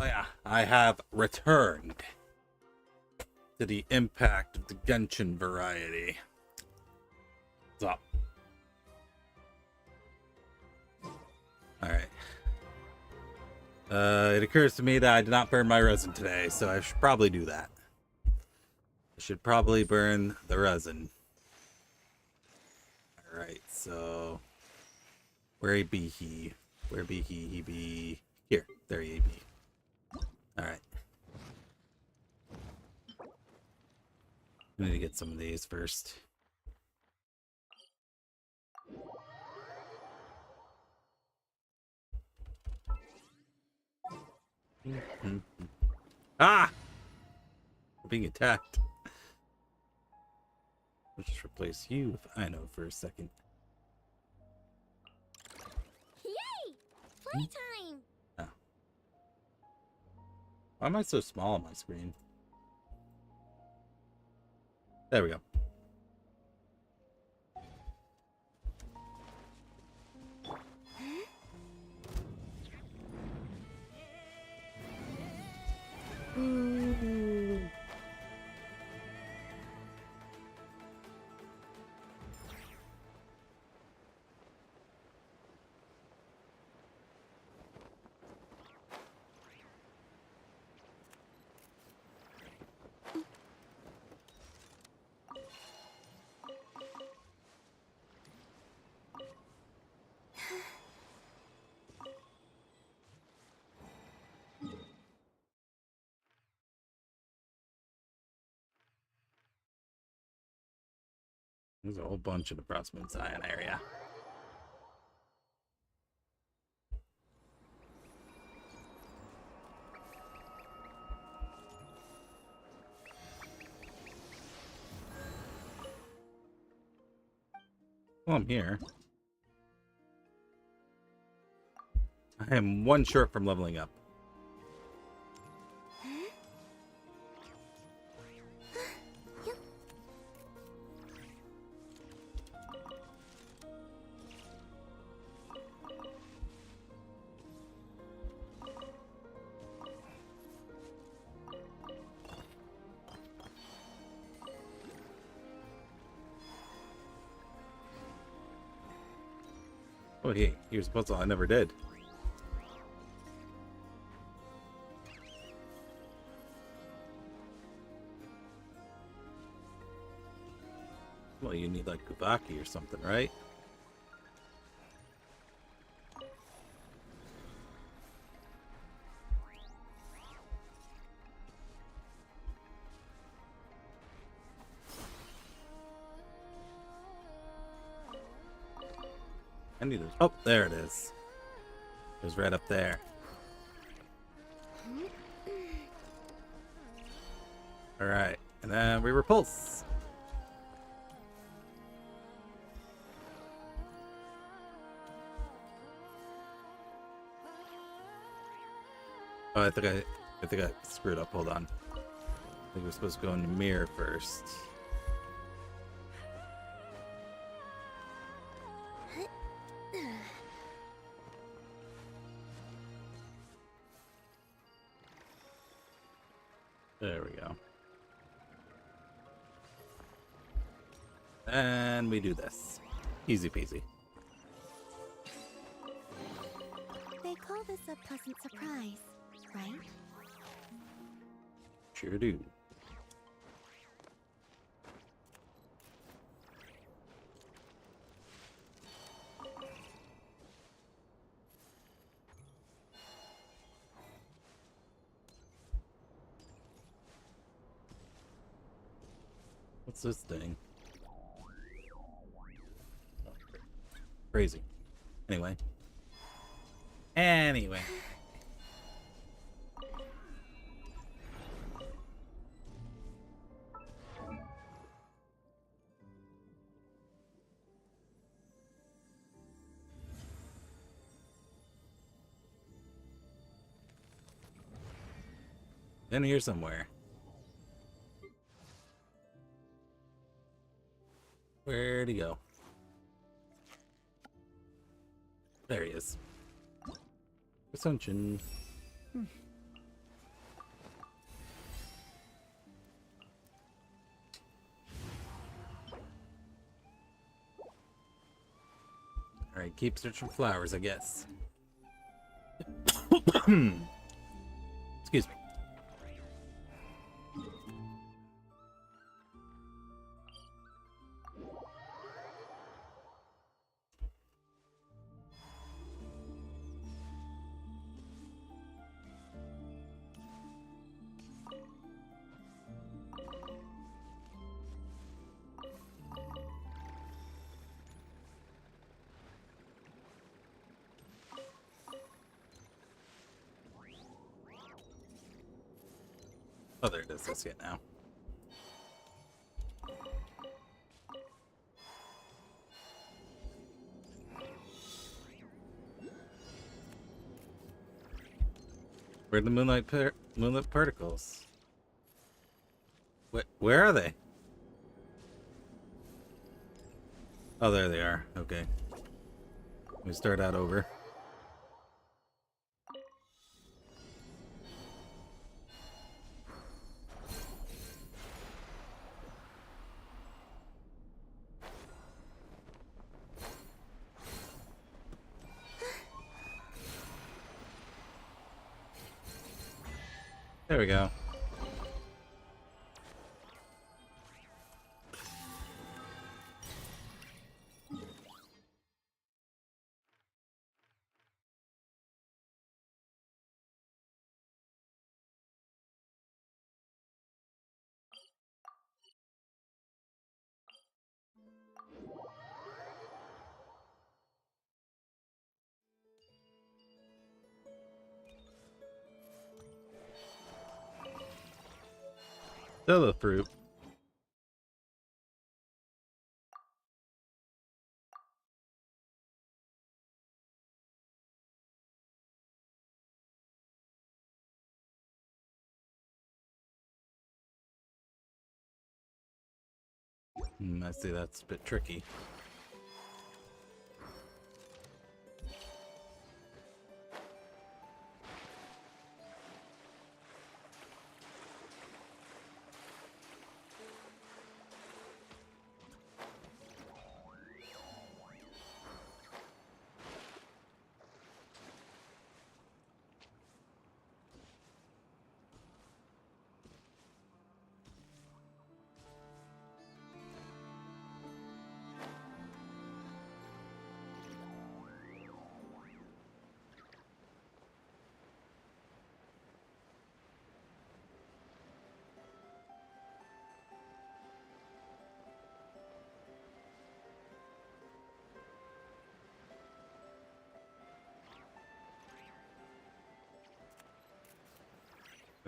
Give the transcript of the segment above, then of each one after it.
yeah, I have returned to the impact of the Genshin variety. What's up? Alright. It occurs to me that I did not burn my resin today, so I should probably do that. I should probably burn the resin. Alright, so... Where be he? Where be he? He be... Here. There he be. Alright. I need to get some of these first. Ah! We're being attacked. Let's just replace you with I know for a second. Yay! Playtime! Oh. Why am I so small on my screen? There we go. There's a whole bunch of the Proximate Zion area. Well, I'm here. I am one short from leveling up. Oh, hey, here's a puzzle I never did. Well, you need like Kubaki or something, right? I need it. Oh, there it is. It was right up there. Alright, and then we repulse. Oh, I think I screwed up. Hold on. I think we're supposed to go in the mirror first. There we go. And we do this. Easy peasy. They call this a pleasant surprise, right? Sure do. What's this thing? Crazy. Anyway. In here somewhere. Where'd he go? There he is. Ascension. keep searching for flowers, I guess. Excuse me. Oh, there it is. I see it now. Where are the moonlit particles? Where are they? Oh, there they are. Okay. Let me start out over. There we go. Solo fruit. I see that's a bit tricky.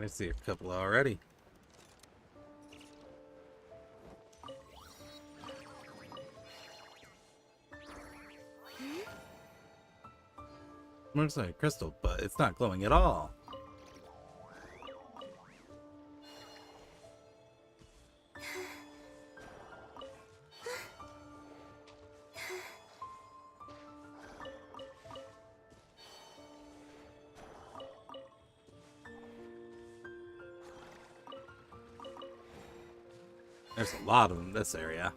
I see a couple already. Looks like a crystal, but it's not glowing at all. There's a lot of them in this area.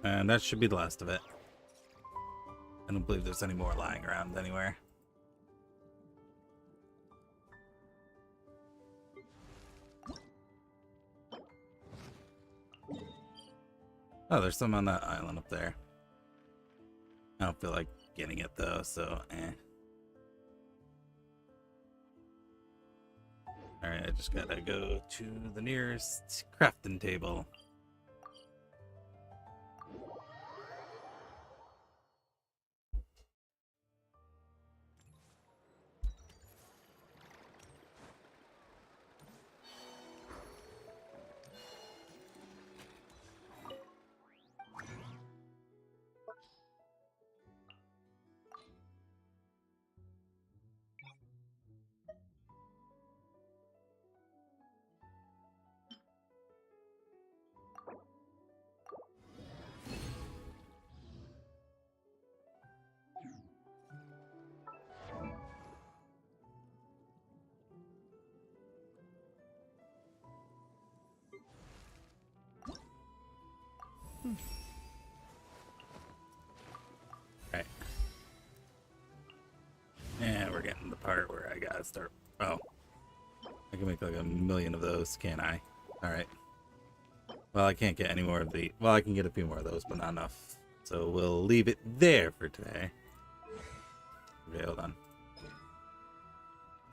And that should be the last of it. I don't believe there's any more lying around anywhere. Oh, there's some on that island up there. I don't feel like getting it though, so eh. Alright, I just gotta go to the nearest crafting table. getting the part where I gotta start. Oh, I can make like 1,000,000 of those, can't I? All right. Well, I can't get any more of the. Well, I can get a few more of those, but not enough. So we'll leave it there for today. Okay, hold on.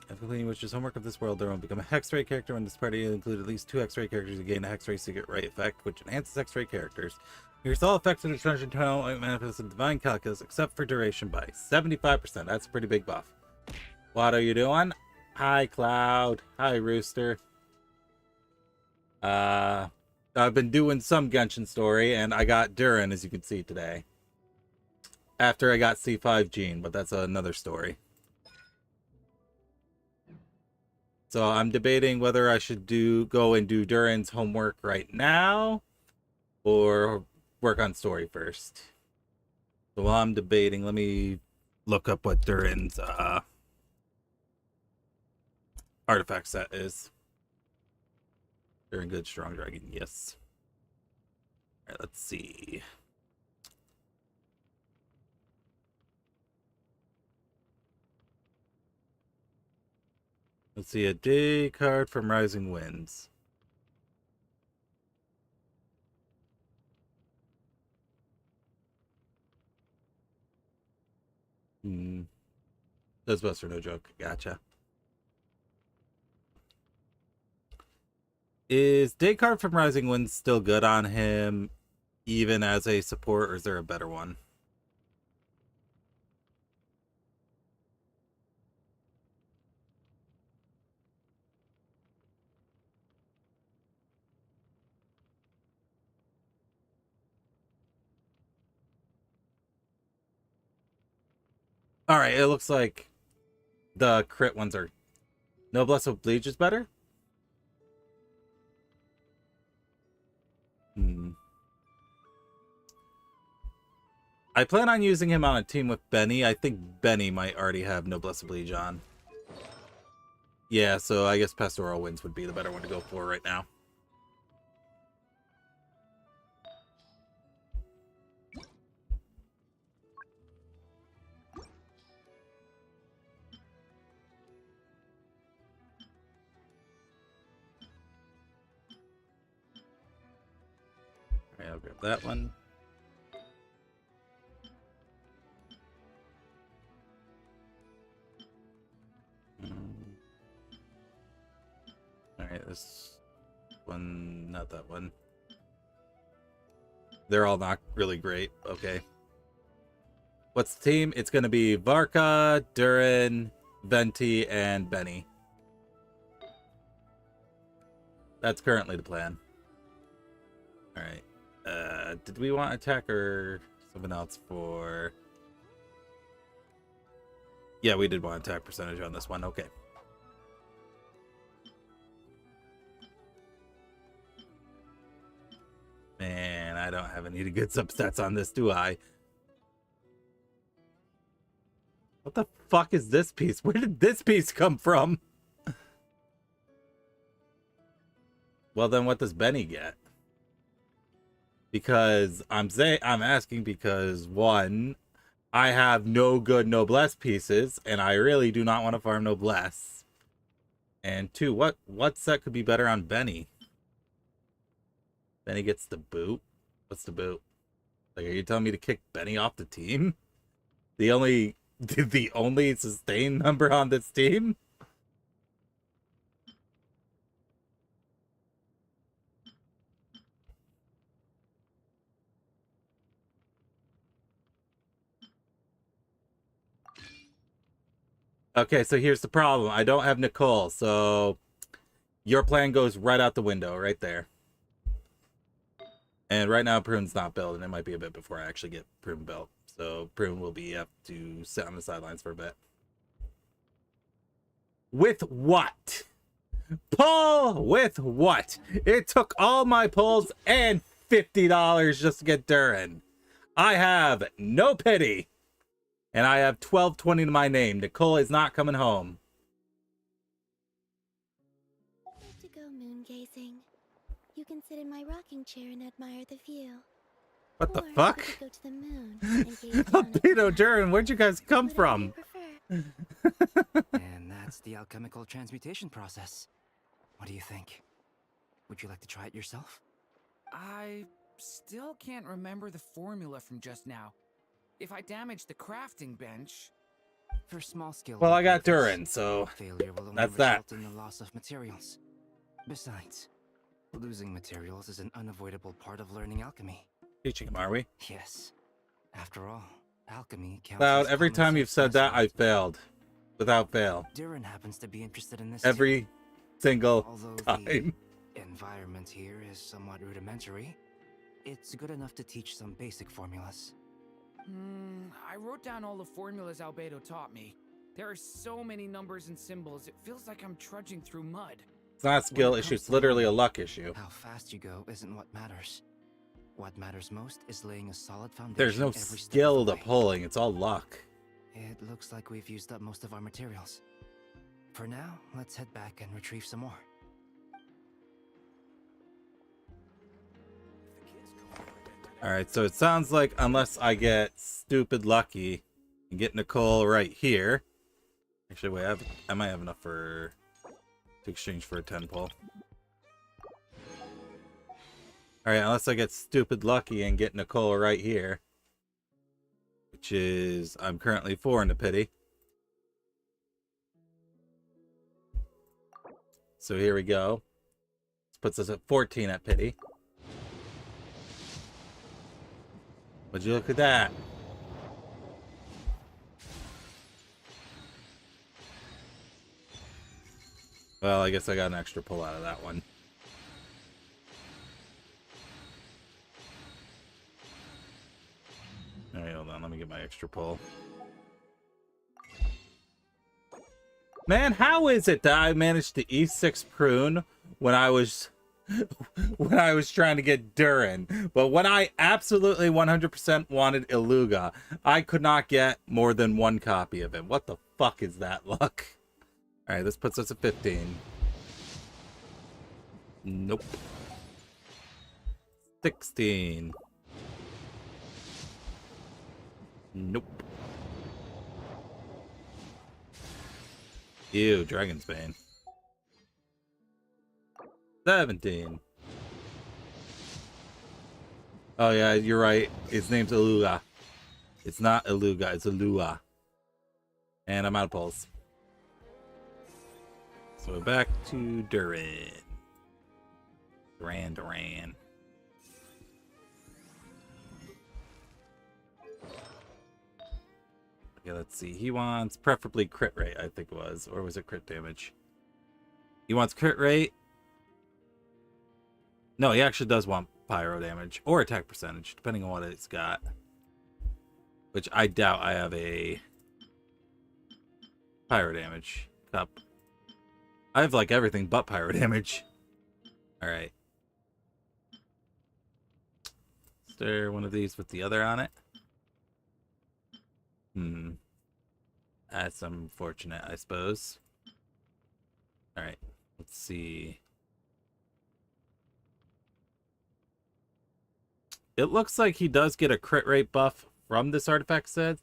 After completing Witch's homework of this world, there will become a Hex-Ray character. When this party include at least 2 Hex-Ray characters, you gain a Hex-Ray secret ray effect, which enhances Hex-Ray characters. Here's all effects of the treasure tunnel manifest in divine calculus, except for duration by 75%. That's a pretty big buff. What are you doing? Hi, Cloud. Hi, Rooster. I've been doing some Genshin story, and I got Durin, as you can see today. After I got C5 Gene, but that's another story. So I'm debating whether I should go and do Durin's homework right now, or work on story first. So while I'm debating, let me look up what Durin's artifact set is. Durin good, strong dragon, yes. All right, let's see. Let's see, a day card from Rising Winds. That's Buster, no joke. Gotcha. Is day card from Rising Winds still good on him, even as a support, or is there a better one? All right, it looks like the crit ones are. Noblesse Oblige is better? I plan on using him on a team with Benny. I think Benny might already have Noblesse Oblige on. Yeah, so I guess Pastoral Winds would be the better one to go for right now. Alright, I'll grab that one. Alright, this one, not that one. They're all not really great. Okay. What's the team? It's going to be Varka, Durin, Venti, and Benny. That's currently the plan. Alright. Did we want attack or something else for... Yeah, we did want attack percentage on this one. Okay. Man, I don't have any good substats on this, do I? What the fuck is this piece? Where did this piece come from? Well, then what does Benny get? Because I'm asking because, one, I have no good Noblesse pieces, and I really do not want to farm Noblesse. And two, what set could be better on Benny? Benny gets the boot. What's the boot? Like, are you telling me to kick Benny off the team? The only sustained number on this team? Okay, so here's the problem. I don't have Nicole, so your plan goes right out the window, right there. And right now, Prune's not built, and it might be a bit before I actually get Prune built. So Prune will be up to sit on the sidelines for a bit. With what? Pull with what? It took all my pulls and $50 just to get Durin. I have no pity. And I have 1220 to my name. Nicole is not coming home. Like to go moon gazing. You can sit in my rocking chair and admire the view. What the Or fuck? we could go to the moon and gaze down at the Albedo, sun. Durin, where'd you guys come Whatever you from? prefer. And that's the alchemical transmutation process. What do you think? Would you like to try it yourself? I still can't remember the formula from just now. If I damage the crafting bench... For small-scale Well, I got operators, Durin, so failure will only that's that. result in the loss of materials. Besides, losing materials is an unavoidable part of learning alchemy. Teaching him, are we? Yes. After all, alchemy counts Cloud, as every common time you've sense said that, I mastery. failed. Without fail. Durin happens to be interested in this Every too. single Although time. the environment here is somewhat rudimentary, it's good enough to teach some basic formulas. I wrote down all the formulas Albedo taught me. There are so many numbers and symbols, it feels like I'm trudging through mud. It's not a skill issue, it's literally a luck issue. How fast you go isn't what matters. What matters most is laying a solid foundation. There's no every step of skill the to way. pulling, it's all luck. It looks like we've used up most of our materials. For now, let's head back and retrieve some more. Alright, so it sounds like unless I get stupid lucky and get Nicole right here. Actually, wait, I might have enough to exchange for a 10 pull. Alright, unless I get stupid lucky and get Nicole right here. Which is, I'm currently 4 in the pity. So here we go. This puts us at 14 at pity. Would you look at that? Well, I guess I got an extra pull out of that one. Alright, hold on. Let me get my extra pull. Man, how is it that I managed to E6 prune when I was trying to get Durin, but when I absolutely 100% wanted Iluga, I could not get more than 1 copy of it. What the fuck is that luck? Alright, this puts us at 15. Nope. 16. Nope. Ew, Dragon's Bane. 17. Oh yeah, you're right. His name's Iluga. It's not Iluga, it's Ilua. And I'm out of pulls. So back to Durin. Duran. Okay, let's see. He wants preferably crit rate, I think it was. Or was it crit damage? He wants crit rate. No, he actually does want pyro damage. Or attack percentage, depending on what it's got. Which I doubt I have a pyro damage cup. I have like everything but pyro damage. Alright. Is there one of these with the other on it? That's unfortunate, I suppose. Alright, let's see. It looks like he does get a crit rate buff from this artifact set.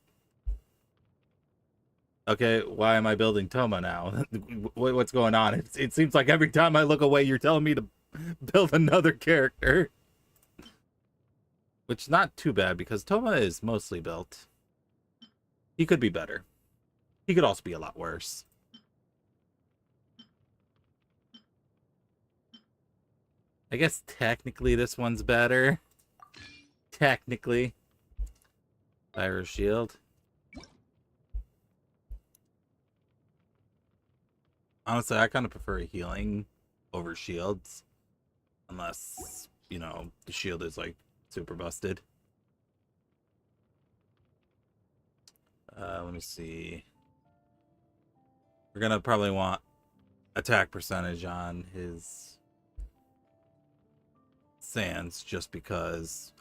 Okay, why am I building Toma now? What's going on? It seems like every time I look away, you're telling me to build another character. Which is not too bad, because Toma is mostly built. He could be better. He could also be a lot worse. I guess technically this one's better. Technically. Fire shield. Honestly, I kind of prefer healing over shields. Unless, you know, the shield is like super busted. Let me see. We're gonna probably want attack percentage on his Sands just because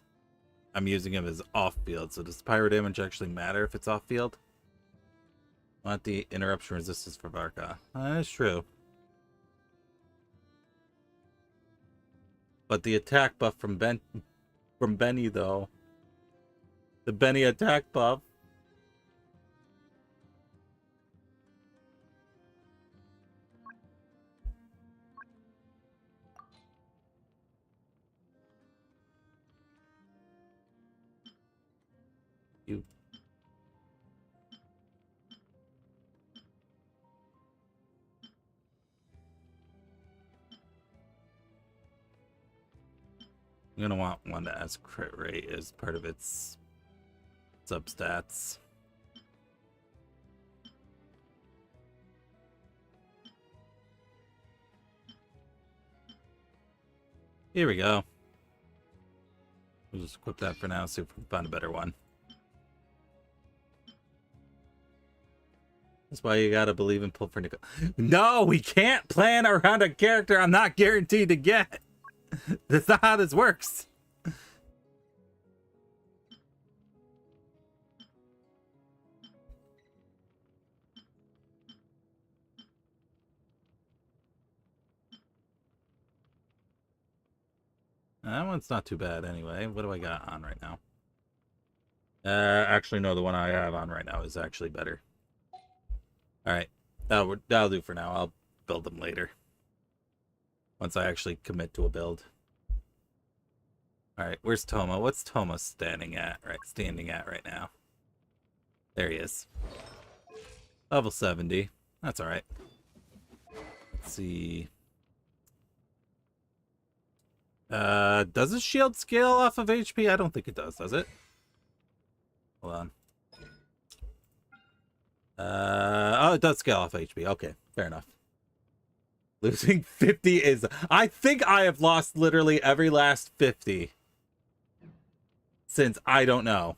I'm using him as off-field. So does pyro damage actually matter if it's off-field? Want the interruption resistance for Varka. That's true. But the attack buff from Benny though. The Benny attack buff. You. I'm gonna want one that has crit rate as part of its substats. Here we go. We'll just equip that for now, see if we can find a better one. That's why you gotta believe in pull for nickel. No, we can't plan around a character I'm not guaranteed to get. That's not how this works. That one's not too bad anyway. What do I got on right now? Actually, no, the one I have on right now is actually better. Alright, that'll do for now. I'll build them later. Once I actually commit to a build. Alright, where's Toma? What's Toma standing at right now? There he is. Level 70. That's alright. Let's see. Does his shield scale off of HP? I don't think it does it? Hold on. Oh, it does scale off HP. Okay, fair enough. Losing 50 is... I think I have lost literally every last 50. Since I don't know.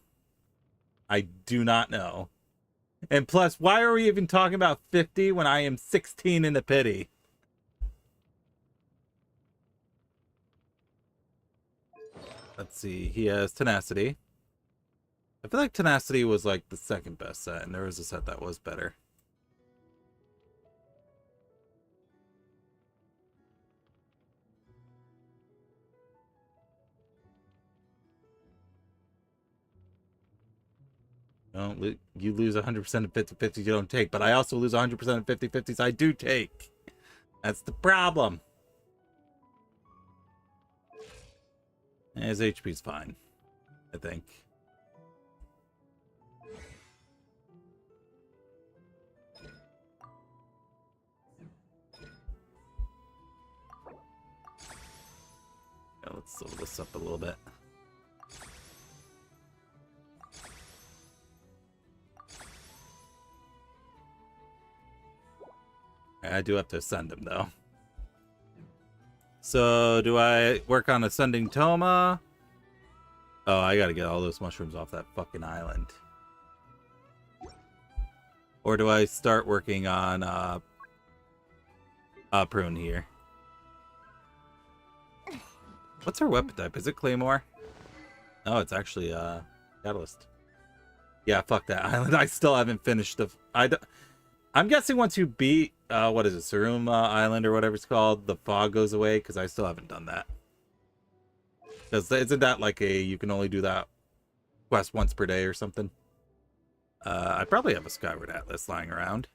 I do not know. And plus, why are we even talking about 50 when I am 16 in the pity? Let's see. He has Tenacity. I feel like Tenacity was like the second best set, and there was a set that was better. You lose 100% of 50-50s you don't take, but I also lose 100% of 50-50s I do take. That's the problem. And his HP's fine, I think. Yeah, let's slow this up a little bit. I do have to ascend him, though. So, do I work on ascending Toma? Oh, I gotta get all those mushrooms off that fucking island. Or do I start working on Prune here? What's her weapon type? Is it Claymore? Oh, it's actually Catalyst. Yeah, fuck that island. I still haven't finished the... I'm guessing once you beat, what is it, Sarum Island or whatever it's called, the fog goes away, because I still haven't done that. Because isn't that like you can only do that quest once per day or something? I probably have a Skyward Atlas lying around.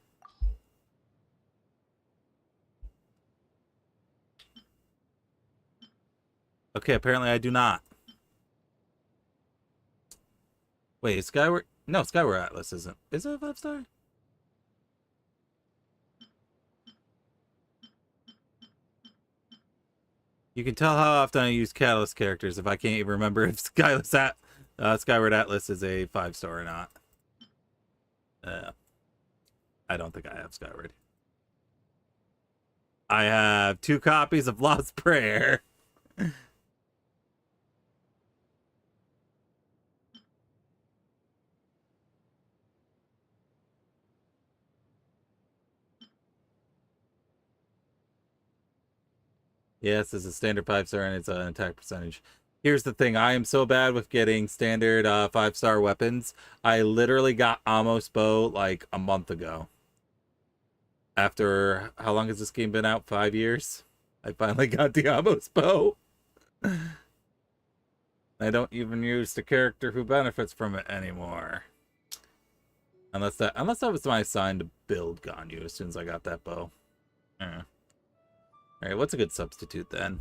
Okay, apparently I do not. Wait, Skyward... No, Skyward Atlas isn't. Is it a 5-star? You can tell how often I use Catalyst characters if I can't even remember if Skyward Atlas is a 5-star or not. I don't think I have Skyward. I have 2 copies of Lost Prayer. Yes, it's a standard 5-star and it's an attack percentage. Here's the thing. I am so bad with getting standard 5-star weapons. I literally got Amos Bow like a month ago. After, how long has this game been out? 5 years? I finally got the Amos Bow. I don't even use the character who benefits from it anymore. Unless that was my assigned build Ganyu as soon as I got that bow. Alright, what's a good substitute then?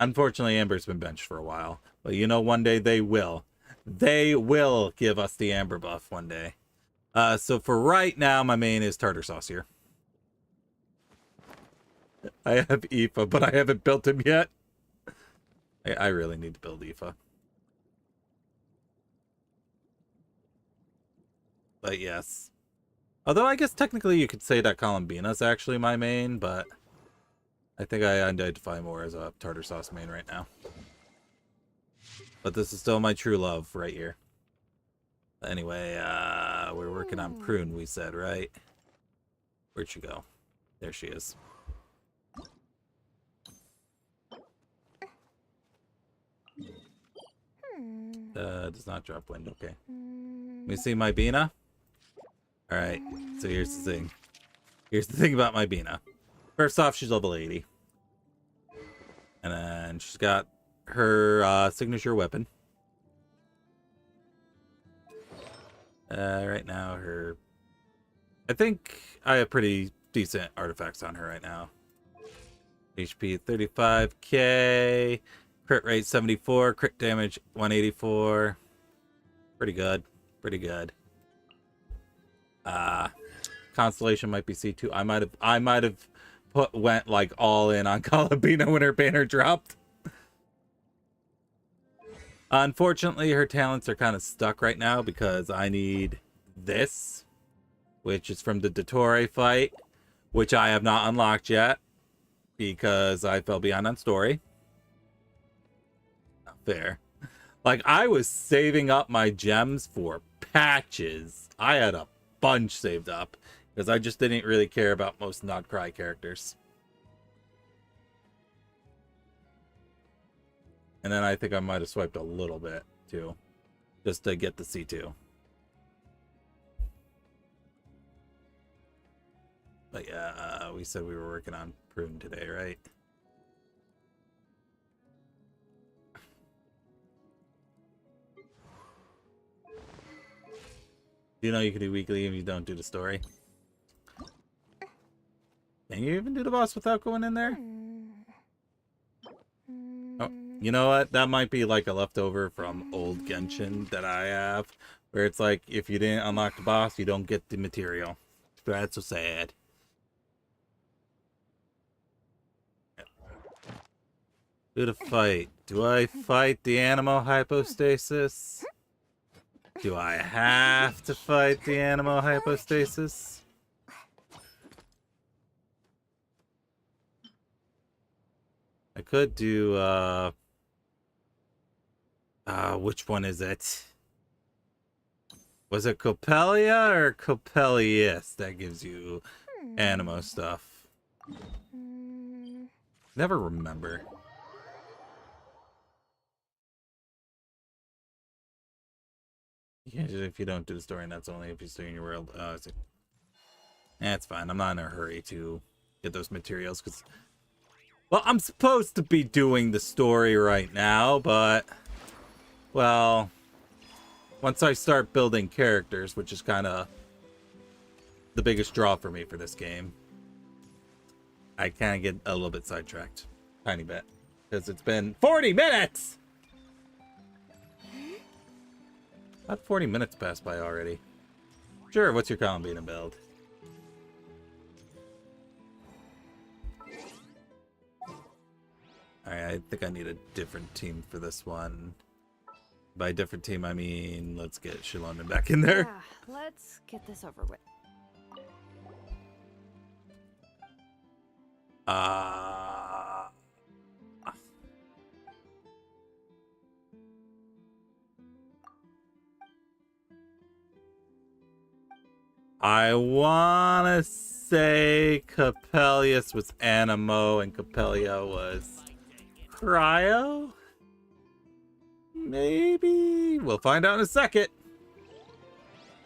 Unfortunately, Amber's been benched for a while. But you know, one day they will. They will give us the Amber buff one day. So for right now, my main is tartar sauce here. I have Aoife, but I haven't built him yet. I really need to build Aoife. But yes. Although I guess technically you could say that Columbina's actually my main, but I think I identify more as a tartar sauce main right now. But this is still my true love right here. Anyway, we're working on Prune, we said, right? Where'd she go? There she is. Does not drop wind, okay. Let me see my Bina. Alright, so here's the thing. Here's the thing about my Bina. First off, she's level 80. And then she's got her signature weapon. Right now, I think I have pretty decent artifacts on her right now. HP 35k, crit rate 74, crit damage 184. Pretty good, pretty good. Constellation might be C2. I might have went like all in on Calabina when her banner dropped. Unfortunately, her talents are kind of stuck right now because I need this, which is from the Dottore fight, which I have not unlocked yet because I fell behind on story. Not fair. Like, I was saving up my gems for patches. I had a bunch saved up because I just didn't really care about most Not Cry characters. And then I think I might have swiped a little bit, too. Just to get the C2. But yeah, we said we were working on Prune today, right? You know you can do weekly if you don't do the story. Can you even do the boss without going in there? Oh, you know what? That might be like a leftover from old Genshin that I have. Where it's like, if you didn't unlock the boss, you don't get the material. That's so sad. Who to fight? Do I fight the Animo Hypostasis? Do I have to fight the Animo Hypostasis? I could do, which one is it? Was it Copelia or Copelius that gives you Animo stuff? Never remember. Yeah, if you don't do the story, and that's only if you stay in your world. That's fine. I'm not in a hurry to get those materials because, well, I'm supposed to be doing the story right now, but, well, once I start building characters, which is kind of the biggest draw for me for this game, I kind of get a little bit sidetracked. Tiny bit. Because it's been 40 minutes! About 40 minutes passed by already. Sure, what's your Columbina build? Alright, I think I need a different team for this one. By different team, I mean, let's get Shalondon back in there. Yeah, let's get this over with. I wanna say Capellius was Animo and Capelia was Cryo? Maybe? We'll find out in a second.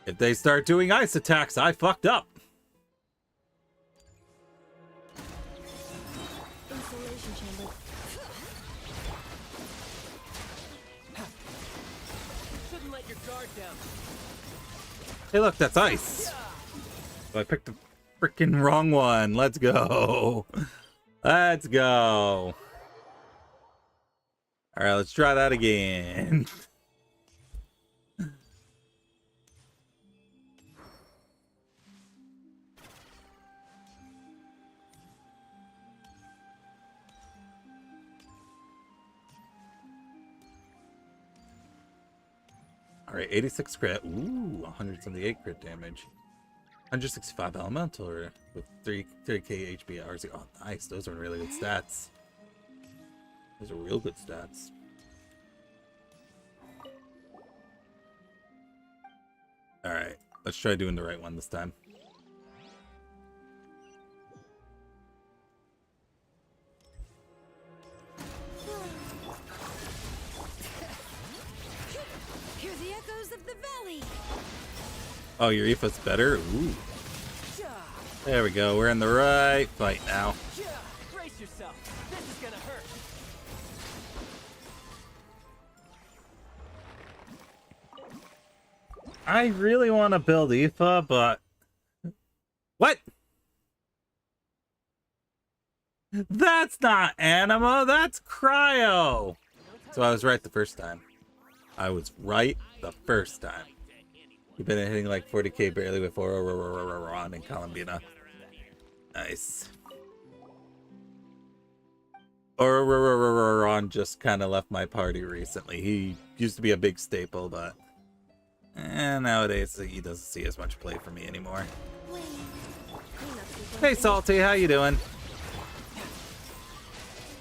If they start doing ice attacks, I fucked up. Insulation chamber. Shouldn't let your guard down. Hey, look, that's ice. So I picked the freaking wrong one. Let's go. Let's go. All right, let's try that again. All right, 86 crit. Ooh, 178 crit damage. 165 elemental with 30k HP RC. Oh, nice. Those are really good stats. Those are real good stats. All right, let's try doing the right one this time. Hear the echoes of the valley. Oh, your Aoife's better? Ooh. There we go. We're in the right fight now. Brace yourself. This is gonna hurt. I really want to build Aoife, but... What? That's not Anima, that's Cryo! So I was right the first time. I was right the first time. You've been hitting like 40k barely with Ron and Columbina. Nice. Ron just kind of left my party recently. He used to be a big staple, but nowadays he doesn't see as much play for me anymore. Hey Salty, how you doing?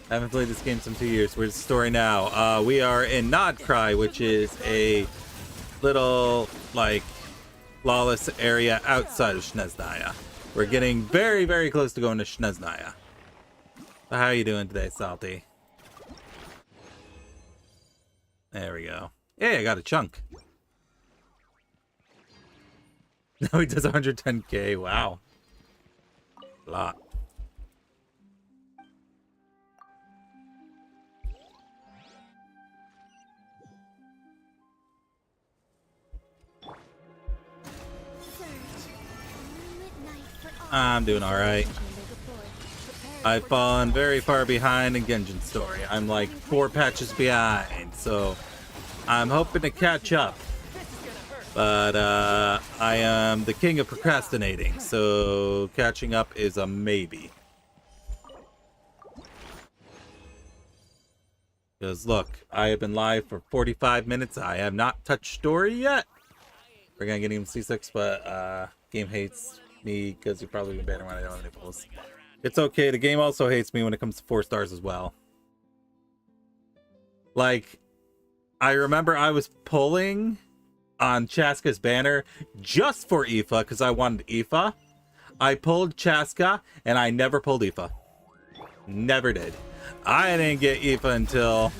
I haven't played this game in 2 years. Where's the story now? We are in Nodcry, which is a little, like, lawless area outside of Snezhnaya. We're getting very, very close to going to Snezhnaya. So how are you doing today, Salty? There we go. Yeah, I got a chunk. Now he does 110k. Wow. A lot. I'm doing alright. I've fallen very far behind in Genshin story. I'm like 4 patches behind, so I'm hoping to catch up. But I am the king of procrastinating, so catching up is a maybe. Because look, I have been live for 45 minutes. I have not touched story yet. We're gonna get him C6, but game hates me because you've probably been better when I don't have any pulls. It's okay. The game also hates me when it comes to 4 stars as well. Like, I remember I was pulling on Chaska's banner just for Aoife because I wanted Aoife. I pulled Chaska and I never pulled Aoife. Never did. I didn't get Aoife until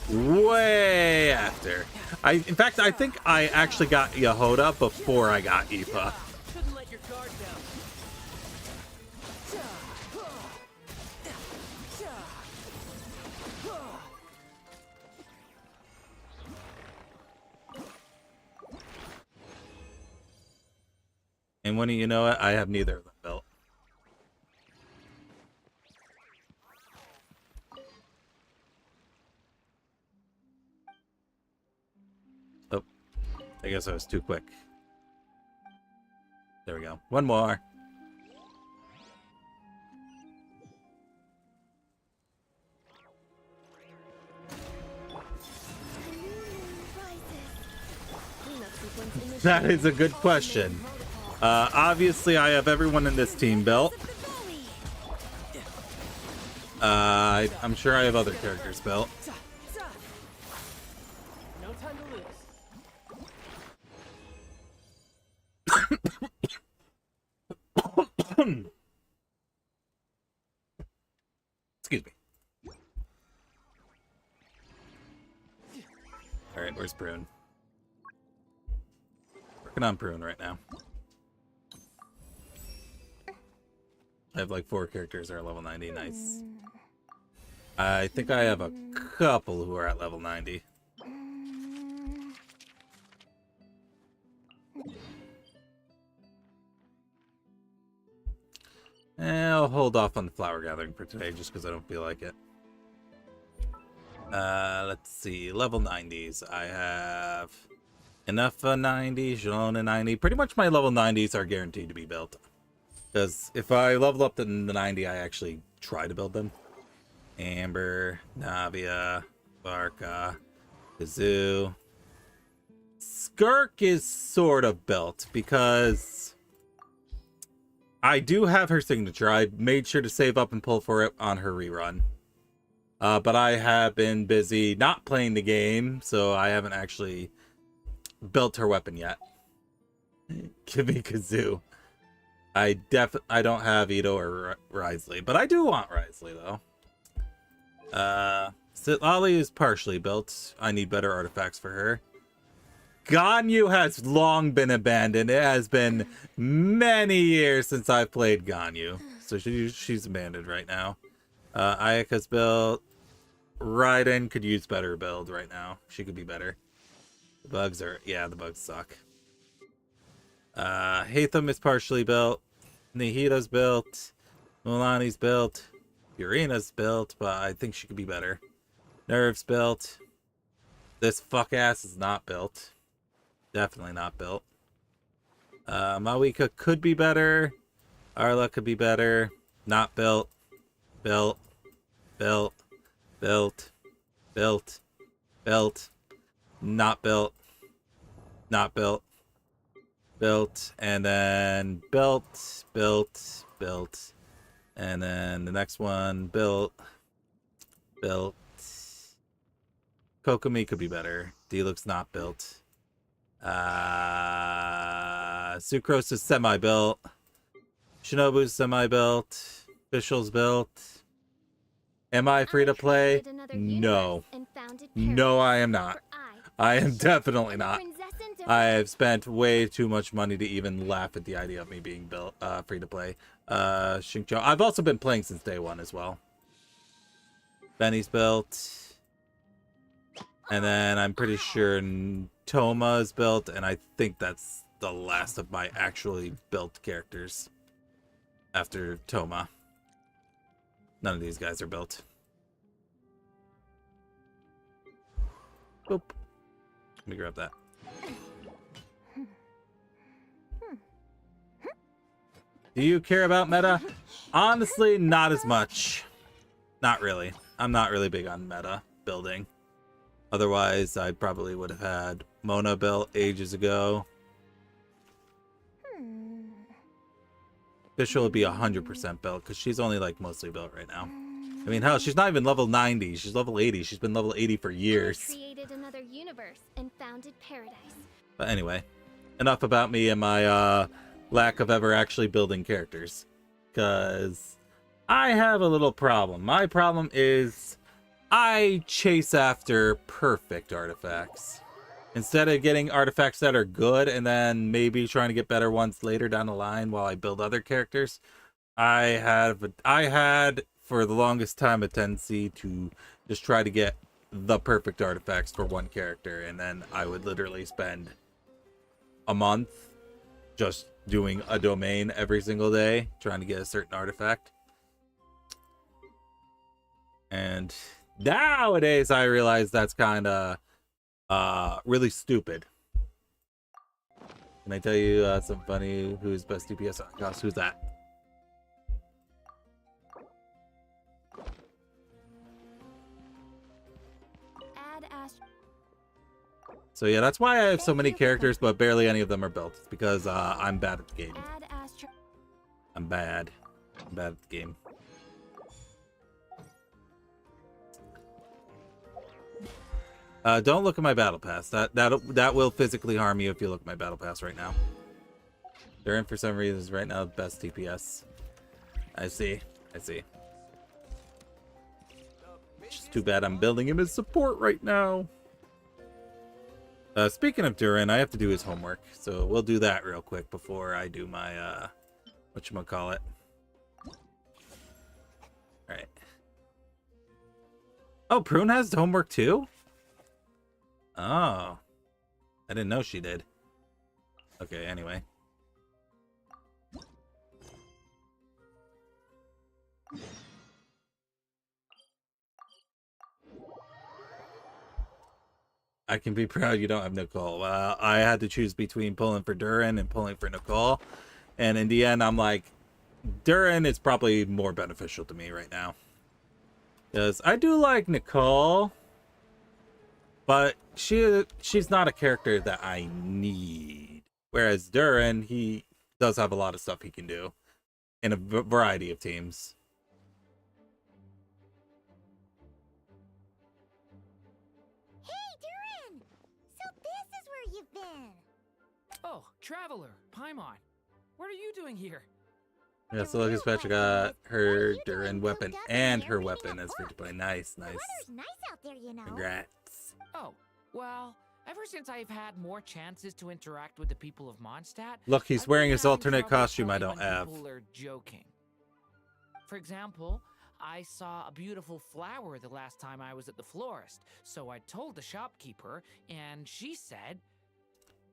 way after. In fact, I think I actually got Yehoda before I got Aoife. Shouldn't let your guard down. And when you know it, I have neither of them built. Oh, I guess I was too quick. There we go. One more. That is a good question. Obviously, I have everyone in this team built. I'm sure I have other characters built. No time to lose. Excuse me. All right, where's Prune? Working on Prune right now. I have like 4 characters that are level 90. Nice. I think I have a couple who are at level 90. I'll hold off on the flower gathering for today just because I don't feel like it. Let's see. Level 90s. I have enough 90s, Shalona 90. Pretty much my level 90s are guaranteed to be built. Because if I level up to the 90, I actually try to build them. Amber, Navia, Barca, Kazoo. Skirk is sort of built because I do have her signature. I made sure to save up and pull for it on her rerun. But I have been busy not playing the game, so I haven't actually built her weapon yet. Give me Kazoo. I don't have Ito or Risley, but I do want Risley though. Sitlali is partially built. I need better artifacts for her. Ganyu has long been abandoned. It has been many years since I played Ganyu, so she's abandoned right now. Ayaka's built. Raiden could use better build right now. She could be better. The bugs suck. Hatham is partially built. Nihita's built. Mulani's built. Urina's built, but I think she could be better. Nerve's built. This fuck ass is not built. Definitely not built. Mawika could be better. Arla could be better. Not built. Built. Built. Built. Built. Built. Not built. Not built. Built. And then built. Built. Built. And then the next one, built. Built. Kokomi could be better. D-Looks not built. Sucrose is semi-built. Shinobu's semi-built. Official's built. Am I free to play? No. No, I am not. I am definitely not. I have spent way too much money to even laugh at the idea of me being built free to play. Xingqiu. I've also been playing since day one as well. Benny's built. And then I'm pretty sure Toma is built, and I think that's the last of my actually built characters after Toma. None of these guys are built. Boop. Let me grab that. Do you care about meta? Honestly, not as much. Not really. I'm not really big on meta building. Otherwise, I probably would have had Mona built ages ago. Official would be 100% built because she's only like mostly built right now. I mean, hell, she's not even level 90. She's level 80. She's been level 80 for years. I created another universe and founded paradise. But anyway, enough about me and my lack of ever actually building characters. Because I have a little problem. My problem is I chase after perfect artifacts. Instead of getting artifacts that are good and then maybe trying to get better ones later down the line while I build other characters, I had for the longest time a tendency to just try to get the perfect artifacts for one character, and then I would literally spend a month just doing a domain every single day trying to get a certain artifact. And nowadays I realize that's kind of really stupid. Can I tell you something funny? Who's best DPS on cost? Who's that? So yeah, that's why I have so many characters, but barely any of them are built. It's because I'm bad at the game. I'm bad. I'm bad at the game. Don't look at my battle pass. That will physically harm you if you look at my battle pass right now. Durin for some reason is right now the best DPS. I see. I see. It's just too bad I'm building him as support right now. Speaking of Durin, I have to do his homework, so we'll do that real quick before I do my whatchamacallit. Alright. Oh, Prune has homework too? Oh. I didn't know she did. Okay, anyway. I can be proud you don't have Nicole. I had to choose between pulling for Durin and pulling for Nicole. And in the end, I'm like, Durin is probably more beneficial to me right now. Because I do like Nicole, but she's not a character that I need. Whereas Durin, he does have a lot of stuff he can do in a variety of teams. Hey, Durin! So this is where you've been. Oh, Traveler, Paimon. What are you doing here? Yeah, so look, I got her Durin weapon and her weapon as free to play. Nice, nice. The weather's nice out there, you know. Congrats. Oh, well, ever since I've had more chances to interact with the people of Mondstadt, Look, he's I've wearing been his having alternate trouble costume I telling don't when have. people are joking. For example, I saw a beautiful flower the last time I was at the florist, so I told the shopkeeper, and she said,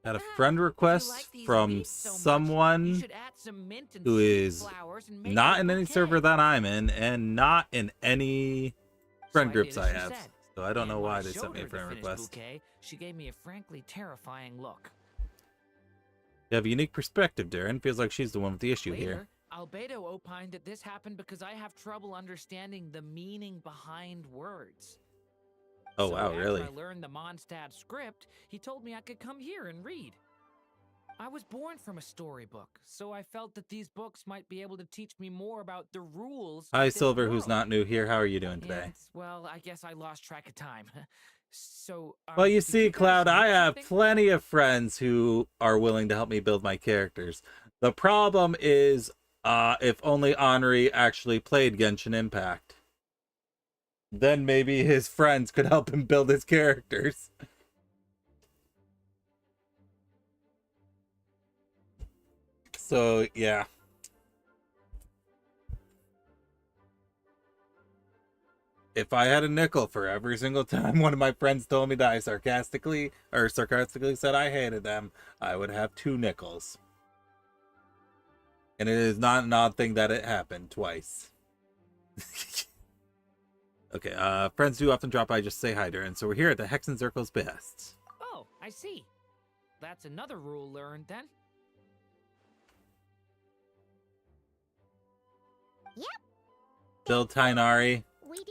Had a "Ah, friend if you request like these from leaves so much, you someone should add some mint and who sweet is flowers and make not it a in any bouquet." server that I'm in and not in any friend So groups did I as she have. said. So I don't And know when why I they sent showed me a her the friend finished request. bouquet, she gave me a frankly terrifying look. You have a unique perspective, Darren. Feels like she's the one with the issue here. Later, Albedo opined that this happened because I have trouble understanding the meaning behind words. Oh, So wow, after really? I learned the Mondstadt script, he told me I could come here and read. I was born from a storybook, so I felt that these books might be able to teach me more about the rules Hi, of this Silver, who's world. not new here. How are you doing today? And, well, I guess I lost track of time. So, Well, you did see, guys Cloud, I need have something? plenty of friends who are willing to help me build my characters. The problem is, if only Henri actually played Genshin Impact. Then maybe his friends could help him build his characters. So, yeah. If I had a nickel for every single time one of my friends told me that I sarcastically said I hated them, I would have 2 nickels. And it is not an odd thing that it happened twice. Okay, friends do often drop by just to say hi, Durin. So we're here at the Hexen Circle's best. Oh, I see. That's another rule learned then. Yep. Build Tainari. We did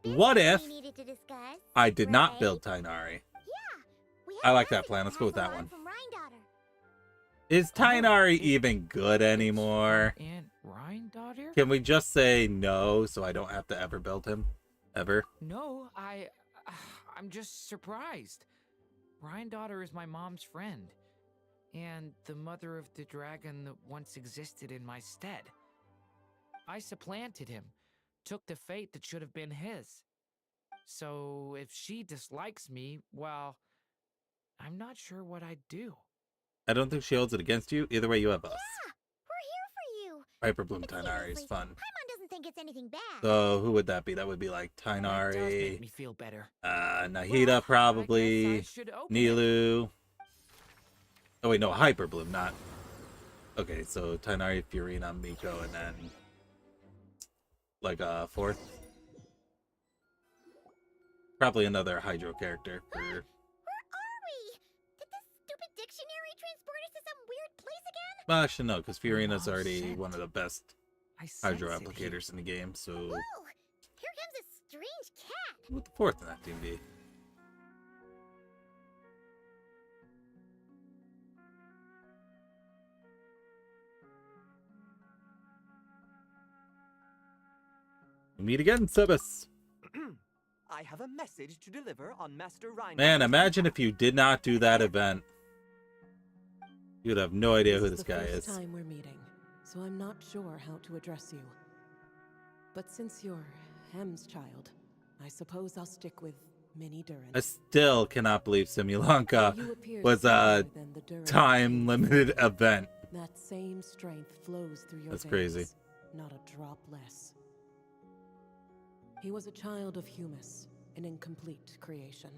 have What business if we needed to discuss. I did not right? build Tainari? Yeah. We I have like that messages plan. Let's go with that passed one. along from Rhine-daughter. Is Tainari even good anymore? Aunt Rhine-daughter? Can we just say no so I don't have to ever build him? Ever? No, I'm just surprised. Rhine-daughter is my mom's friend, and the mother of the dragon that once existed in my stead. I supplanted him, took the fate that should have been his. So if she dislikes me, well, I'm not sure what I'd do. I don't think she holds it against you. Either way, you have us. Yeah, we're here for you. Hyper Bloom But Tainari is seriously, fun. Paimon doesn't think it's anything bad. So who would that be? That would be like That does make Tainari, me feel better. Nahida Well, I probably, guess I should open it. Nilu. Oh wait, no, Hyper Bloom, not. Okay, so Tainari, Fiorina, Miko, and then like a 4th. Probably another Hydro character for. Where are we? Did this stupid dictionary transport us to some weird place again? Well, actually no, because Fiorina's Oh, already shit. one of the best I sense Hydro it here. applicators in the game. So Whoa! Here comes a strange cat. who would the 4th in that team be? We meet again, Sebas. I have a message to deliver on Master Rhine. Man, imagine if you did not do that event. You would have no idea who this guy This is. the first time we're meeting, so I'm not sure how to address you. But since you're Hem's child, I suppose I'll stick with Mini Durin. I still cannot believe Simulanka You appear was a stronger than the Durin time-limited event. That same strength flows through your That's veins, crazy. not a drop less. He was a child of Humus, an incomplete creation.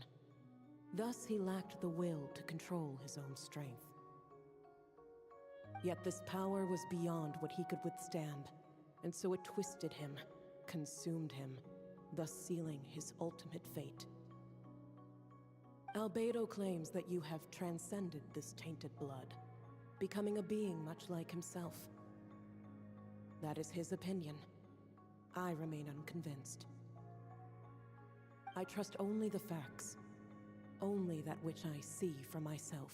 Thus, he lacked the will to control his own strength. Yet this power was beyond what he could withstand, and so it twisted him, consumed him, thus sealing his ultimate fate. Albedo claims that you have transcended this tainted blood, becoming a being much like himself. That is his opinion. I remain unconvinced. I trust only the facts, only that which I see for myself.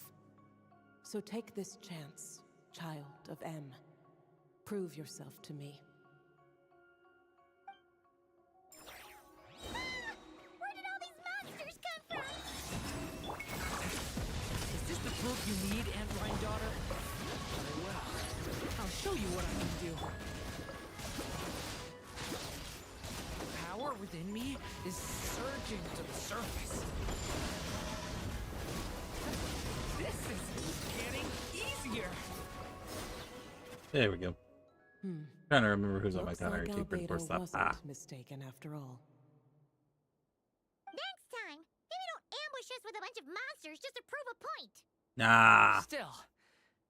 So take this chance, child of M. Prove yourself to me. Where did all these monsters come from? Is this the proof you need, Android daughter? Very well. I'll show you what I can do. The power within me is surging to the surface. This is getting easier. There we go. Trying to remember who's on my Looks counter like keeper before Albedo stop. wasn't mistaken after all. Next time, maybe don't ambush us with a bunch of monsters just to prove a point. Nah. Still,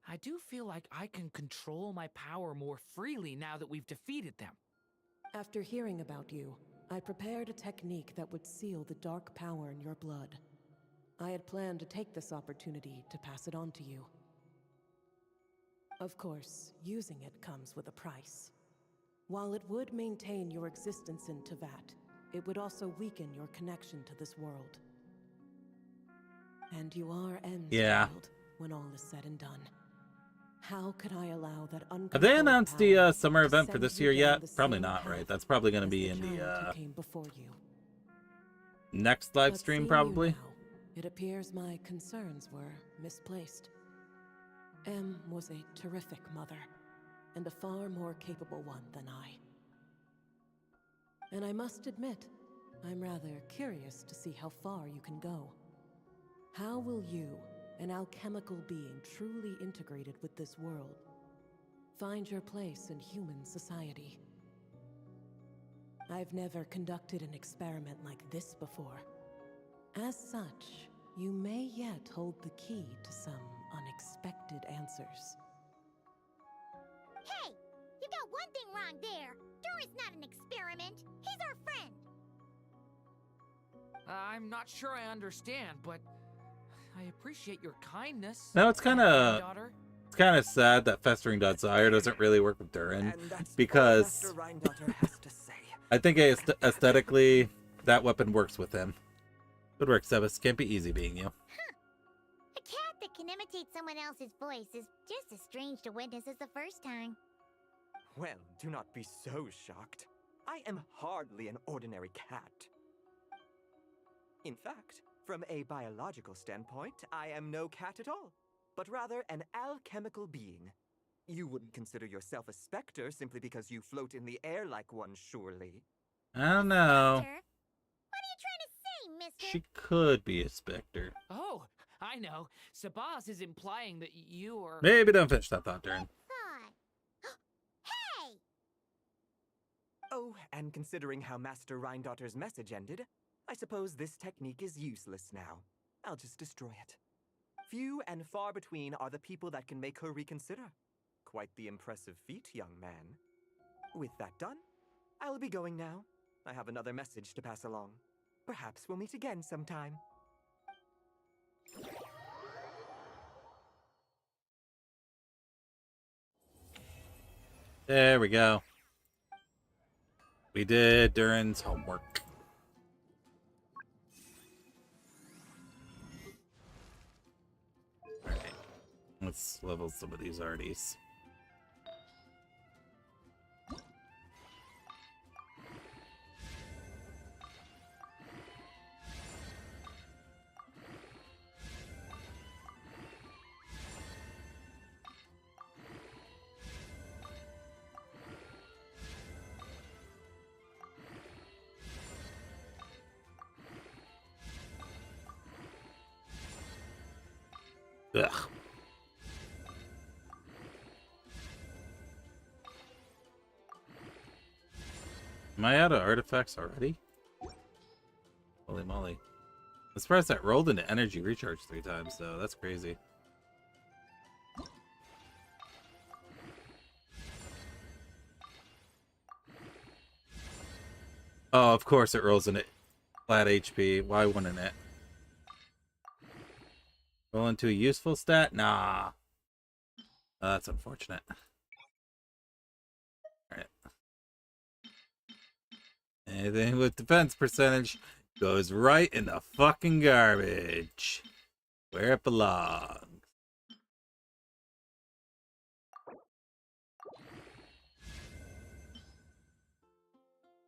I do feel like I can control my power more freely now that we've defeated them. After hearing about you, I prepared a technique that would seal the dark power in your blood. I had planned to take this opportunity to pass it on to you. Of course, using it comes with a price. While it would maintain your existence in Tevat, it would also weaken your connection to this world. And you are M's child, when all is said and done. How could I allow that uncontrolled Have they announced power the summer to event for send this you year down yet? the Probably same not, path right? That's probably going to as be in child the who came before you? next live But stream, seeing you probably. now, it appears my concerns were misplaced. M was a terrific mother, and a far more capable one than I. And I must admit, I'm rather curious to see how far you can go. How will you, an alchemical being truly integrated with this world, find your place in human society? I've never conducted an experiment like this before. As such, you may yet hold the key to some unexpected answers. Hey, you got one thing wrong there. Dora's not an experiment. He's our friend. I'm not sure I understand, but I appreciate your kindness. No, it's kind of daughter. it's kind of sad that Festering Desire doesn't really work with Durin, And that's all because Master Rhindaughter has to say. I think aesthetically that weapon works with him. Good work, Sebas. Can't be easy being you. A cat that can imitate someone else's voice is just as strange to witness as the first time. Well, do not be so shocked. I am hardly an ordinary cat. In fact, from a biological standpoint, I am no cat at all, but rather an alchemical being. You wouldn't consider yourself a specter simply because you float in the air like one, surely. I don't know. Spectre? What are you trying to say, mister? She could be a specter. Oh, I know. Sabaz is implying that you're... Maybe don't finish that thought, Durin. Thought. Hey! Oh, and considering how Master Rhindaughter's message ended, I suppose this technique is useless now. I'll just destroy it. Few and far between are the people that can make her reconsider. Quite the impressive feat, young man. With that done, I'll be going now. I have another message to pass along. Perhaps we'll meet again sometime. There we go. We did Durin's homework. Alright. Let's level some of these RDs. Ugh. Am I out of artifacts already? Holy moly. I'm surprised that rolled into energy recharge 3 times, though. That's crazy. Oh, of course it rolls into flat HP. Why wouldn't it? Roll into a useful stat? Nah. Oh, that's unfortunate. Alright. Anything with defense percentage goes right in the fucking garbage. Where it belongs.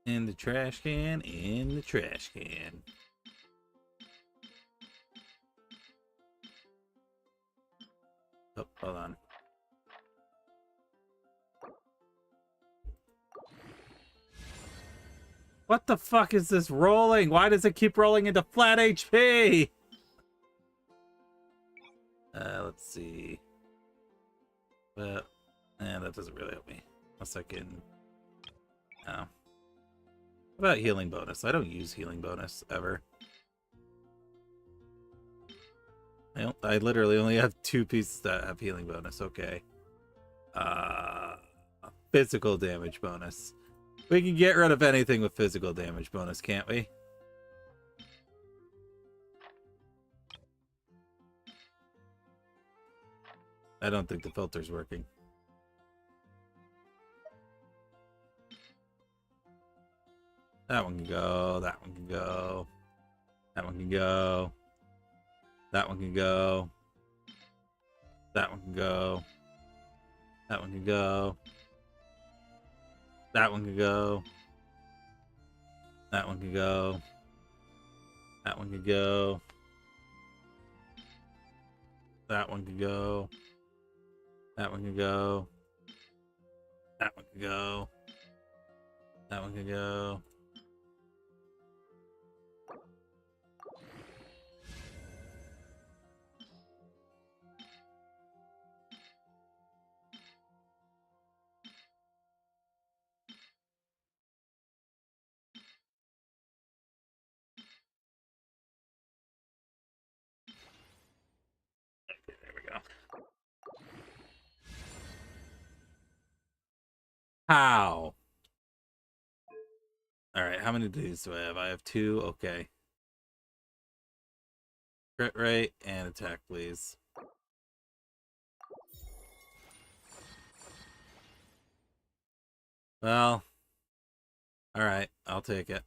In the trash can, in the trash can. Oh, hold on. What the fuck is this rolling? Why does it keep rolling into flat HP? Let's see. Well, that doesn't really help me. Unless I can... No. How about healing bonus? I don't use healing bonus, ever. I literally only have 2 pieces that have healing bonus. Okay. Physical damage bonus. We can get rid of anything with physical damage bonus, can't we? I don't think the filter's working. That one can go. That one can go. That one can go. That one can go. That one can go. That one can go. That one can go. That one can go. That one can go. That one can go. That one can go. That one can go. That one can go. There we go. How? Alright, how many of these do I have? I have 2. Okay. Crit rate and attack, please. Well, alright, I'll take it.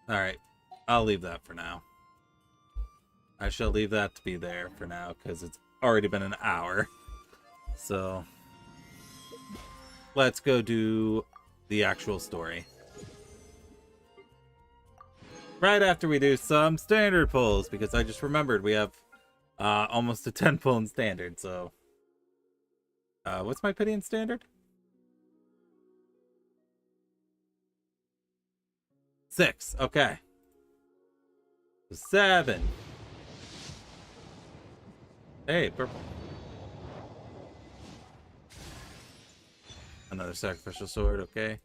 Alright, I'll leave that for now. I shall leave that to be there for now, because it's already been an hour. So, let's go do the actual story. Right after we do some standard pulls, because I just remembered we have almost a 10 pull in standard, so... what's my pity in standard? 6, okay. 7. Hey, purple. Another sacrificial sword, okay.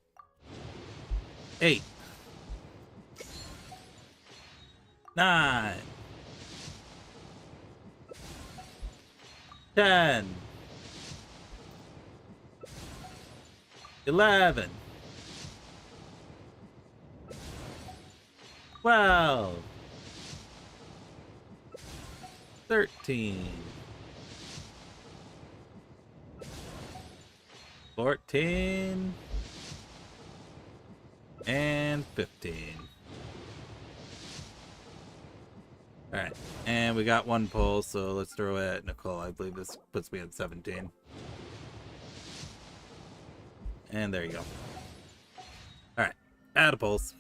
8. 9. 10. 11. 12. 13. 14. And 15. Alright, and we got 1 pull, so let's throw it at Nicole. I believe this puts me at 17. And there you go. Alright, add a pulse.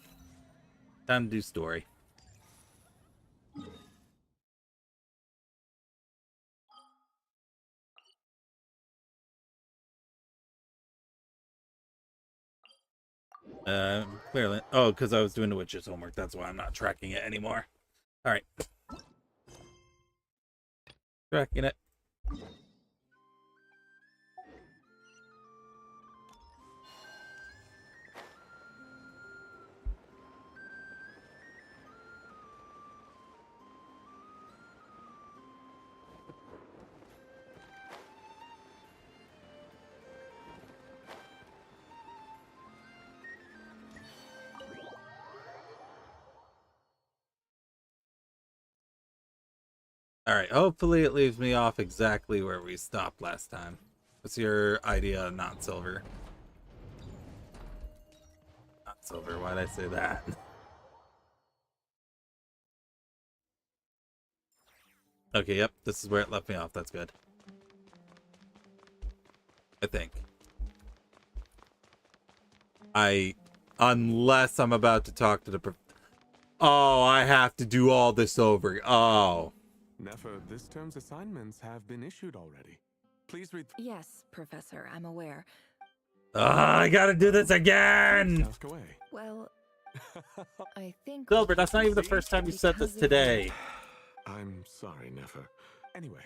Time to do story. Clearly. Oh, because I was doing the witch's homework. That's why I'm not tracking it anymore. Alright. Tracking it. Alright, hopefully it leaves me off exactly where we stopped last time. What's your idea, not silver? Not silver, why'd I say that? Okay, yep, this is where it left me off. That's good. I think. Unless I'm about to talk to the oh, I have to do all this over. Oh. Nefer, this term's assignments have been issued already. Please read. Yes, Professor, I'm aware. I gotta do this again! Ask away. Well, I think... Silver, that's not even the first time you said this today. I'm sorry, Nefer. Anyway,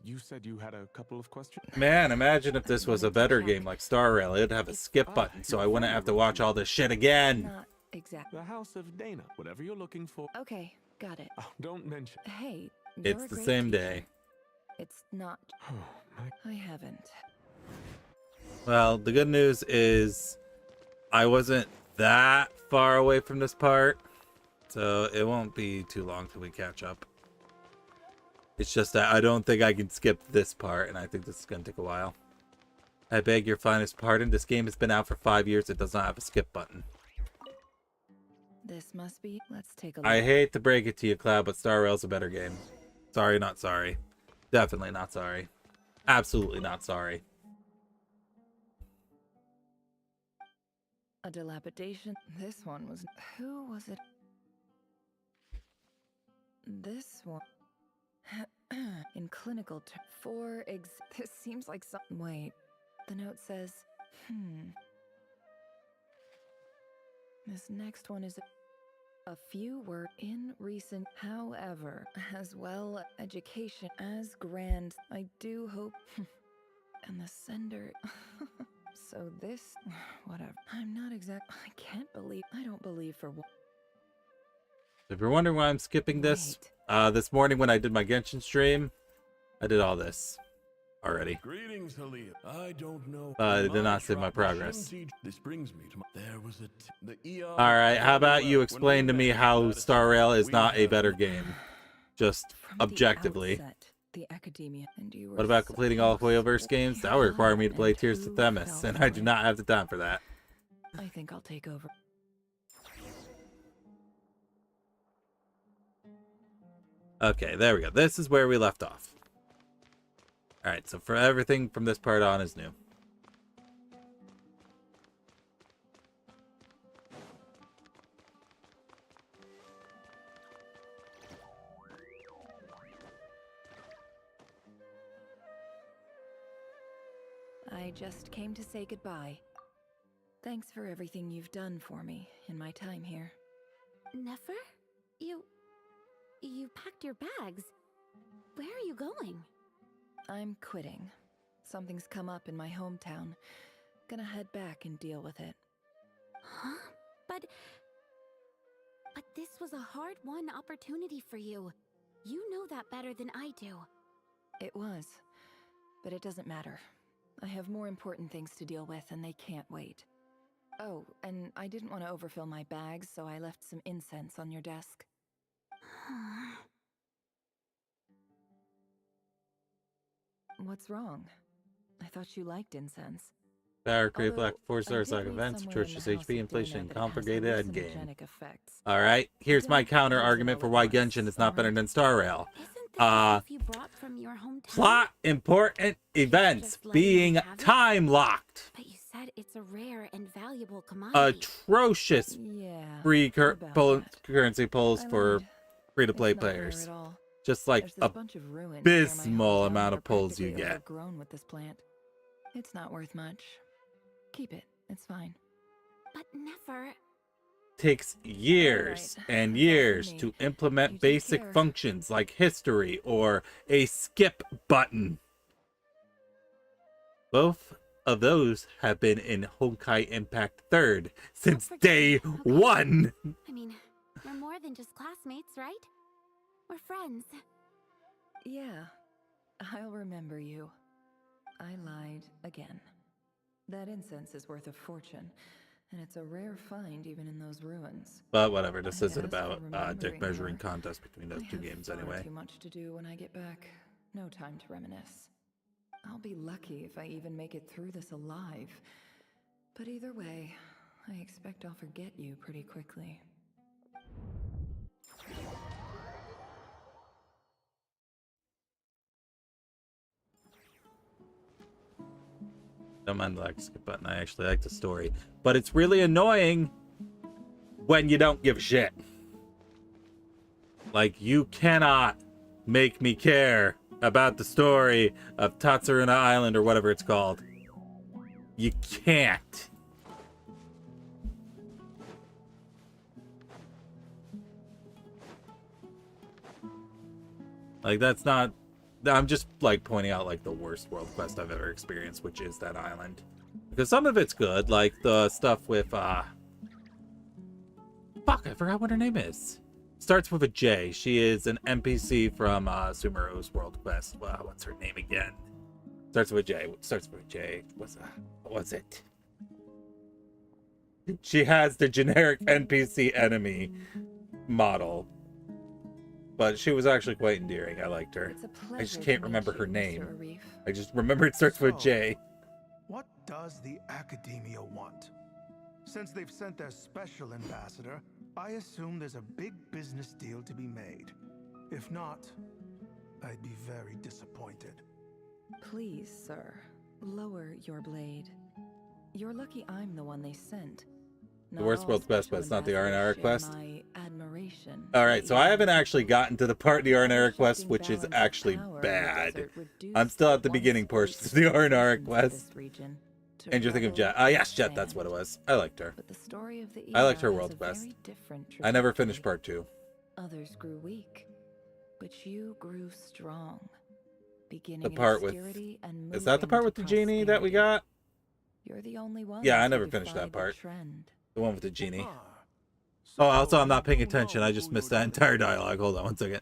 you said you had a couple of questions? Man, imagine if this was a better game like Star Rail. It'd have a skip button, so I wouldn't have to watch all this shit again. Not exactly. The House of Dana, whatever you're looking for. Okay, got it. Oh, don't mention. Hey, It's you're a the great same teacher. day. It's not. Oh, my. I haven't. Well, the good news is I wasn't that far away from this part, so it won't be too long till we catch up. It's just that I don't think I can skip this part, and I think this is going to take a while. I beg your finest pardon. This game has been out for 5 years. It does not have a skip button. This must be. Let's take a look. I hate to break it to you, Cloud, but Star Rail's a better game. Sorry, not sorry. Definitely not sorry. Absolutely not sorry. A dilapidation. This one was. Who was it? This one. In clinical terms. This seems like some. Wait. The note says. This next one is. A few were in recent, however, as well education as grand. I do hope. And the sender. So this, whatever. I'm not exact. I can't believe. I don't believe for what. If you're wondering why I'm skipping this, this morning when I did my Genshin stream, I did all this already. Greetings, Halia. I don't know. I did not save my progress. This brings me to my. There was the ER. All right, how about you explain to me how Star Rail is not a better game, just From the objectively? outset, the academia and you were What about so completing all of Hoyoverse games? That would require me to play and Tears to who Themis, fell and I for do it? not have the time for that. I think I'll take over. Okay, there we go. This is where we left off. All right, so for everything from this part on is new. I just came to say goodbye. Thanks for everything you've done for me in my time here. Nefer? You packed your bags. Where are you going? I'm quitting. Something's come up in my hometown. Gonna head back and deal with it. Huh? But this was a hard-won opportunity for you. You know that better than I do. It was. But it doesn't matter. I have more important things to deal with and they can't wait. Oh, and I didn't want to overfill my bags, so I left some incense on your desk. What's wrong? I thought you liked incense. Power create Although, black 4 I stars did like read events, somewhere in atrocious the House HP, of inflation, Dana and that it has complicated endgame. hallucinogenic effects. Alright, here's my Don't counter use it argument all for at why once, Genshin is not better alright? than Star Rail. Isn't this the stuff you brought from your hometown? Plot important events Just let being me have it? time locked. But you said it's a rare and valuable commodity. Atrocious Yeah. free about that. currency pulls I for lied. free-to-play It's not rare players. at all. Just like There's this a bunch of ruins near my abysmal hometown amount that of are pulls you practically get. overgrown with this plant. It's not worth much. Keep it. It's fine. But Nefer... Takes years Alright, and that's all for years me. to You implement take basic care. functions like history or a skip button. Both of those have been in Honkai Impact 3rd since forget day it, okay? 1. I mean, we're more than just classmates, right? We're friends. Yeah. I'll remember you. I lied again. That incense is worth a fortune, and it's a rare find even in those ruins. But whatever, this And isn't as for about dick remembering measuring her, contest between those I two have games far anyway. too much to do when I get back. No time to reminisce. I'll be lucky if I even make it through this alive. But either way, I expect I'll forget you pretty quickly. Don't mind the like skip button. I actually like the story, but it's really annoying when you don't give a shit. Like, you cannot make me care about the story of Tatsuruna Island or whatever it's called. You can't. Like, that's not... I'm just, like, pointing out, like, the worst world quest I've ever experienced, which is that island. Because some of it's good, like the stuff with, Fuck, I forgot what her name is. Starts with a J. She is an NPC from Sumeru's World Quest. Wow, what's her name again? Starts with a J. Starts with a J. What was it? She has the generic NPC enemy model. But she was actually quite endearing. I liked her. I just can't remember her name. I just remember it starts with a J. What does the Academia want? Since they've sent their special ambassador, I assume there's a big business deal to be made. If not, I'd be very disappointed. Please, sir, lower your blade. You're lucky I'm the one they sent. The worst world quest, but it's not the Arnara quest. My admiration. Alright, so I haven't actually gotten to the part of the Arnara quest, which is actually bad. I'm still at the beginning portions of the Arnara quest. And you're thinking of Jet. Yes, Jet, that's what it was. I liked her. I liked her world quest. I never finished part 2. Others grew weak, but you grew strong. Beginning The part with... Is that the part with the genie that we got? You're the only one. Yeah, I never finished that part. The one with the genie. Oh, also, I'm not paying attention. I just missed that entire dialogue. Hold on one second.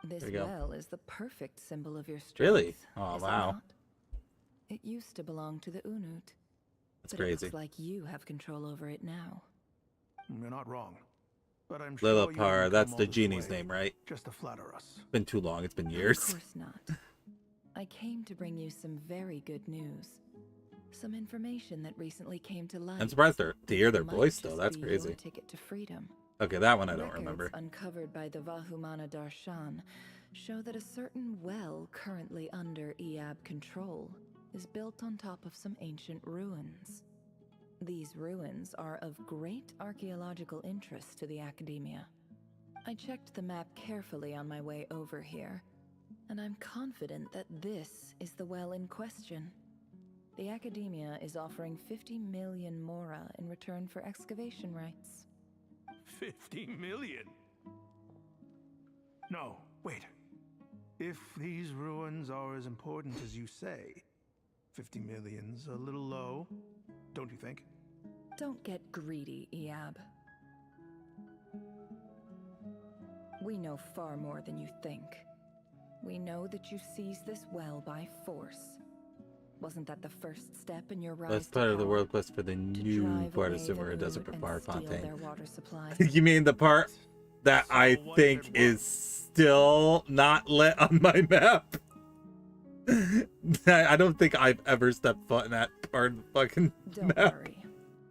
This There you go. well is the perfect symbol of your strength. Really? Oh, is it wow. not? It used to belong to the Unut. That's but crazy. It looks like you have control over it now. You're not wrong. But I'm sure Lillipar, that's the genie's name, right? Just to flatter us. It's been too long. It's been years. Of course not. I came to bring you some very good news. Some information that recently came to light. I'm surprised to hear their Might voice just still. That's be crazy. your ticket to freedom. Okay, that one I don't Records remember. uncovered by the Vahumana Darshan show that a certain well currently under Eab control is built on top of some ancient ruins. These ruins are of great archaeological interest to the Academia. I checked the map carefully on my way over here, and I'm confident that this is the well in question. The Academia is offering 50 million mora in return for excavation rights. 50 million? No, wait. If these ruins are as important as you say, 50 million's a little low, don't you think? Don't get greedy, Eab. We know far more than you think. We know that you seized this well by force. Wasn't that the first step in your rise? That's to part of the power? world quest for the new part of Sumeru Desert for Fire Fontaine. You mean the part that I think is still not lit on my map? I don't think I've ever stepped foot in that part of the fucking Don't map. worry.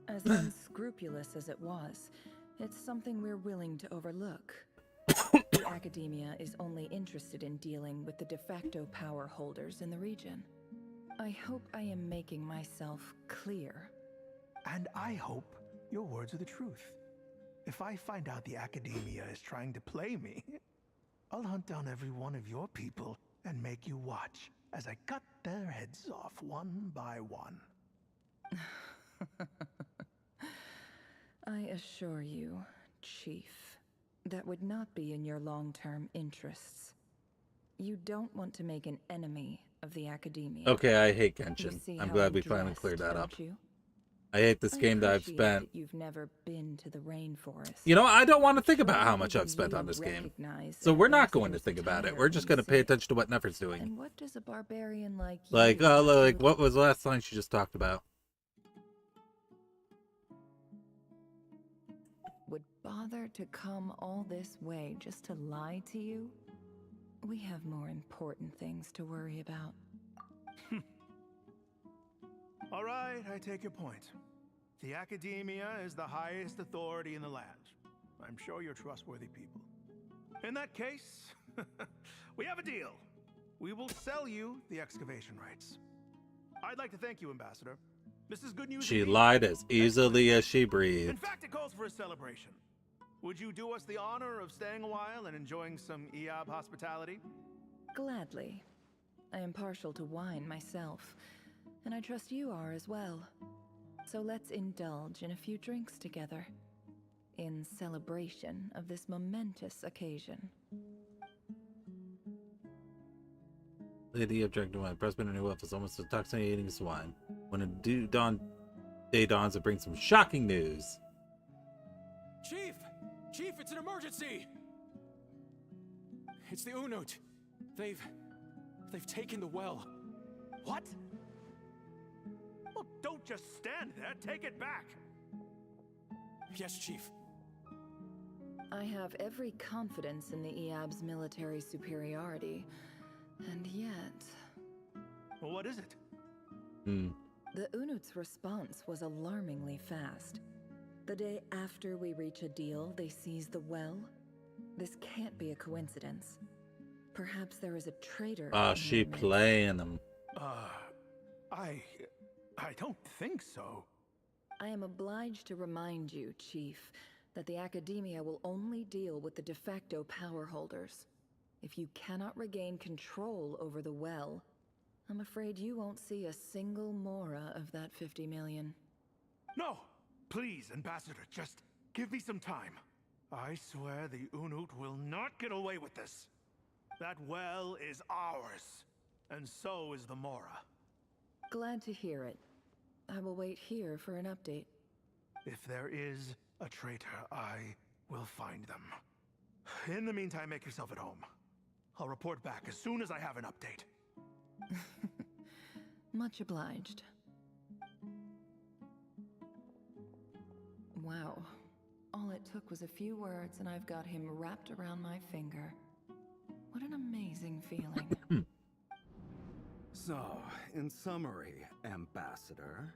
As unscrupulous as it was, it's something we're willing to overlook. The Academia is only interested in dealing with the de facto power holders in the region. I hope I am making myself clear. And I hope your words are the truth. If I find out the Academia is trying to play me, I'll hunt down every one of your people and make you watch as I cut their heads off one by one. I assure you, Chief, that would not be in your long-term interests. You don't want to make an enemy of the Academia. Okay, I hate You Genshin. see I'm how glad we finally dressed, cleared that don't up. you? I hate this I game that I've appreciate spent. that you've never been to the rainforest. You know, I don't want to think Surely about how much even I've spent you on this game. recognize So we're not Ambassador's going to think about it. attire We're just when going you to pay see it. attention to what Nefer's doing. And what does a barbarian like Like, you have to like, what was the last line she just talked about? would bother to come all this way just to lie to you? We have more important things to worry about. All right, I take your point. The Academia is the highest authority in the land. I'm sure you're trustworthy people. In that case, we have a deal. We will sell you the excavation rights. I'd like to thank you, Ambassador. This is good news. She indeed. lied as easily as she In breathed. fact, it calls for a celebration. Would you do us the honor of staying a while and enjoying some EOB hospitality? Gladly. I am partial to wine myself, and I trust you are as well. So let's indulge in a few drinks together, in celebration of this momentous occasion. Lady objected wine. Pressman and Wolf is almost intoxicating as wine. When a day dawns, it brings some shocking news. Chief! Chief, it's an emergency! It's the Unut. They've taken the well. What? Well, don't just stand there. Take it back. Yes, Chief. I have every confidence in the EAB's military superiority, and yet... Well, what is it? The Unut's response was alarmingly fast. The day after we reach a deal, they seize the well. This can't be a coincidence. Perhaps there is a traitor. She playing them. I don't think so. I am obliged to remind you, Chief, that the Academia will only deal with the de facto power holders. If you cannot regain control over the well, I'm afraid you won't see a single mora of that 50 million. No! Please, Ambassador, just give me some time. I swear the Unut will not get away with this. That well is ours, and so is the Mora. Glad to hear it. I will wait here for an update. If there is a traitor, I will find them. In the meantime, make yourself at home. I'll report back as soon as I have an update. Much obliged. Wow. All it took was a few words and I've got him wrapped around my finger. What an amazing feeling. So, in summary, Ambassador,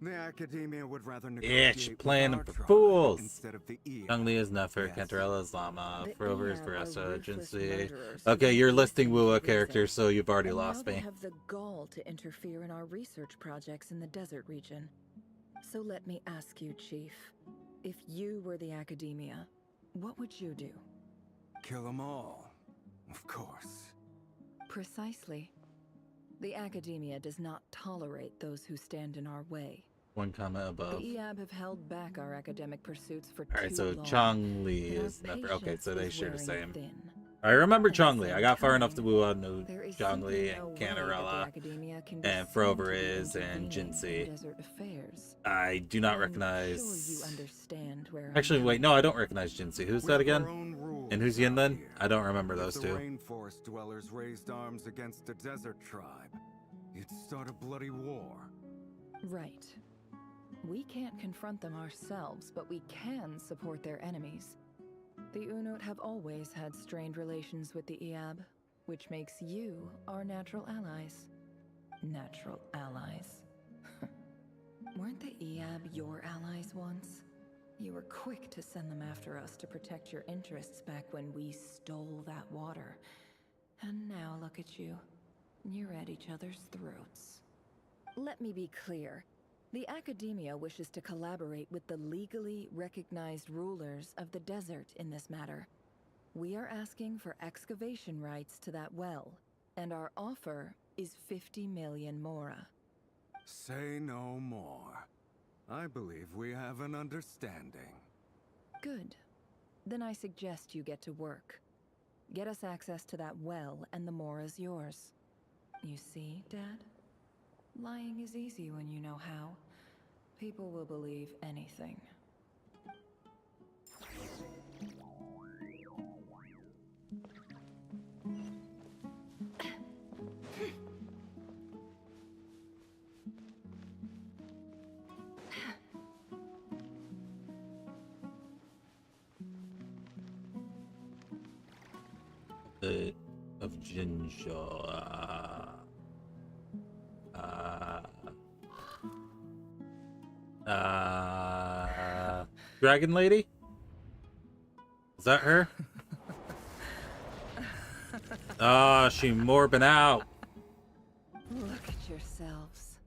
the Academia would rather Yeah, negotiate she's with playing our them for tribe fools. instead of the EA. Zhongli is Nefer, Yes. Cantarella is Llama, The Frover is EAB are Veressa, ruthless Jinsei. murderers who Okay, do you're these listing things Wuwa for characters, reason. so you've already And lost now me. they have the gall to interfere in our research projects in the desert region. So let me ask you, Chief, if you were the Academia, what would you do? Kill them all, of course. Precisely. The Academia does not tolerate those who stand in our way. One comment above. The EAB have held back our academic pursuits for Alright, too so long. Zhongli and our is Nefer. Okay, patience so they was share the wearing same. thin. I remember At the Zhongli. I same got far enough to time, Wuwa know there is simply Zhongli no and way that the Cantarella Academia can be and seen Frover to be is and intervening in Jinsei. desert affairs. I do not I'm recognize. Sure you understand where Actually, I'm wait, no, I don't recognize Jinsei. Who's We that have our again? own rules And who's Yin then? out here. I don't remember If those the two. rainforest dwellers raised arms against a desert tribe, you'd start a bloody war. Right. We can't confront them ourselves, but we can support their enemies. The Unut have always had strained relations with the EAB, which makes you our natural allies. Natural allies. Weren't the EAB your allies once? You were quick to send them after us to protect your interests back when we stole that water. And now look at you. You're at each other's throats. Let me be clear. The Academia wishes to collaborate with the legally recognized rulers of the desert in this matter. We are asking for excavation rights to that well, and our offer is 50 million mora. Say no more. I believe we have an understanding. Good. Then I suggest you get to work. Get us access to that well, and the mora's yours. You see, Dad? Lying is easy when you know how. people will believe anything. Of ginger. Dragon Lady? Is that her? Ah, she morbing out. Look at yourselves.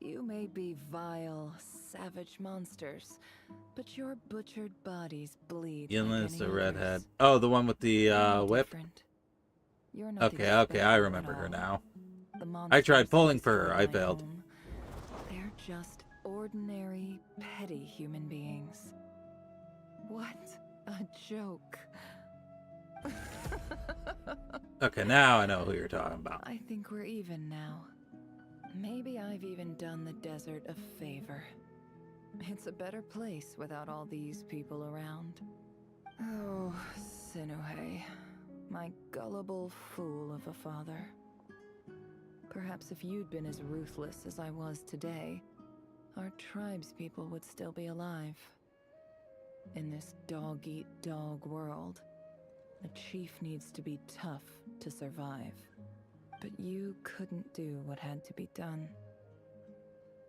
You may be vile, savage monsters, but your butchered bodies bleed. Yinla's like a any redhead. others. Oh, the one with the whip? Different. You're not Okay, expendable I at remember her all. now. The I tried monsters pulling that for her, destroy I my failed. home, they're just ordinary, petty human beings. What a joke. Okay, now I know who you're talking about. I think we're even now. Maybe I've even done the desert a favor. It's a better place without all these people around. Oh, Sinuhe, my gullible fool of a father. Perhaps if you'd been as ruthless as I was today, our tribespeople would still be alive. In this dog-eat-dog world, a chief needs to be tough to survive. But you couldn't do what had to be done.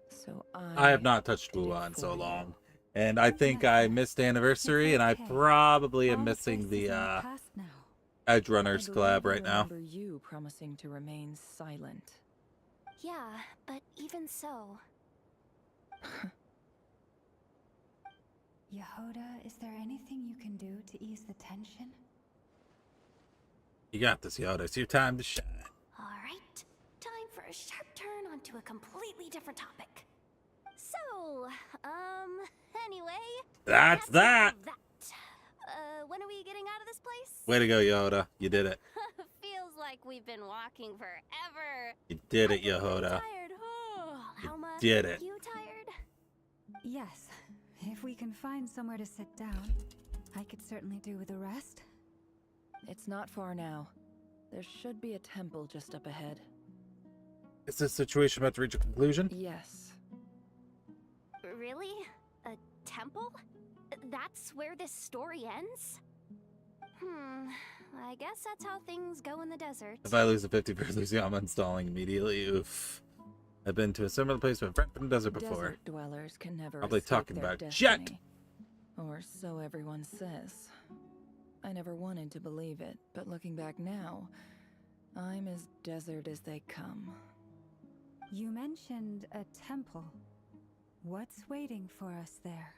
So I have not touched did it Wuhan in so for you. long. And I think I missed Anniversary, and I probably am missing the Edge Runners collab right now. I remember you promising to remain silent. Yeah, but even so. Yehoda, is there anything you can do to ease the tension? You got this, Yoda. It's your time to shine. Alright, time for a sharp turn onto a completely different topic. So, anyway. That's that! When are we getting out of this place? Way to go, Yoda. You did it. Feels like we've been walking forever. You did it, I'm really Yehoda. tired. How much? did it. You tired? Yes. If we can find somewhere to sit down, I could certainly do with a rest. It's not far now. There should be a temple just up ahead. Is this situation about to reach a conclusion? Yes. Really? A temple? That's where this story ends? I guess that's how things go in the desert. If I lose a 50 for losing, I'm uninstalling immediately. Oof. I've been to a similar place with a friend from the desert before. Desert dwellers can never Probably escape talking their about destiny. Jet! Or so everyone says. I never wanted to believe it, but looking back now, I'm as desert as they come. You mentioned a temple. What's waiting for us there?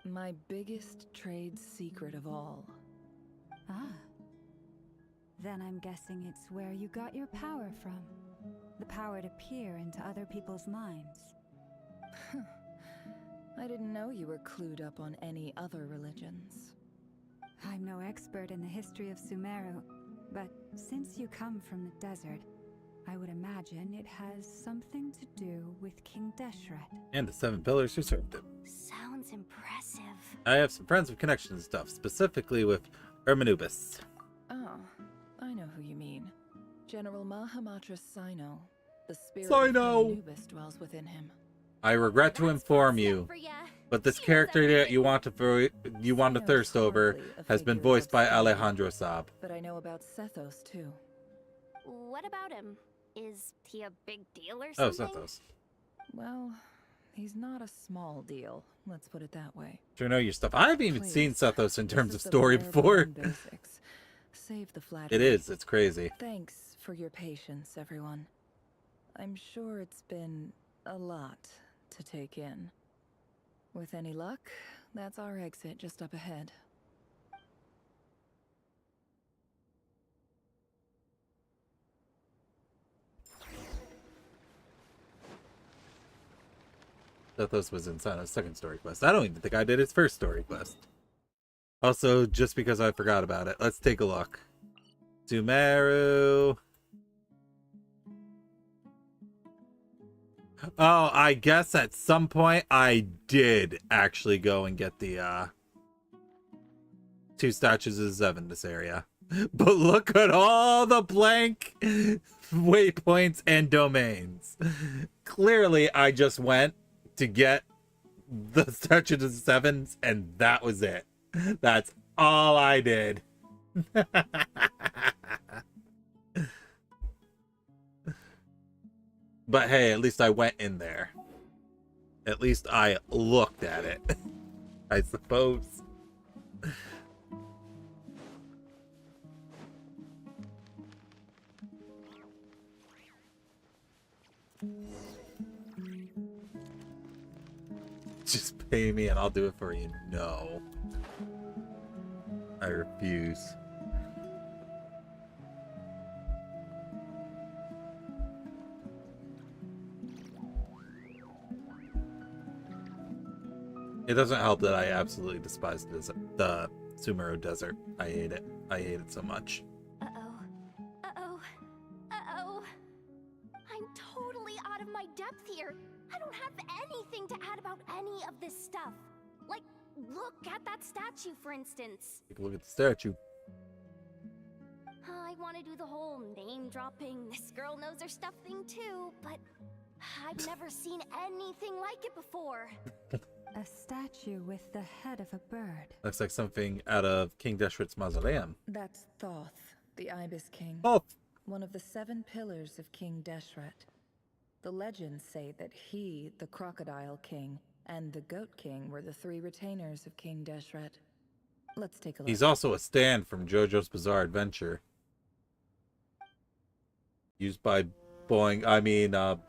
My biggest trade secret of all. Ah. Then I'm guessing it's where you got your power from. The power to peer into other people's minds. I didn't know you were clued up on any other religions. I'm no expert in the history of Sumeru, but since you come from the desert, I would imagine it has something to do with King Deshret. And the 7 pillars who served him. Sounds impressive. I have some friends with connections and stuff, specifically with Ermanubis. Oh, I know who you mean. General Mahamatra Sino. The spirit Sino! of Anubis dwells within him. I regret to inform you, but this character that you want to thirst over has been voiced by Alejandro Saab. But I know about Sethos too. What about him? Is he a big deal or Oh, something? Sethos. Well, he's not a small deal. Let's put it that way. Sure know your stuff. I haven't even Please, seen Sethos in terms of this is the story bare before. bone basics. Save the flattery. It is. It's crazy. Thanks for your patience, everyone. I'm sure it's been a lot to take in. With any luck, that's our exit just up ahead. Sethos was in Sano's second story quest. I don't even think I did his first story quest. Also, just because I forgot about it, let's take a look. Sumeru. Oh, I guess at some point I did actually go and get the 2 statues of Zev in this area. But look at all the blank waypoints and domains. Clearly, I just went to get the statues of Sevens, and that was it. That's all I did. But hey, at least I went in there. At least I looked at it, I suppose. Just pay me and I'll do it for you. No. I refuse. It doesn't help that I absolutely despise the Sumeru Desert. I hate it. I hate it so much. Uh-oh. I'm totally out of my depth here. I don't have anything to add about any of this stuff. Like, look at that statue, for instance. Take a look at the statue. I want to do the whole name-dropping, this girl knows her stuff thing too, but I've never seen anything like it before. A statue with the head of a bird. Looks like something out of King Deshret's mausoleum. That's Thoth, the Ibis King. Thoth! One of the 7 pillars of King Deshret. The legends say that he, the Crocodile King, and the Goat King were the 3 retainers of King Deshret. Let's take a look. He's also a stand from JoJo's Bizarre Adventure. Used by Zendaya?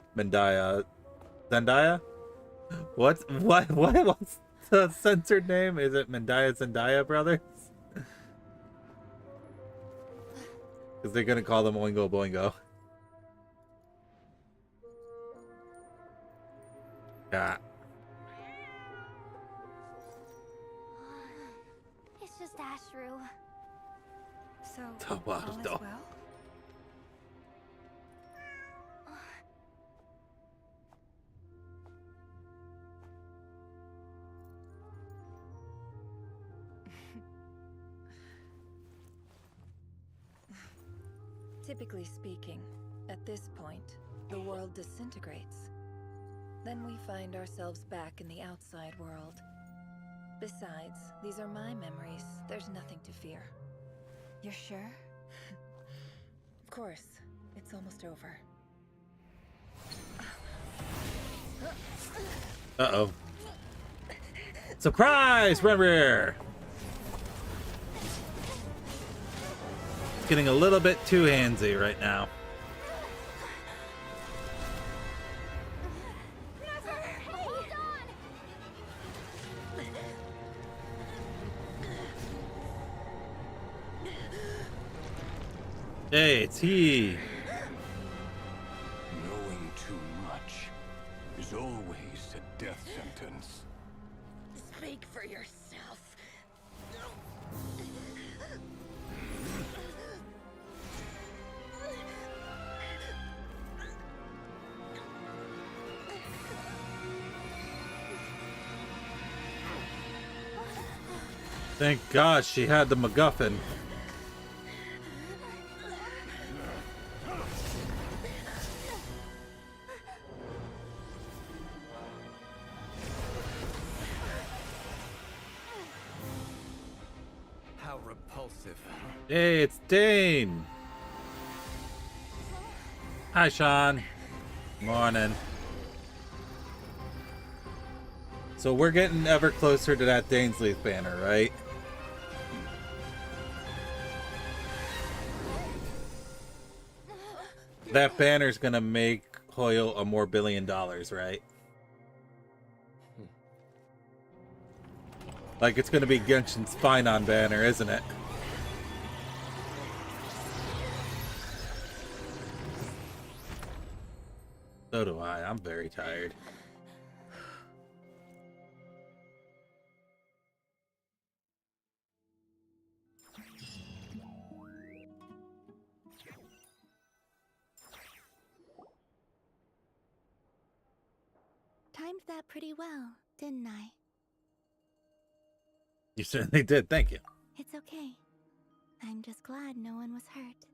What's the censored name? Is it Zendaya Brothers? Because they're gonna call them Oingo Boingo. Yeah. It's just Ashru. So, all is well? Typically speaking, at this point, the world disintegrates. Then we find ourselves back in the outside world. Besides, these are my memories. There's nothing to fear. You're sure? Of course. It's almost over. Uh-oh. Surprise, Renrir! It's getting a little bit too handsy right now. Hey, it's he. Knowing too much is always a death sentence. Speak for yourself. Thank God she had the MacGuffin. How repulsive. Hey, it's Dane. Hi, Sean. Morning. So we're getting ever closer to that Dainsleif banner, right? That banner's gonna make Hoyle a more $1 billion, right? Like it's gonna be Genshin's Finon banner, isn't it? So do I. I'm very tired. timed that pretty well, didn't I? You certainly did. Thank you. It's okay. I'm just glad no one was hurt.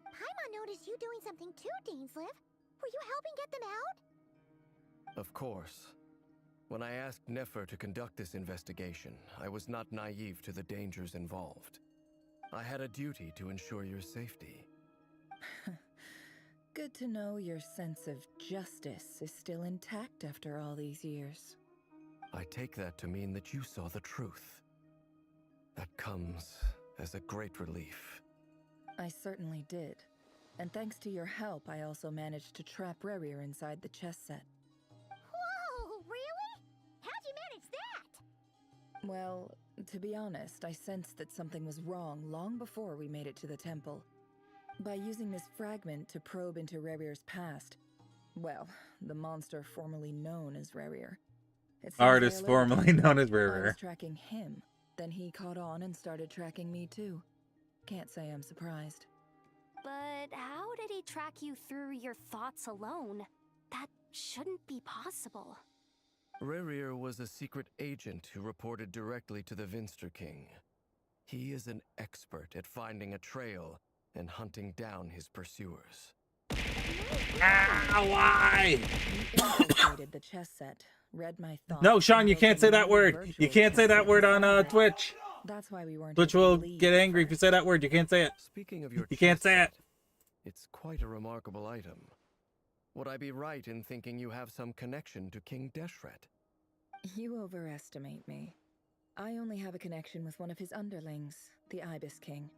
Paimon noticed you doing something too, Dainsleif. Were you helping get them out? Of course. When I asked Nefer to conduct this investigation, I was not naive to the dangers involved. I had a duty to ensure your safety. Good to know your sense of justice is still intact after all these years. I take that to mean that you saw the truth. That comes as a great relief. I certainly did. And thanks to your help, I also managed to trap Rerir inside the chess set. Whoa, really? How'd you manage that? Well, to be honest, I sensed that something was wrong long before we made it to the temple. By using this fragment to probe into Rerir's past, well, the monster formerly known as Rerir. Artist formerly known as I was Rerir. tracking him, then he caught on and started tracking me too. Can't say I'm surprised. But how did he track you through your thoughts alone? That shouldn't be possible. Rerir was a secret agent who reported directly to the Vinster King. He is an expert at finding a trail and hunting down his pursuers. Why? He infiltrated the chess set, read my thoughts. No, Sean, you can't say that word. You can't say that word on Twitch. That's why we weren't. Twitch will get angry if you say that word. You can't say it. Speaking of your You can't say it. It's quite a remarkable item. Would I be right in thinking you have some connection to King Deshret? You overestimate me. I only have a connection with one of his underlings, the Ibis King.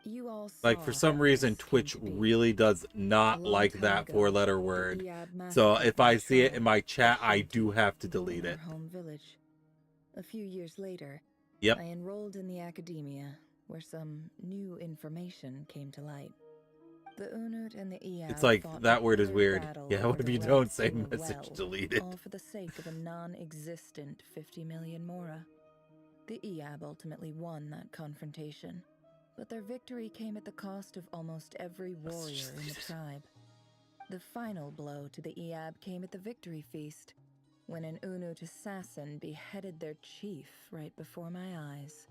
You all saw Like, for some reason, Twitch really does not like that four-letter word. So if I see it in my chat, I do have to delete it. Home village. A few years later, Yep. I enrolled in the academia, where some new information came to light. The Unut and the Iab It's like, fought that a word is bitter weird. battle Yeah, over what if the you wealth don't say in the message well, deleted? all for the sake of a non-existent 50 million mora. The Iab ultimately won that confrontation, but their victory came at the cost of almost every warrior in the tribe. The final blow to the Iab came at the victory feast, when an Unut assassin beheaded their chief right before my eyes.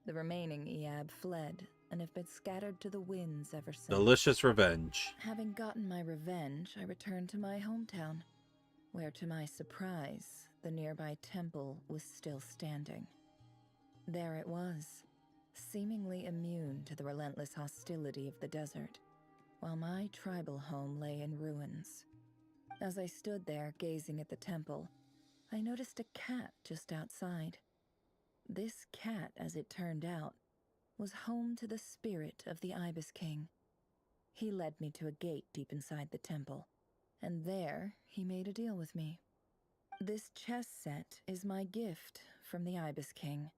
The remaining Iab fled and have been scattered to the winds ever since. Delicious revenge. Having gotten my revenge, I returned to my hometown, where to my surprise, the nearby temple was still standing. There it was, seemingly immune to the relentless hostility of the desert, while my tribal home lay in ruins. As I stood there gazing at the temple, I noticed a cat just outside. This cat, as it turned out, was home to the spirit of the Ibis King. He led me to a gate deep inside the temple, and there he made a deal with me. This chess set is my gift from the Ibis King.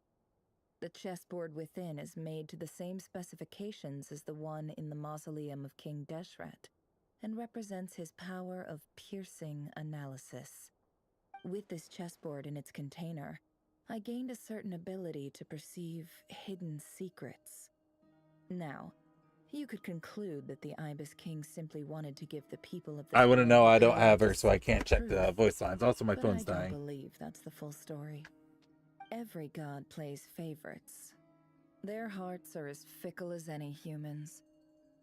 The chessboard within is made to the same specifications as the one in the mausoleum of King Deshret, and represents his power of piercing analysis. With this chessboard in its container, I gained a certain ability to perceive hidden secrets. Now, you could conclude that the Ibis King simply wanted to give the people of the I wouldn't know. I don't have her, the so I can't check the truth. voice lines. Also, my But phone's I don't dying. believe that's the full story. Every god plays favorites. Their hearts are as fickle as any human's,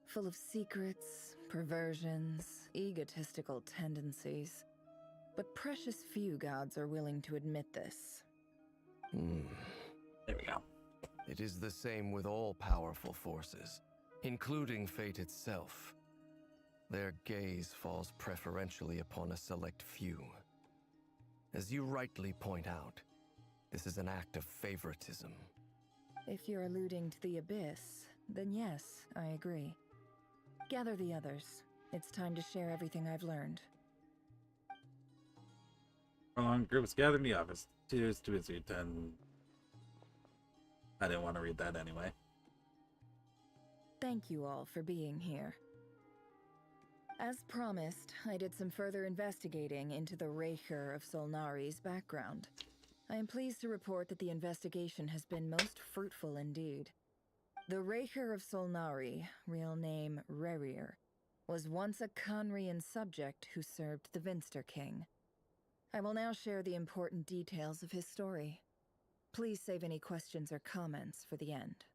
full of secrets, perversions, egotistical tendencies. But precious few gods are willing to admit this. There we go. It is the same with all powerful forces, including fate itself. Their gaze falls preferentially upon a select few. As you rightly point out, this is an act of favoritism. If you're alluding to the Abyss, then yes, I agree. Gather the others. It's time to share everything I've learned. Group was gathered in the office. Too busy to attend. I didn't want to read that anyway. Thank you all for being here. As promised, I did some further investigating into the Raker of Solnari's background. I am pleased to report that the investigation has been most fruitful indeed. The Raker of Solnari, real name Rerir, was once a Khanrian subject who served the Vinster King. I will now share the important details of his story. Please save any questions or comments for the end.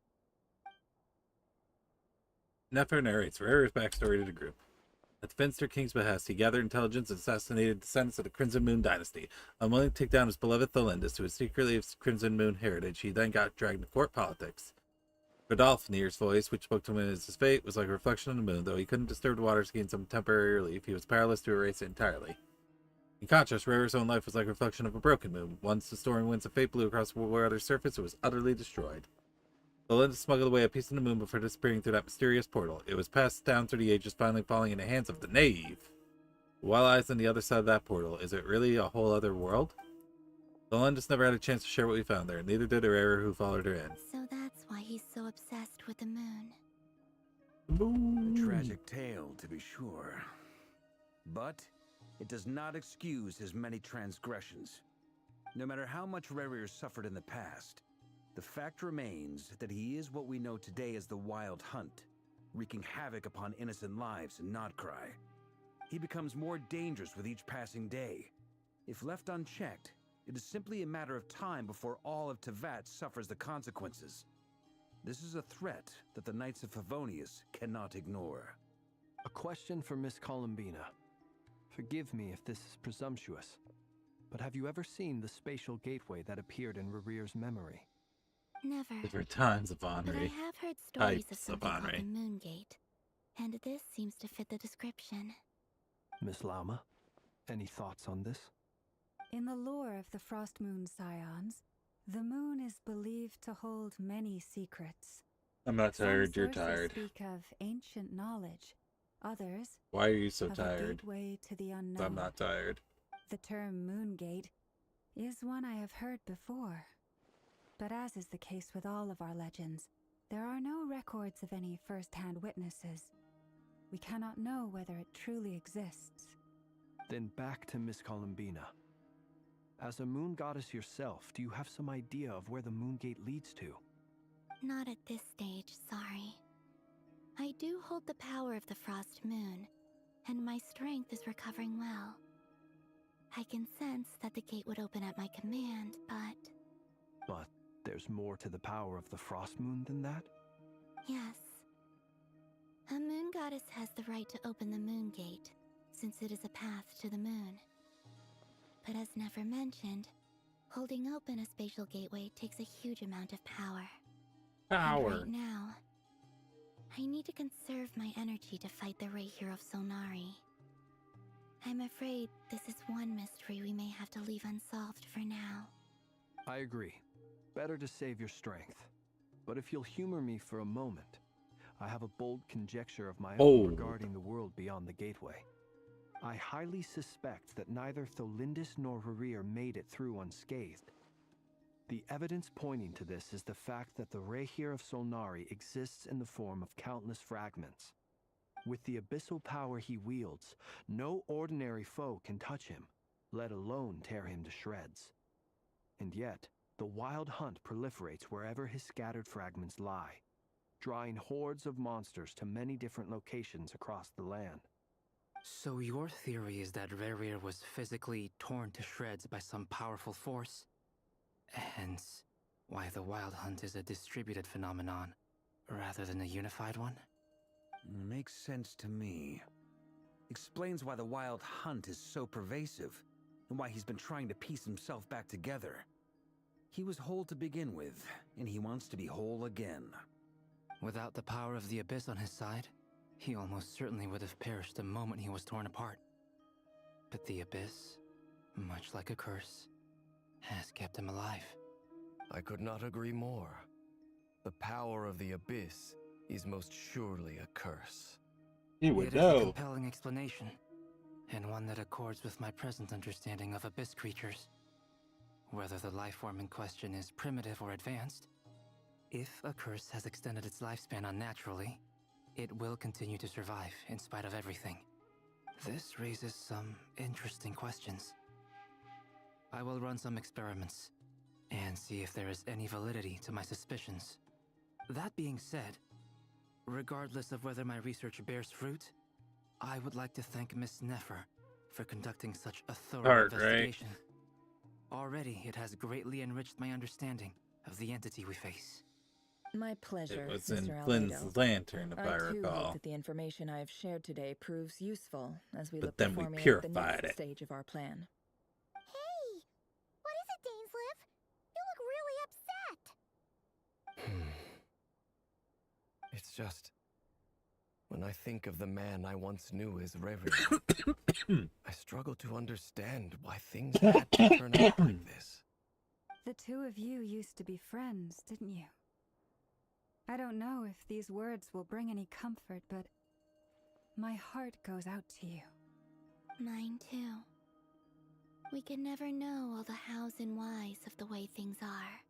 Nefer narrates Rarer's backstory to the group. At the Finster King's behest, he gathered intelligence and assassinated descendants of the Crimson Moon dynasty. Unwilling to take down his beloved Thelindis, who was secretly of Crimson Moon heritage, he then got dragged into court politics. Godolphnir's voice, which spoke to him as his fate, was like a reflection of the moon. Though he couldn't disturb the waters to gain some temporary relief, he was powerless to erase it entirely. In contrast, Rarer's own life was like a reflection of a broken moon. Once the stormy winds of fate blew across the water's surface, it was utterly destroyed. Belinda smuggled away a piece of the moon before disappearing through that mysterious portal. It was passed down through the ages, finally falling in the hands of the knave. Wild eyes on the other side of that portal. Is it really a whole other world? Belinda never had a chance to share what we found there. Neither did Rarer, who followed her in. So that's why he's so obsessed with the moon. A tragic tale, to be sure. But it does not excuse his many transgressions. No matter how much Rarer suffered in the past, the fact remains that he is what we know today as the Wild Hunt, wreaking havoc upon innocent lives in Nodcry. He becomes more dangerous with each passing day. If left unchecked, it is simply a matter of time before all of Tevat suffers the consequences. This is a threat that the Knights of Favonius cannot ignore. A question for Miss Columbina. Forgive me if this is presumptuous, but have you ever seen the spatial gateway that appeared in Rarer's memory? Never. Different times of But I Henri. have heard stories of Types of something called Henri. the Moon Gate, and this seems to fit the description. Miss Lama, any thoughts on this? In the lore of the Frost Moon Scions, the moon is believed to hold many secrets. I'm not tired, you're Some sources tired. speak of ancient knowledge. Others Why are you so of a tired? gateway to the unknown. I'm not tired. The term Moongate is one I have heard before. But as is the case with all of our legends, there are no records of any first-hand witnesses. We cannot know whether it truly exists. Then back to Miss Columbina. As a moon goddess yourself, do you have some idea of where the Moon Gate leads to? Not at this stage, sorry. I do hold the power of the Frost Moon, and my strength is recovering well. I can sense that the gate would open at my command, But there's more to the power of the Frost Moon than that? yes. A moon goddess has the right to open the Moon Gate, since it is a path to the moon. But as Nefer mentioned, holding open a spatial gateway takes a huge amount of power. And right now, I need to conserve my energy to fight the Rahier of Solnari. I'm afraid this is one mystery we may have to leave unsolved for now. I agree. Better to save your strength. But if you'll humor me for a moment, I have a bold conjecture of my own regarding the world beyond the gateway. I highly suspect that neither Thelindis nor Rarir made it through unscathed. The evidence pointing to this is the fact that the Rahier of Solnari exists in the form of countless fragments. With the abyssal power he wields, no ordinary foe can touch him, let alone tear him to shreds. And yet, the Wild Hunt proliferates wherever his scattered fragments lie, drawing hordes of monsters to many different locations across the land. So your theory is that Rarir was physically torn to shreds by some powerful force? Hence, why the Wild Hunt is a distributed phenomenon, rather than a unified one? Makes sense to me. Explains why the Wild Hunt is so pervasive, and why he's been trying to piece himself back together. He was whole to begin with, and he wants to be whole again. Without the power of the Abyss on his side, he almost certainly would have perished the moment he was torn apart. But the Abyss, much like a curse, has kept him alive. I could not agree more. The power of the Abyss is most surely a curse. You would It is a know. compelling explanation, and one that accords with my present understanding of Abyss creatures. Whether the life form in question is primitive or advanced, if a curse has extended its lifespan unnaturally, it will continue to survive in spite of everything. This raises some interesting questions. I will run some experiments and see if there is any validity to my suspicions. That being said, regardless of whether my research bears fruit, I would like to thank Miss Nefer for conducting such a thorough Hard, right? investigation. Already, it has greatly enriched my understanding of the entity we face. My pleasure, It was in Mr. Flynn's Albedo. lantern, if I too recall. hope that the information I have shared today proves useful as we But look then to we formulate the purified next it. stage of our plan. Hey! What is it, Dainsliv? You look really upset! It's just. When I think of the man I once knew as Reverie, I struggle to understand why things had to turn out like this. The two of you used to be friends, didn't you? I don't know if these words will bring any comfort, but my heart goes out to you. Mine too. We could never know all the hows and whys of the way things are.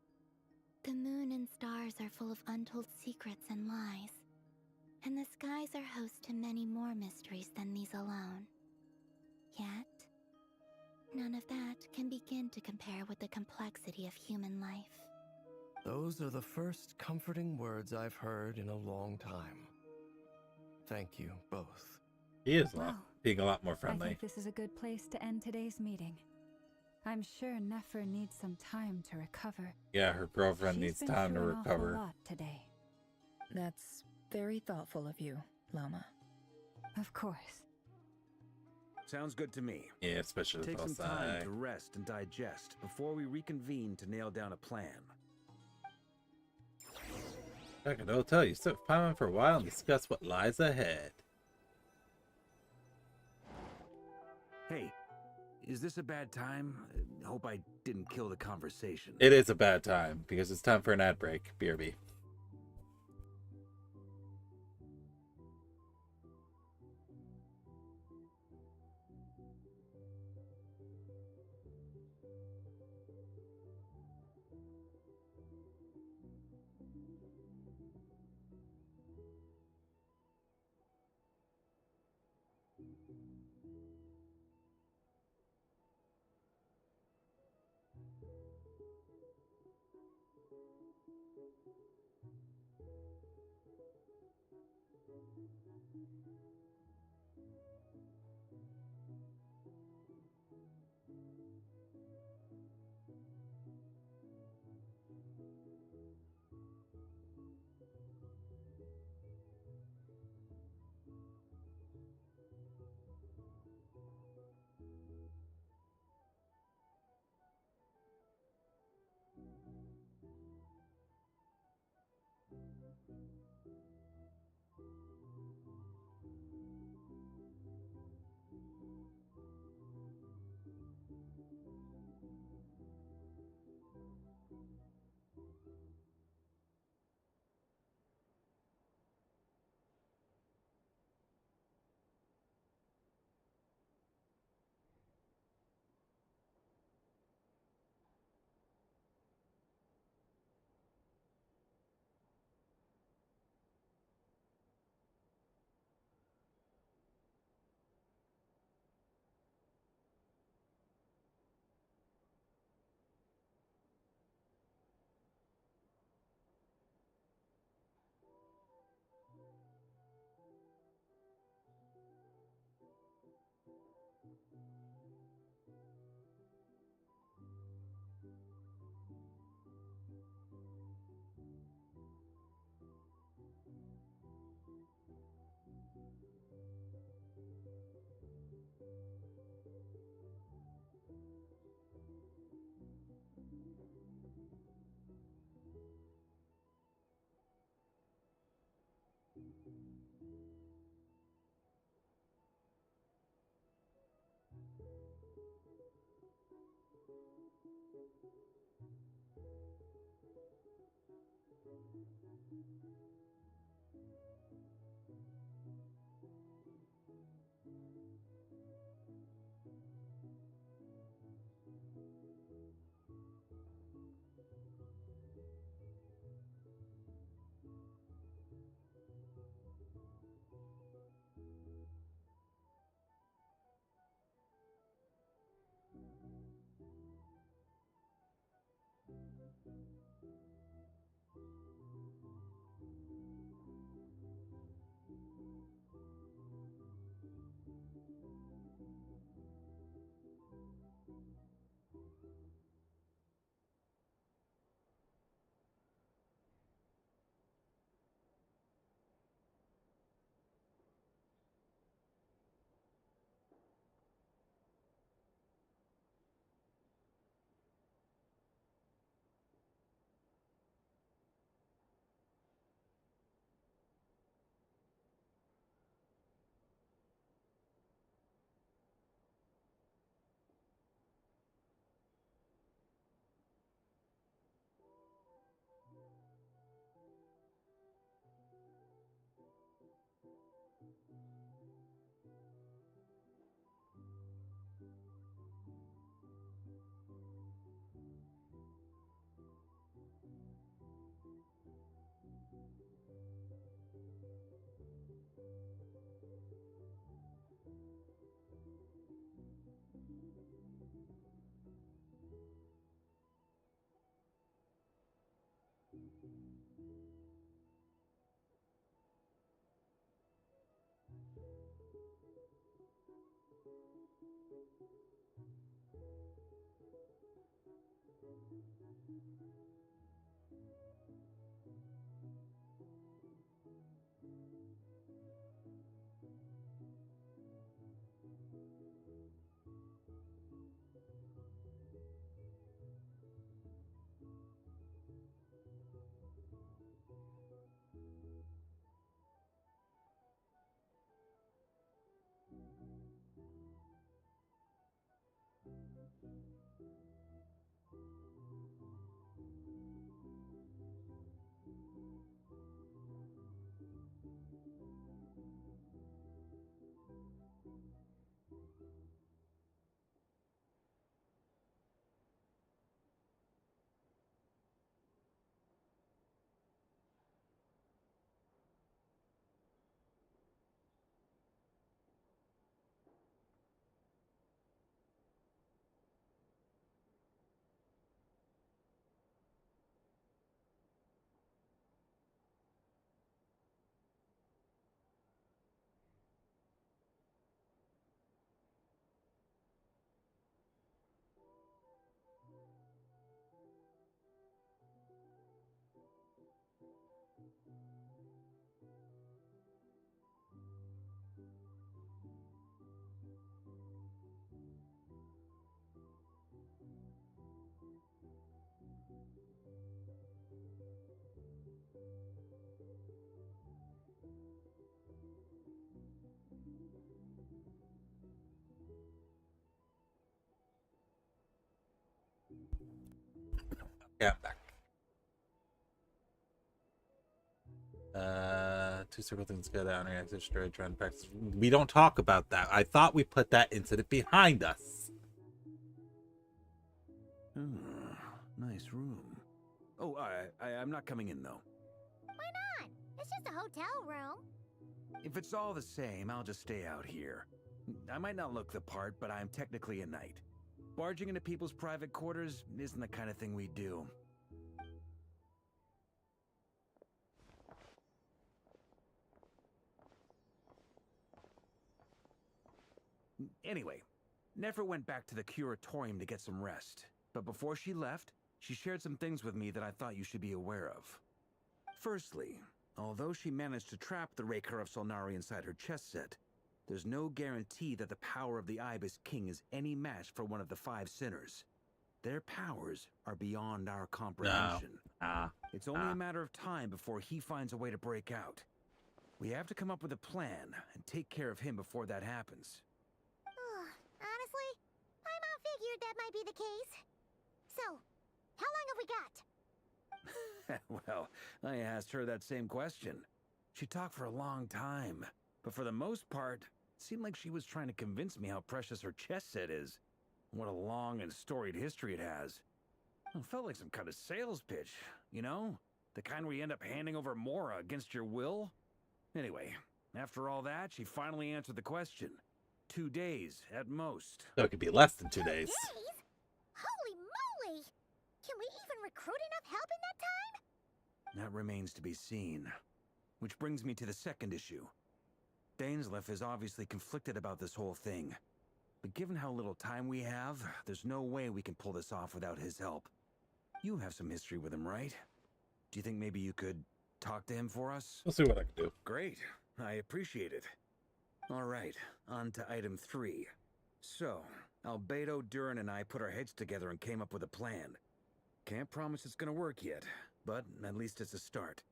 The moon and stars are full of untold secrets and lies. And the skies are host to many more mysteries than these alone. Yet, none of that can begin to compare with the complexity of human life. Those are the first comforting words I've heard in a long time. Thank you, both. He is Well, being a lot more I friendly. think this is a good place to end today's meeting. I'm sure Nefer needs some time to recover. Yeah, her girlfriend She's needs been time to through an awful recover. lot today. That's very thoughtful of you, Loma. Of course. Sounds good to me. Yeah, especially Take with some time Osai. to rest and digest before we reconvene to nail down a plan. Back at the hotel, you sit with Paimon for a while and discuss what lies ahead. Hey, is this a bad time? Hope I didn't kill the conversation. It is a bad time, because it's time for an ad break. BRB. Yeah, I'm back. Two circle things together on our exit straight trying to practice. We don't talk about that. I thought we put that incident behind us. Nice room. Oh, I'm not coming in though. Why not? It's just a hotel room. If it's all the same, I'll just stay out here. I might not look the part, but I'm technically a knight. Barging into people's private quarters isn't the kind of thing we do. Anyway, Nefer went back to the curatorium to get some rest. But before she left, she shared some things with me that I thought you should be aware of. Firstly, although she managed to trap the Raker of Solnari inside her chess set, there's no guarantee that the power of the Ibis King is any match for one of the 5 sinners. Their powers are beyond our comprehension. It's only a matter of time before he finds a way to break out. We have to come up with a plan and take care of him before that happens. Honestly, my mom figured that might be the case. So, how long have we got? Well, I asked her that same question. She talked for a long time, but for the most part, it seemed like she was trying to convince me how precious her chess set is. What a long and storied history it has. It felt like some kind of sales pitch, you know? The kind where you end up handing over Mora against your will. Anyway, after all that, she finally answered the question. 2 days, at most. So it could be less than 2 days. Days? Holy moly! Can we even recruit enough help in that time? That remains to be seen. Which brings me to the second issue. Dainsleif is obviously conflicted about this whole thing. But given how little time we have, there's no way we can pull this off without his help. You have some history with him, right? Do you think maybe you could talk to him for us? We'll see what I can do. Great. I appreciate it. All right, on to item 3. So, Albedo, Durin, and I put our heads together and came up with a plan. Can't promise it's gonna work yet, but at least it's a start.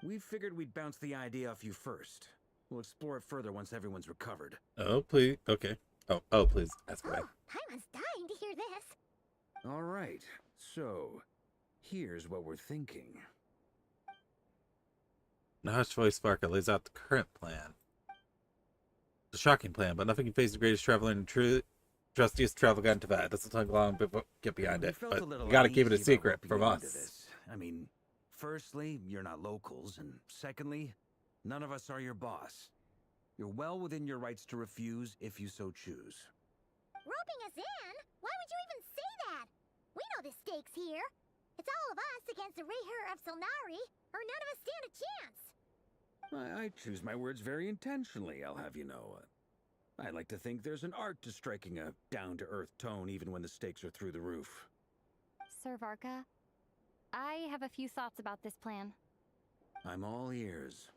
We figured we'd bounce the idea off you first. We'll explore it further once everyone's recovered. Oh, please. Okay. Oh, please. Ask away. Paimon's dying to hear this. All right, so here's what we're thinking. Nahash voice Sparka lays out the current plan. It's a shocking plan, but nothing can face the greatest traveler and trustiest travel guide in Tibet. It doesn't take long to get behind it, but you gotta keep it a secret from us. I mean, firstly, you're not locals, and secondly, none of us are your boss. You're well within your rights to refuse if you so choose. Roping us in? Why would you even say that? We know the stakes here. It's all of us against the Rayher of Solnari, or none of us stand a chance. I choose my words very intentionally, I'll have you know. I like to think there's an art to striking a down-to-earth tone even when the stakes are through the roof. Sir Varka, I have a few thoughts about this plan. I'm all ears.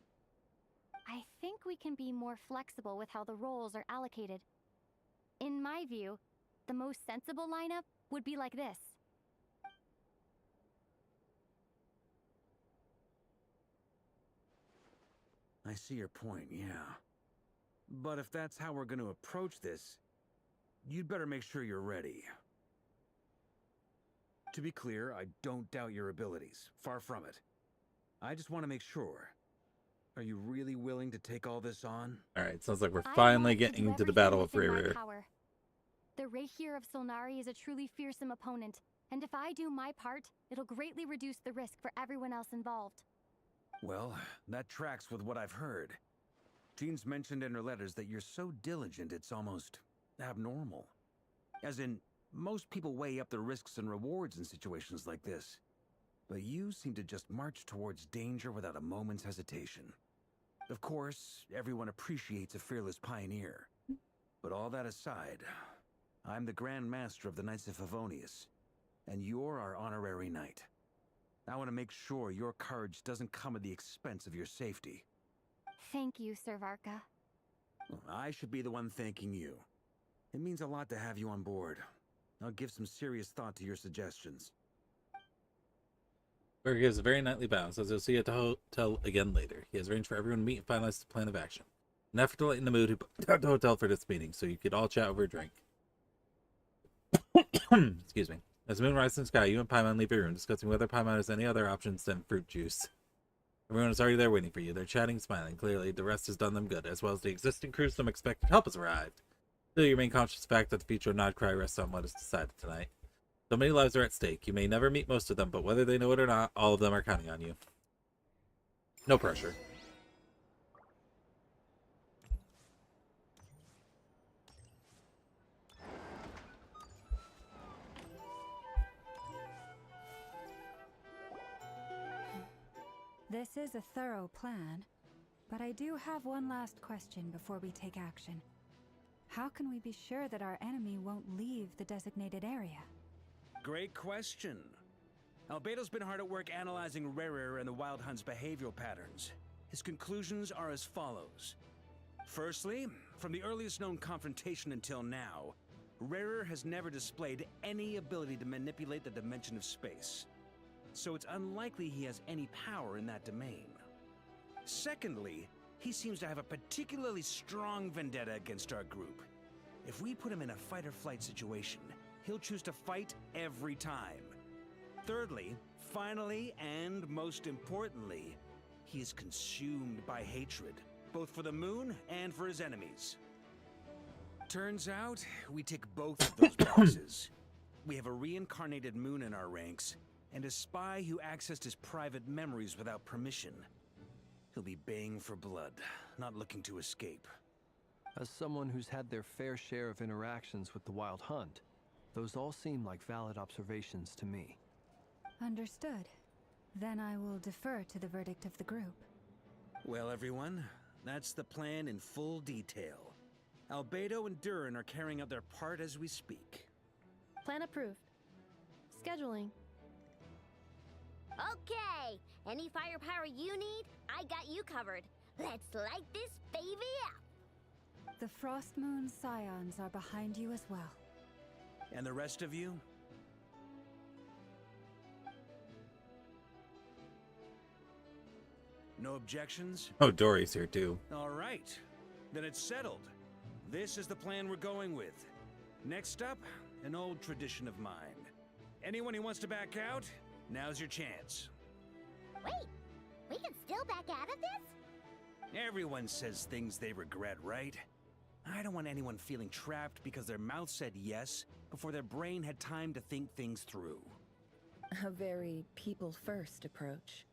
I think we can be more flexible with how the roles are allocated. In my view, the most sensible lineup would be like this. I see your point, yeah. But if that's how we're going to approach this, you'd better make sure you're ready. To be clear, I don't doubt your abilities. Far from it. I just want to make sure. Are you really willing to take all this on? Alright, sounds like we're finally getting to the Battle of Rayher. The Rayher of Solnari is a truly fearsome opponent, and if I do my part, it'll greatly reduce the risk for everyone else involved. Well, that tracks with what I've heard. Jean's mentioned in her letters that you're so diligent it's almost abnormal. As in, most people weigh up the risks and rewards in situations like this. But you seem to just march towards danger without a moment's hesitation. Of course, everyone appreciates a fearless pioneer. But all that aside, I'm the Grand Master of the Knights of Favonius, and you're our honorary knight. I want to make sure your courage doesn't come at the expense of your safety. Thank you, Sir Varka. I should be the one thanking you. It means a lot to have you on board. I'll give some serious thought to your suggestions. Varka gives a very knightly bow, says he'll see you at the hotel again later. He has arranged for everyone to meet and finalize the plan of action. In an effort to lighten the mood, he booked out the hotel for this meeting, so you could all chat over a drink. Excuse me. As the moon rises in the sky, you and Paimon leave your room, discussing whether Paimon has any other options than fruit juice. Everyone is already there waiting for you. They're chatting, smiling. Clearly, the rest has done them good, as well as the existing crew. Some expected help has arrived. Still, you remain conscious of the fact that the future of Nodcry rests on what is decided tonight. So many lives are at stake. You may never meet most of them, but whether they know it or not, all of them are counting on you. No pressure. This is a thorough plan, but I do have one last question before we take action. How can we be sure that our enemy won't leave the designated area? Great question. Albedo's been hard at work analyzing Rayher and the Wild Hunt's behavioral patterns. His conclusions are as follows. Firstly, from the earliest known confrontation until now, Rayher has never displayed any ability to manipulate the dimension of space. So it's unlikely he has any power in that domain. Secondly, he seems to have a particularly strong vendetta against our group. If we put him in a fight-or-flight situation, he'll choose to fight every time. Thirdly, finally, and most importantly, he is consumed by hatred, both for the moon and for his enemies. Turns out, we tick both of those boxes. We have a reincarnated moon in our ranks, and a spy who accessed his private memories without permission. He'll be baying for blood, not looking to escape. As someone who's had their fair share of interactions with the Wild Hunt, those all seem like valid observations to me. Understood. Then I will defer to the verdict of the group. Well, everyone, that's the plan in full detail. Albedo and Durin are carrying out their part as we speak. Plan approved. Scheduling. Okay, any firepower you need, I got you covered. Let's light this baby up. The Frost Moon Scions are behind you as well. And the rest of you? No objections? Oh, Dory's here too. All right, then it's settled. This is the plan we're going with. Next up, an old tradition of mine. Anyone who wants to back out, now's your chance. Wait, we can still back out of this? Everyone says things they regret, right? I don't want anyone feeling trapped because their mouth said yes before their brain had time to think things through. A very people-first approach.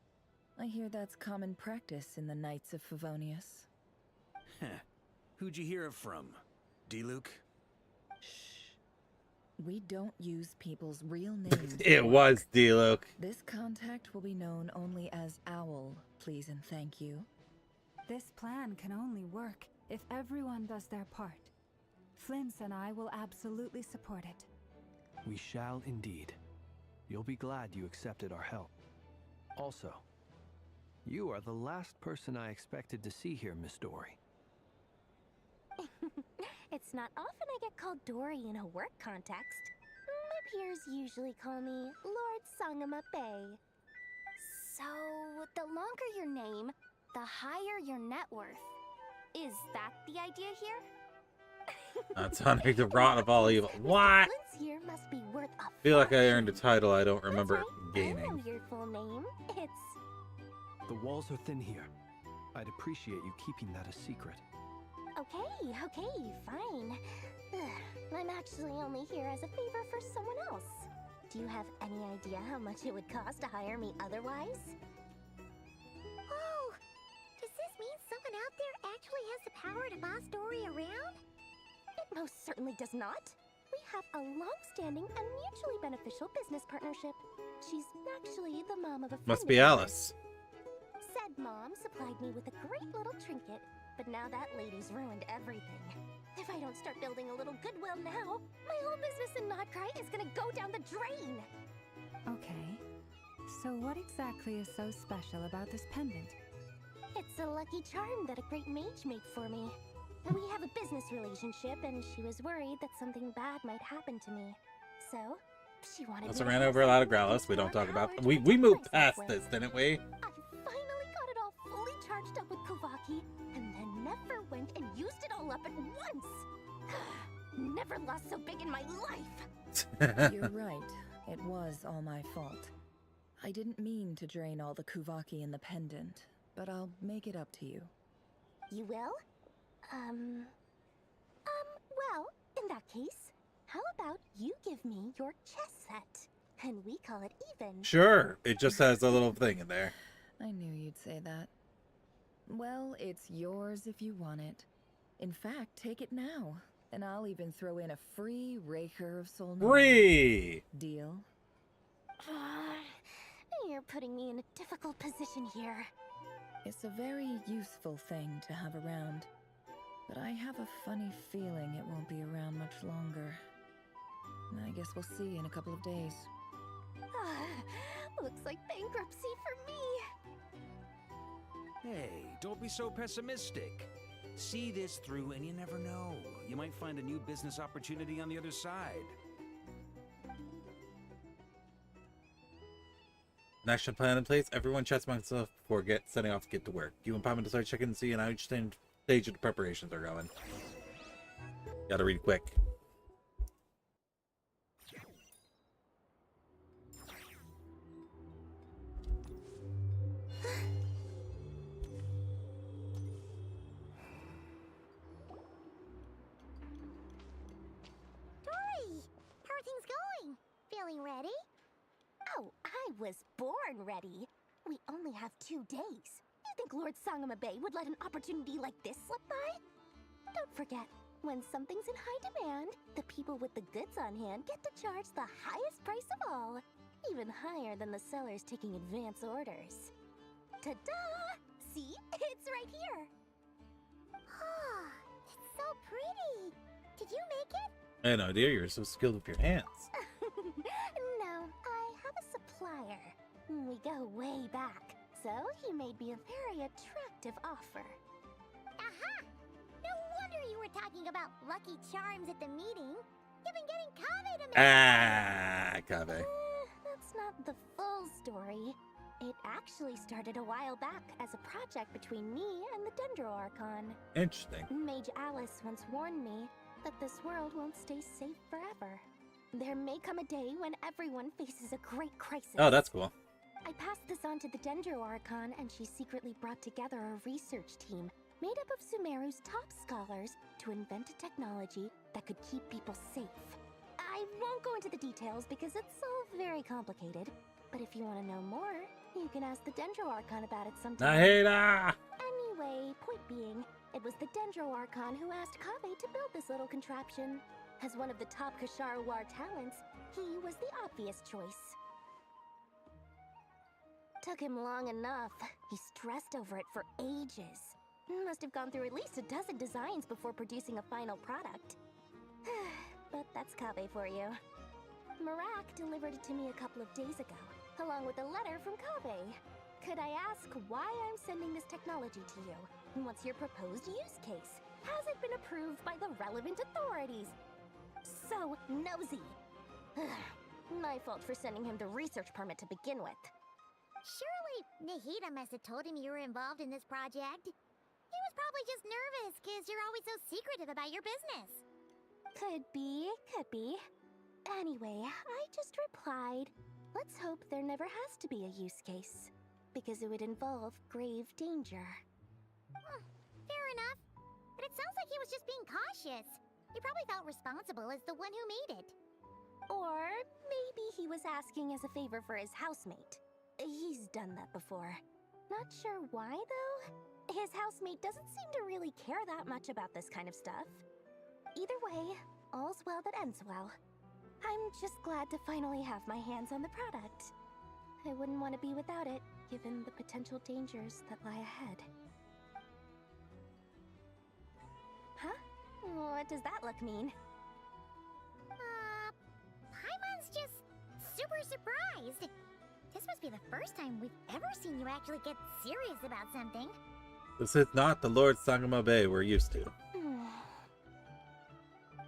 I hear that's common practice in the Knights of Favonius. Heh. Who'd you hear it from? D-Luke? We don't use people's real names. It was D-Luke. This contact will be known only as Owl, please and thank you. This plan can only work if everyone does their part. Flint's and I will absolutely support it. We shall indeed. You'll be glad you accepted our help. Also, you are the last person I expected to see here, Miss Dory. It's not often I get called Dory in a work context. My peers usually call me Lord Sangama Bay. So, the longer your name, the higher your net worth. Is that the idea here? That's Henry the Rot of all evil. What? Flint's here must be worth a I feel like I fortune. earned a title I don't remember That's right. I gaining. know your full name. It's... The walls are thin here. I'd appreciate you keeping that a secret. Okay, fine. I'm actually only here as a favor for someone else. Do you have any idea how much it would cost to hire me otherwise? Oh! Does this mean someone out there actually has the power to boss Dory around? It most certainly does not. We have a long-standing and mutually beneficial business partnership. She's actually the mom of a friend Must be of Alice. mine. Said mom supplied me with a great little trinket, but now that lady's ruined everything. If I don't start building a little goodwill now, my whole business in Notcry is gonna go down the drain! Okay. So what exactly is so special about this pendant? It's a lucky charm that a great mage made for me. And we have a business relationship, and she was worried that something bad might happen to me. So, she wanted Also me to ran have over a lot of something Growlithe. We don't extra talk about. power We to moved express past myself this, with. didn't we? I finally got it all fully charged up with Kovaki, and then never went and used it all up at once! Never lost so big in my life! You're right. It was all my fault. I didn't mean to drain all the Kuvaki in the pendant, but I'll make it up to you. You will? Well, in that case, how about you give me your chess set? And we call it even. Sure. It just has a little thing in there. I knew you'd say that. Well, it's yours if you want it. In fact, take it now, and I'll even throw in a free Raker of Soul. Free! Deal? You're putting me in a difficult position here. It's a very useful thing to have around, but I have a funny feeling it won't be around much longer. I guess we'll see in a couple of days. Looks like bankruptcy for me. Hey, don't be so pessimistic. See this through and you never know. You might find a new business opportunity on the other side. An action plan in place. Everyone chats amongst themselves before setting off to get to work. You and Papa decide to check in and see how each stage of the preparations are going. Gotta read quick. Dory! How are things going? Feeling ready? Oh, I was born ready. We only have 2 days. You think Lord Sangama Bay would let an opportunity like this slip by? Don't forget, when something's in high demand, the people with the goods on hand get to charge the highest price of all. Even higher than the sellers taking advance orders. Ta-da! See? It's right here! Ah, it's so pretty. Did you make it? I had no idea you were so skilled with your hands. No, I have a supplier. We go way back, so he made me a very attractive offer. Aha! No wonder you were talking about lucky charms at the meeting. You've been getting Kave to make Kave. That's not the full story. It actually started a while back as a project between me and the Dendro Archon. Interesting. Mage Alice once warned me that this world won't stay safe forever. There may come a day when everyone faces a great crisis. Oh, that's cool. I passed this on to the Dendro Archon, and she secretly brought together a research team made up of Sumeru's top scholars to invent a technology that could keep people safe. I I won't go into the details because it's all very complicated. But if you want to know more, you can ask the Dendro Archon about it sometime. Nahida! Anyway, point being, it was the Dendro Archon who asked Kaveh to build this little contraption. As one of the top Hishshar War talents, he was the obvious choice. Took him long enough. He stressed over it for ages. Must have gone through at least a dozen designs before producing a final product. But that's Kaveh for you. Marak delivered it to me a couple of days ago, along with a letter from Kaveh. Could I ask why I'm sending this technology to you? And what's your proposed use case? Has it been approved by the relevant authorities? So nosy. My fault for sending him the research permit to begin with. Surely, Nahida must have told him you were involved in this project. He was probably just nervous because you're always so secretive about your business. Could be, could be. Anyway, I just replied, let's hope there never has to be a use case, because it would involve grave danger. Fair enough. But it sounds like he was just being cautious. He probably felt responsible as the one who made it. Or maybe he was asking as a favor for his housemate. He's done that before. Not sure why, though. His housemate doesn't seem to really care that much about this kind of stuff. Either way, all's well that ends well. I'm just glad to finally have my hands on the product. I wouldn't want to be without it, given the potential dangers that lie ahead. Huh? What does that look mean? Paimon's just super surprised. This must be the first time we've ever seen you actually get serious about something. This is not the Lord Sangamo Bay we're used to.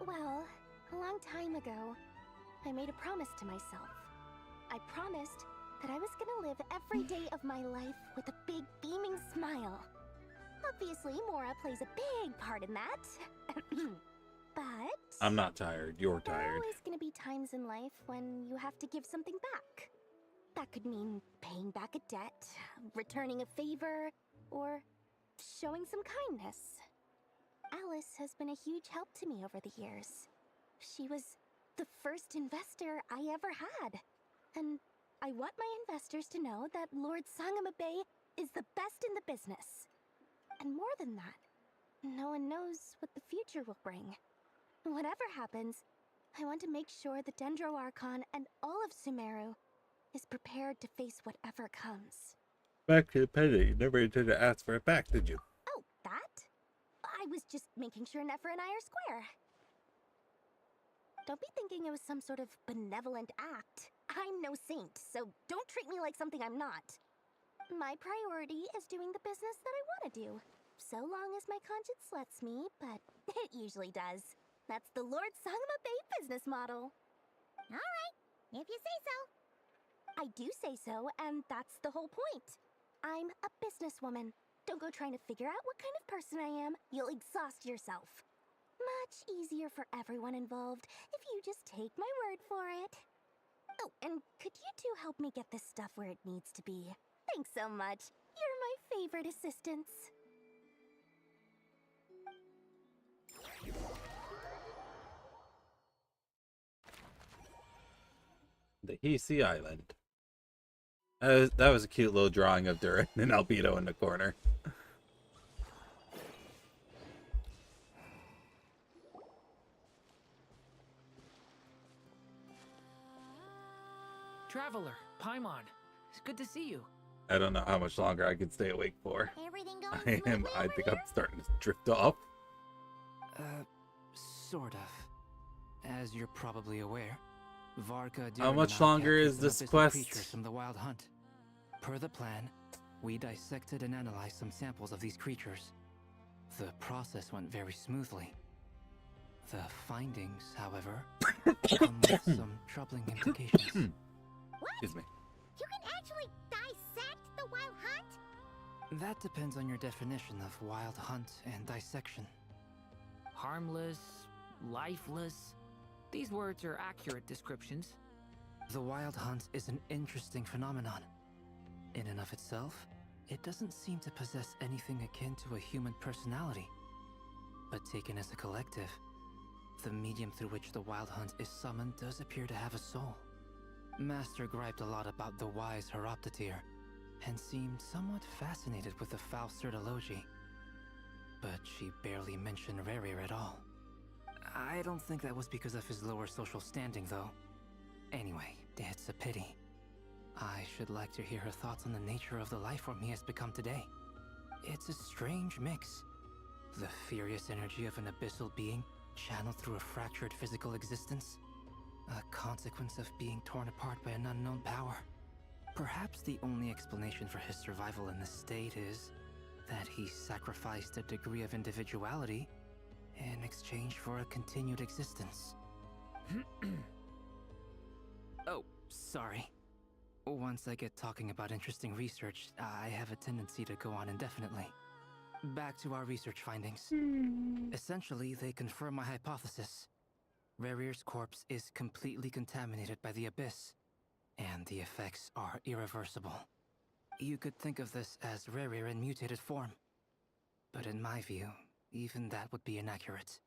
Well, a long time ago, I made a promise to myself. I promised that I was gonna live every day of my life with a big beaming smile. Obviously, Mora plays a big part in that. But I'm not tired. You're there are tired. always gonna be times in life when you have to give something back. That could mean paying back a debt, returning a favor, or showing some kindness. Alice has been a huge help to me over the years. She was the first investor I ever had. And I want my investors to know that Lord Sangamo Bay is the best in the business. And more than that, no one knows what the future will bring. Whatever happens, I want to make sure the Dendro Archon and all of Sumeru is prepared to face whatever comes. Back to the pendant. You never intended to ask for it back, did you? Oh, that? I was just making sure Nefer and I are square. Don't be thinking it was some sort of benevolent act. I'm no saint, so don't treat me like something I'm not. My priority is doing the business that I want to do, so long as my conscience lets me, but it usually does. That's the Lord Sangamo Bay business model. Alright, if you say so. I do say so, and that's the whole point. I'm a businesswoman. Don't go trying to figure out what kind of person I am. You'll exhaust yourself. Much easier for everyone involved if you just take my word for it. Oh, and could you two help me get this stuff where it needs to be? Thanks so much. You're my favorite assistants. The Hissi Island. That was a cute little drawing of Durin and Albedo in the corner. Traveler, Paimon, it's good to see you. I don't know how much longer I can stay awake for. Everything going I think I'm starting to drift off. Sort of. As you're probably aware, Varka. How much longer is this quest? Creatures from the Wild Hunt. Per the plan, we dissected and analyzed some samples of these creatures. The process went very smoothly. The findings, however, come with some troubling implications. Excuse me. You can actually dissect the Wild Hunt? That depends on your definition of Wild Hunt and dissection. Harmless, lifeless. These words are accurate descriptions. The Wild Hunt is an interesting phenomenon. In and of itself, it doesn't seem to possess anything akin to a human personality. But taken as a collective, the medium through which the Wild Hunt is summoned does appear to have a soul. Master griped a lot about the wise Horoptetyr, and seemed somewhat fascinated with the foul Certology. But she barely mentioned Rerir at all. I don't think that was because of his lower social standing, though. Anyway, it's a pity. I should like to hear her thoughts on the nature of the lifeform he has become today. It's a strange mix. The furious energy of an abyssal being channeled through a fractured physical existence. A consequence of being torn apart by an unknown power. Perhaps the only explanation for his survival in this state is that he sacrificed a degree of individuality in exchange for a continued existence. Oh, sorry. Once I get talking about interesting research, I have a tendency to go on indefinitely. Back to our research findings. Essentially, they confirm my hypothesis. Rerir's corpse is completely contaminated by the Abyss, and the effects are irreversible. You could think of this as Rerir in mutated form. But in my view, even that would be inaccurate.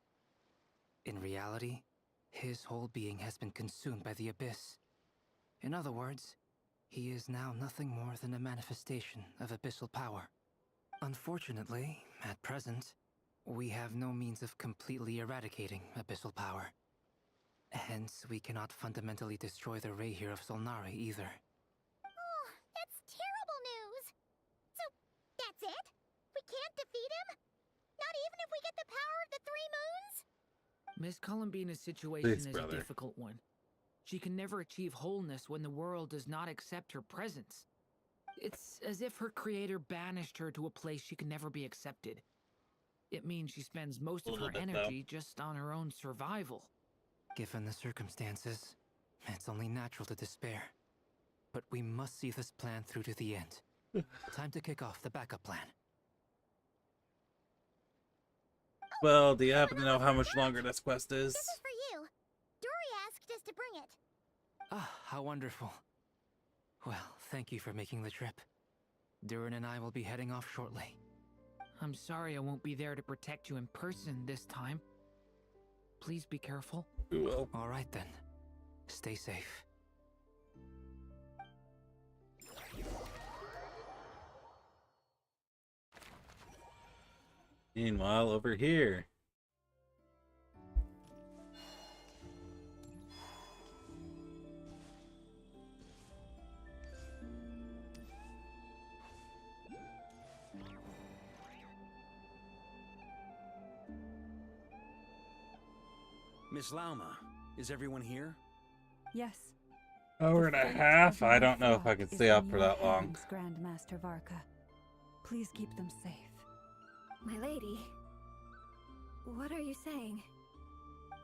In reality, his whole being has been consumed by the Abyss. In other words, he is now nothing more than a manifestation of abyssal power. Unfortunately, at present, we have no means of completely eradicating abyssal power. Hence, we cannot fundamentally destroy the Rerir of Solnari either. Oh, that's terrible news! So, that's it? We can't defeat him? Not even if we get the power of the Three Moons? Miss Columbina's situation Thanks, is brother. a difficult one. She can never achieve wholeness when the world does not accept her presence. It's as if her creator banished her to a place she can never be accepted. It means she spends most of her energy just on her own survival. Given the circumstances, it's only natural to despair. But we must see this plan through to the end. Time to kick off the backup plan. Well, do you happen to know how much longer this quest is? This is for you. Dory asked us to bring it. Ah, how wonderful. Well, thank you for making the trip. Durin and I will be heading off shortly. I'm sorry I won't be there to protect you in person this time. Please be careful. We will. All right then. Stay safe. Meanwhile, over here. Miss Lauma, is everyone here? Yes. Hour and a half? I don't know if I could stay up for that long. Grandmaster Varka. Please keep them safe. My lady, what are you saying?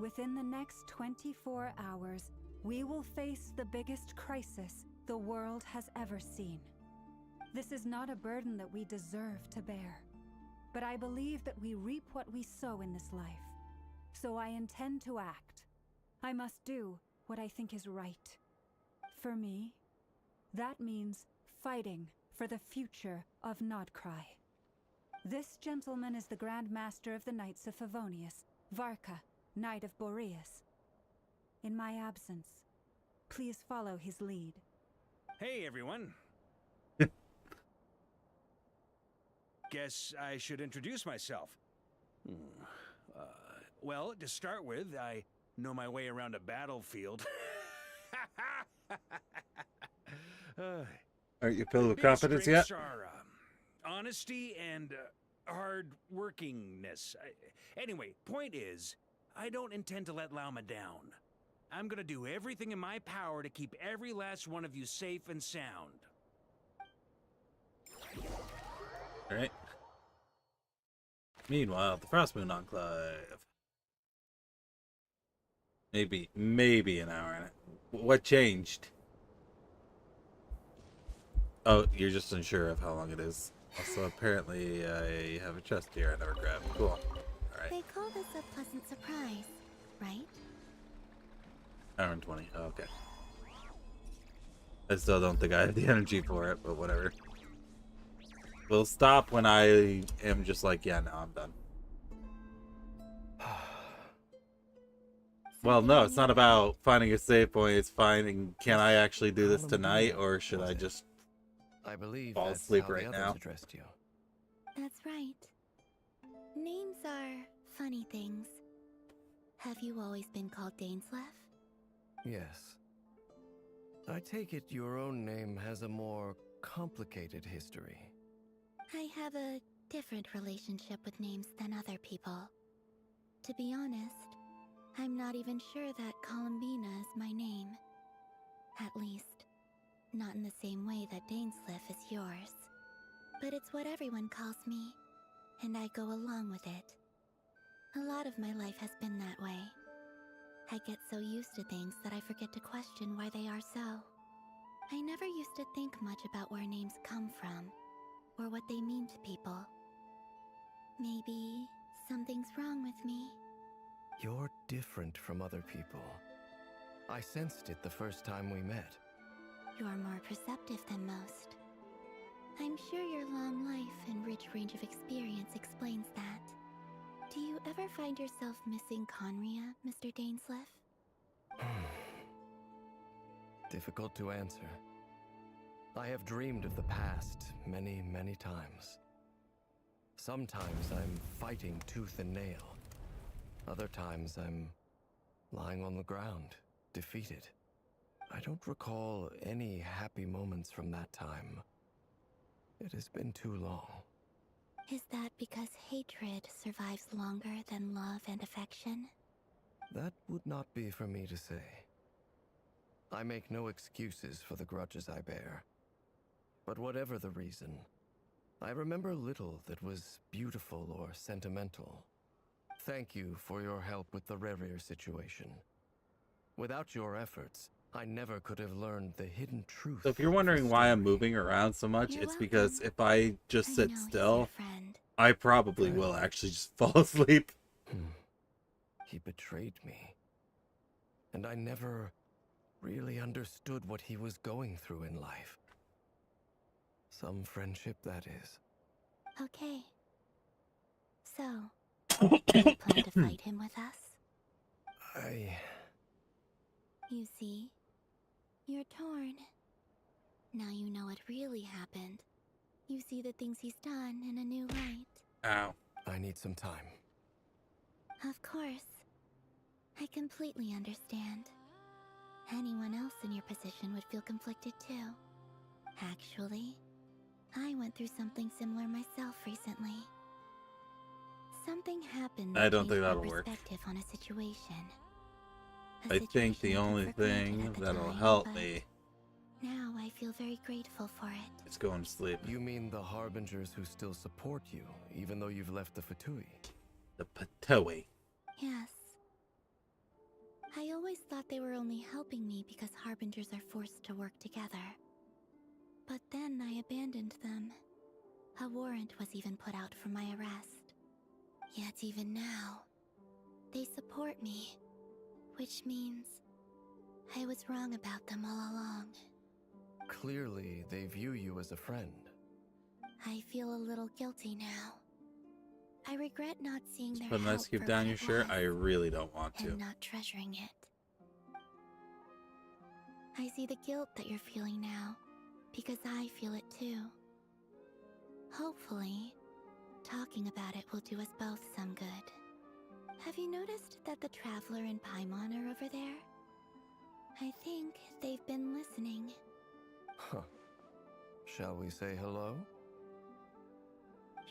Within the next 24 hours, we will face the biggest crisis the world has ever seen. This is not a burden that we deserve to bear, but I believe that we reap what we sow in this life. So I intend to act. I must do what I think is right. For me, that means fighting for the future of Nodcry. This gentleman is the Grand Master of the Knights of Favonius, Varka, Knight of Boreas. In my absence, please follow his lead. Hey, everyone. Guess I should introduce myself. Well, to start with, I know my way around a battlefield. Aren't you filled with Big confidence yet? strengths are honesty and hard workingness. Anyway, point is, I don't intend to let Lauma down. I'm gonna do everything in my power to keep every last one of you safe and sound. Alright. Meanwhile, the Frostmoon Enclave. Maybe an hour in it. What changed? Oh, you're just unsure of how long it is. Also, apparently, I have a chest here I never grabbed. Cool. Alright. They call this a pleasant surprise, right? Hour and 20. Oh, okay. I still don't think I have the energy for it, but whatever. We'll stop when I am just like, yeah, no, I'm done. Well, no, it's not about finding a save point. It's finding, can I actually do this tonight, or should I just I believe fall that's asleep how right the now? others addressed you. That's right. Names are funny things. Have you always been called Dainsleff? Yes. I take it your own name has a more complicated history. I have a different relationship with names than other people. To be honest, I'm not even sure that Columbina is my name. At least, not in the same way that Dainsleff is yours. But it's what everyone calls me, and I go along with it. A lot of my life has been that way. I get so used to things that I forget to question why they are so. I never used to think much about where names come from, or what they mean to people. Maybe something's wrong with me. You're different from other people. I sensed it the first time we met. You're more perceptive than most. I'm sure your long life and rich range of experience explains that. Do you ever find yourself missing Conria, Mr. Dainsleff? Difficult to answer. I have dreamed of the past many, many times. Sometimes I'm fighting tooth and nail. Other times I'm lying on the ground, defeated. I don't recall any happy moments from that time. It has been too long. Is that because hatred survives longer than love and affection? That would not be for me to say. I make no excuses for the grudges I bear. But whatever the reason, I remember little that was beautiful or sentimental. Thank you for your help with the Rerir situation. Without your efforts, I never could have learned the hidden truth. So if you're wondering why I'm moving around so much, it's because if I just sit still, I probably will actually just fall asleep. He betrayed me. And I never really understood what he was going through in life. Some friendship, that is. Okay. So, do you plan to fight him with us? You see, you're torn. Now you know what really happened. You see the things he's done in a new light. Ow. I need some time. Of course. I completely understand. Anyone else in your position would feel conflicted too. Actually, I went through something similar myself recently. Something happened that I don't think changed my that'll work. perspective on a situation. I think the only thing that'll help me Now I feel very grateful for it. is going to sleep. You mean the Harbingers who still support you, even though you've left the Fatui? The Fatui. Yes. I always thought they were only helping me because Harbingers are forced to work together. But then I abandoned them. A warrant was even put out for my arrest. Yet even now, they support me. Which means I was wrong about them all along. Clearly, they view you as a friend. I feel a little guilty now. I regret not seeing their Put an help ice cube for down what your it shirt. was, I really don't want to. and not treasuring it. I see the guilt that you're feeling now, because I feel it too. Hopefully, talking about it will do us both some good. Have you noticed that the Traveler and Paimon are over there? I think they've been listening. Huh. Shall we say hello?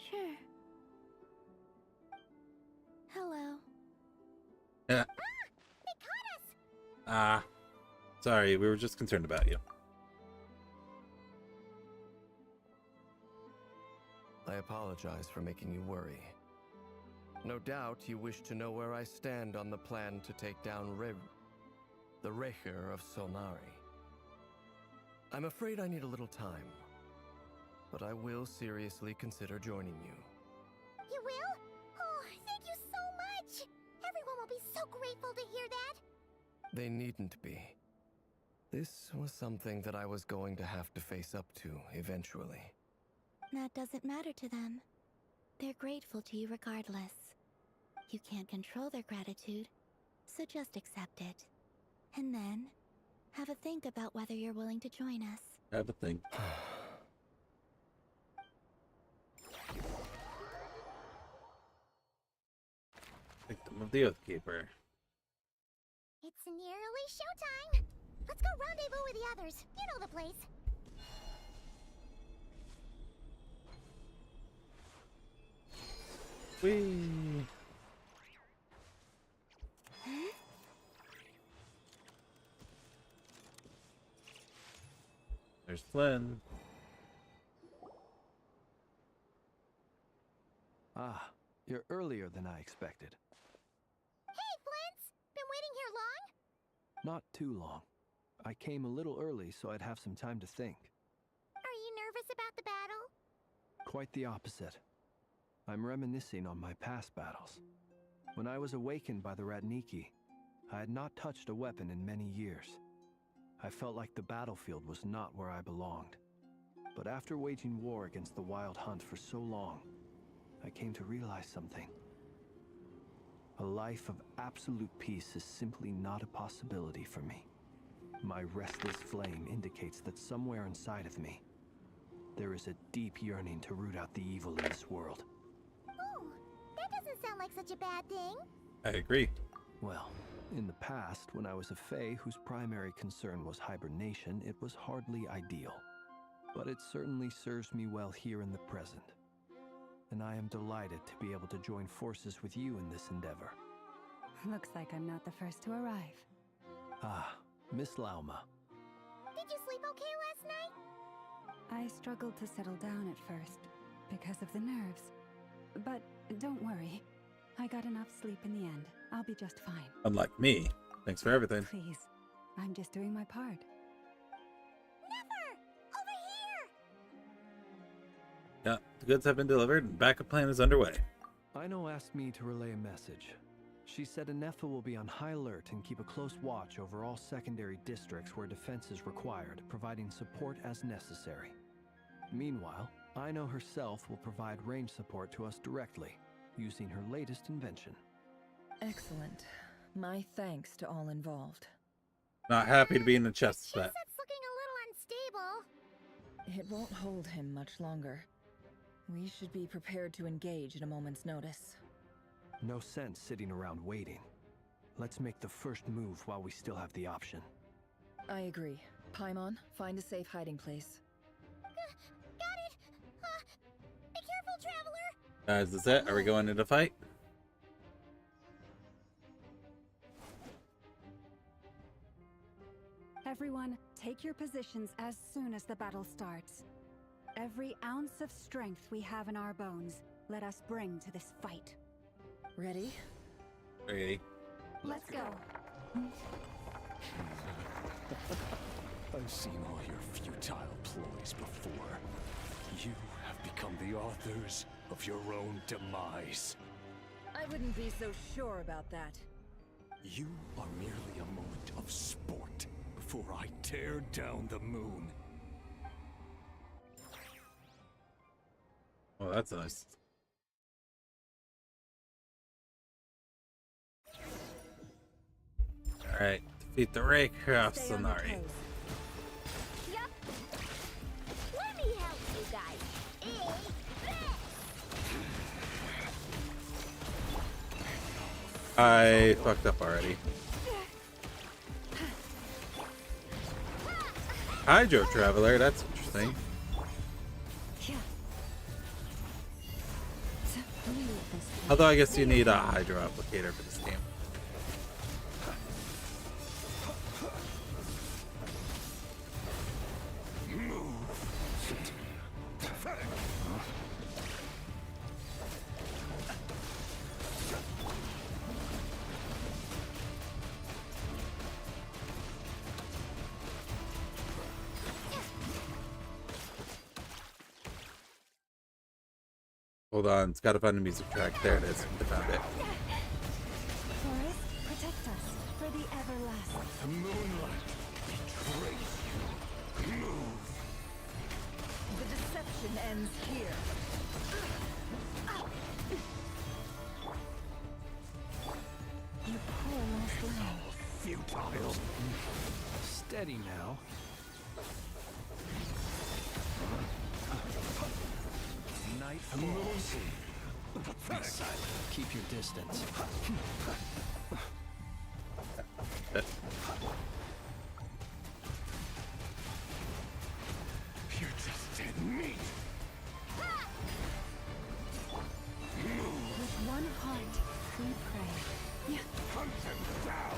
Sure. Hello. Yeah. Sorry, we were just concerned about you. I apologize for making you worry. No doubt you wish to know where I stand on the plan to take down the Recher of Sonari. I'm afraid I need a little time, but I will seriously consider joining you. You will? Oh, thank you so much! Everyone will be so grateful to hear that! They needn't be. This was something that I was going to have to face up to eventually. That doesn't matter to them. They're grateful to you regardless. You can't control their gratitude, So just accept it. And then, have a think about whether you're willing to join us. Have a think. Victim of the Oathkeeper. It's nearly showtime. Let's go rendezvous with the others. You know the place. Whee! There's Flynn. Ah, you're earlier than I expected. Hey, Flint's! Been waiting here long? Not too long. I came a little early so I'd have some time to think. Are you nervous about the battle? Quite the opposite. I'm reminiscing on my past battles. When I was awakened by the Ratniki, I had not touched a weapon in many years. I felt like the battlefield was not where I belonged. But after waging war against the Wild Hunt for so long, I came to realize something. A life of absolute peace is simply not a possibility for me. My restless flame indicates that somewhere inside of me, there is a deep yearning to root out the evil in this world. Oh, that doesn't sound like such a bad thing. I agree. Well, in the past, when I was a Fae whose primary concern was hibernation, it was hardly ideal. But it certainly serves me well here in the present. And I am delighted to be able to join forces with you in this endeavor. Looks like I'm not the first to arrive. Ah, Miss Lauma. Did you sleep okay last night? I struggled to settle down at first because of the nerves. But don't worry. I got enough sleep in the end. I'll be just fine. Unlike me. Thanks for everything. Please. I'm just doing my part. Never! Over here! Yeah, the goods have been delivered and backup plan is underway. Aino asked me to relay a message. She said Anefa will be on high alert and keep a close watch over all secondary districts where defense is required, providing support as necessary. Meanwhile, Aino herself will provide range support to us directly, using her latest invention. Excellent. My thanks to all involved. Not happy to be in the chest set. Chipset's looking a little unstable. It won't hold him much longer. We should be prepared to engage at a moment's notice. No sense sitting around waiting. Let's make the first move while we still have the option. I agree. Paimon, find a safe hiding place. Got it! Be careful, Traveler! Is this it? Are we going into fight? Everyone, take your positions as soon as the battle starts. Every ounce of strength we have in our bones, let us bring to this fight. Ready? Ready. Let's go. I've seen all your futile ploys before. You have become the authors of your own demise. I wouldn't be so sure about that. You are merely a moment of sport before I tear down the moon. Oh, that's nice. Alright, defeat the HisshAnri. Yup. Let me help you guys. I fucked up already. Hydro Traveler, that's interesting. Although I guess you need a Hydro Applicator for this game. Hold on, it's gotta find the music track. There it is. I found it. Forest, protect us for the everlasting. The moonlight betrays you. Move. The deception ends here. You poor lost Steady now. Night falls. Be silent. Keep your distance. You're just dead meat. With one heart, we pray. Hunt them down.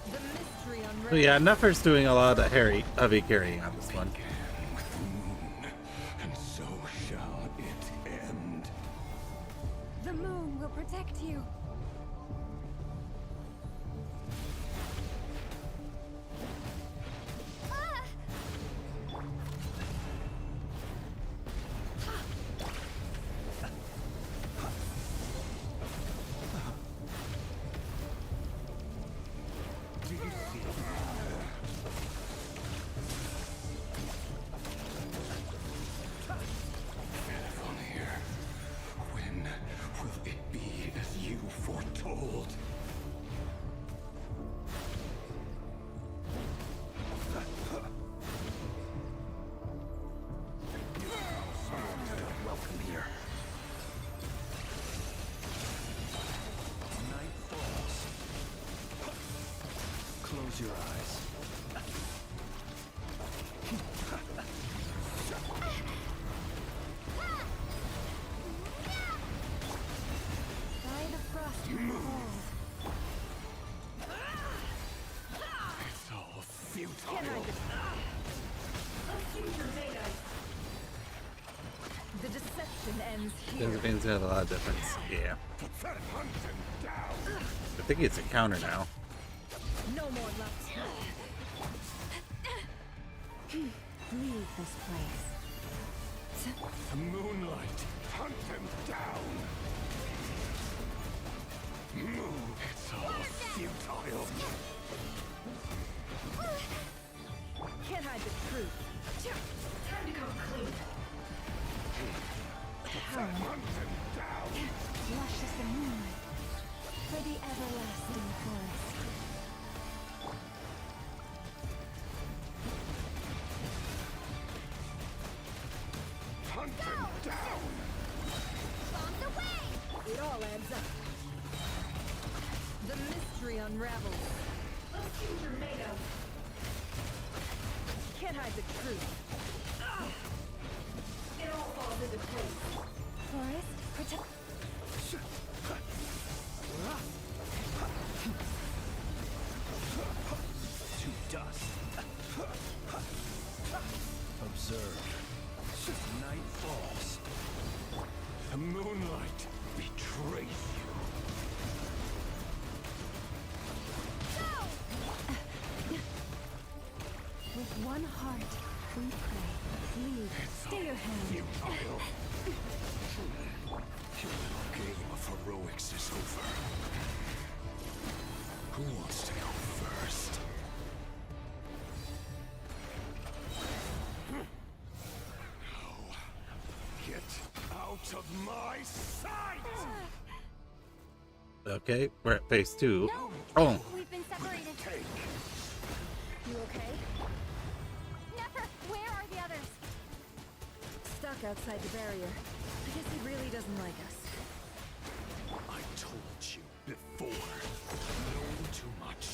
The mystery on So yeah, Nefer's doing a lot of heavy carrying on this one. And so shall it end. The moon will protect you. When will it be as you foretold? Welcome here. Night falls. Close your eyes. By the frost you falls. It's all futile. The deception ends here. Genshin's got a lot of difference. Yeah. I think it's a counter now. No more left. Leave this place. The moonlight, hunt them down. It's all futile. Can't hide the truth. Time to come clean. Hunt them down. Lush as the moonlight for the everlasting forest. Hunt them down. Bombs away! It all adds up. The mystery unravels. Let's see what you're made of. Can't hide the truth. It all falls into place. Forest, protect. To dust. Observe. Night falls. The moonlight betrays you. With one heart, we pray. Leave. Stay your hand. Futile. Your little game of heroics is over. Who wants to go first? No. Get out of my sight! Okay, we're at phase 2. Oh, We've been separated. You okay? Nefer, where are the others? Stuck outside the barrier. I guess he really doesn't like us. I told you before. Knowing too much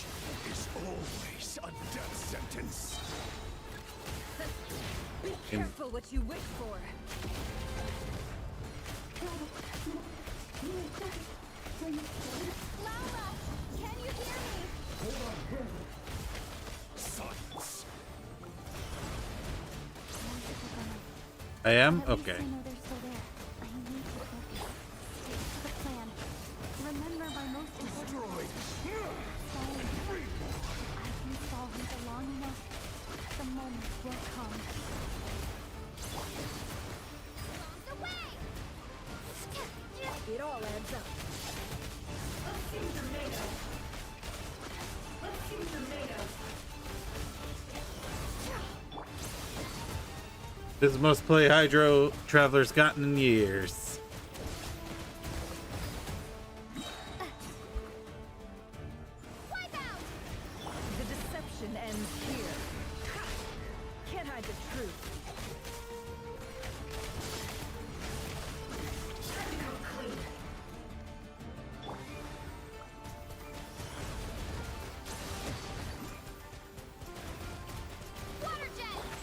is always a death sentence. Be careful what you wish for. Laura, can you hear me? Silence. I am? At least Okay. I know they're still there. I need to focus. Stick to the plan. Remember my most important silence. I can solve it long enough. The moment will come. Bombs away! It all adds up. Let's see what you're made of. Let's see what you're made of. This is the most play Hydro Traveler's gotten in years. The deception ends here. Can't hide the truth.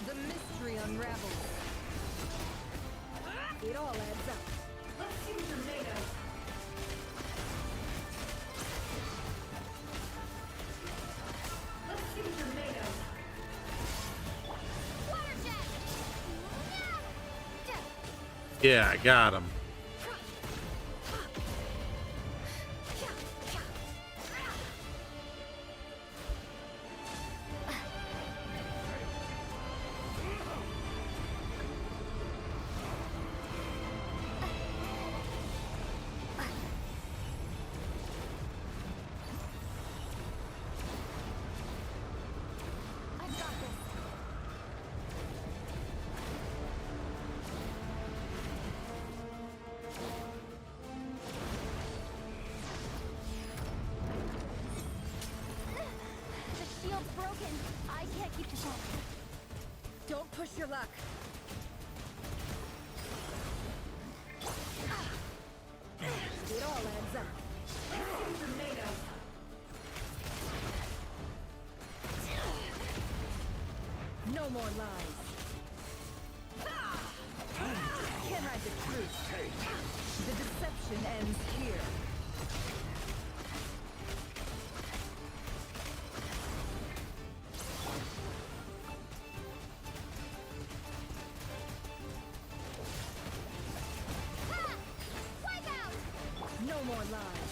The mystery unravels. It all adds up. Let's see what you're made of. Let's see what you're made of. Yeah, I got him. The shield's broken. I can't keep this up. Don't push your luck. It all adds up. Let's see what you're made of. No more lies. Can't hide the truth. The deception ends here. No more lies.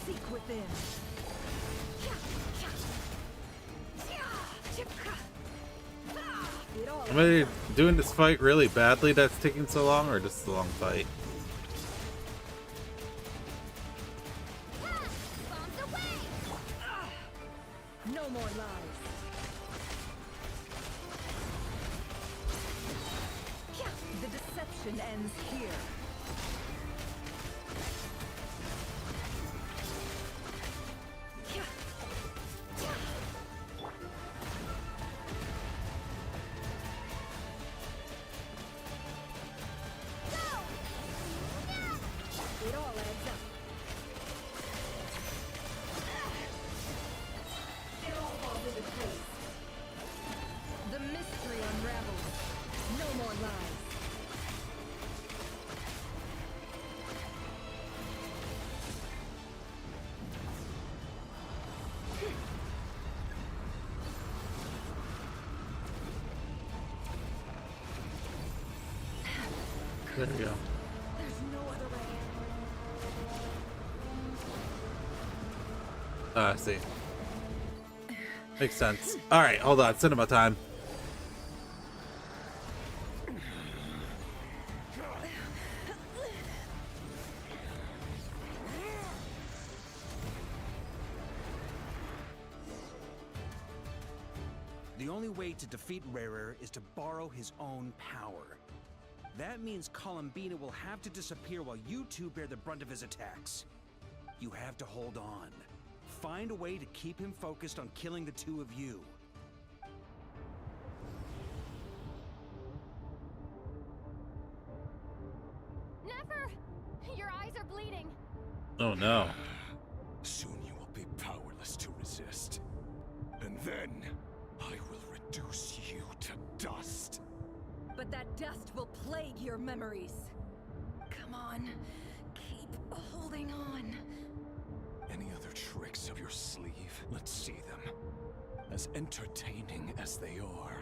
Seek within. It all Am I doing this fight really badly that's taking so long, or just a long fight? No more lies. The deception ends here. It all adds up. It all falls into place. The mystery unravels. No more lies. There we go. There's no other way. I see. Makes sense. Alright, hold on. Cinema time. The only way to defeat Rarer is to borrow his own power. That means Columbina will have to disappear while you two bear the brunt of his attacks. You have to hold on. Find a way to keep him focused on killing the two of you. Never! Your eyes are bleeding. Oh no. Soon you will be powerless to resist. And then, I will reduce you to dust. But that dust will plague your memories. Come on. Keep holding on. Any other tricks up your sleeve? Let's see them. As entertaining as they are,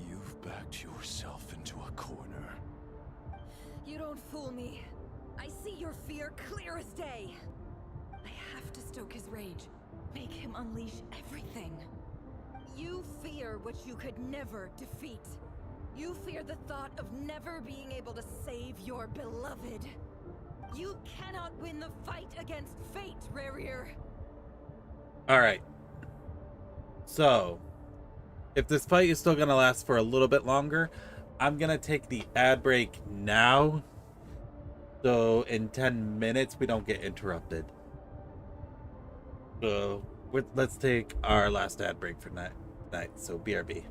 you've backed yourself into a corner. You don't fool me. I see your fear clear as day. I have to stoke his rage. Make him unleash everything. You fear what you could never defeat. You fear the thought of never being able to save your beloved. You cannot win the fight against fate, Rarir. Alright. So, if this fight is still going to last for a little bit longer, I'm going to take the ad break now. So, in 10 minutes, we don't get interrupted. So, let's take our last ad break for tonight. So, BRB.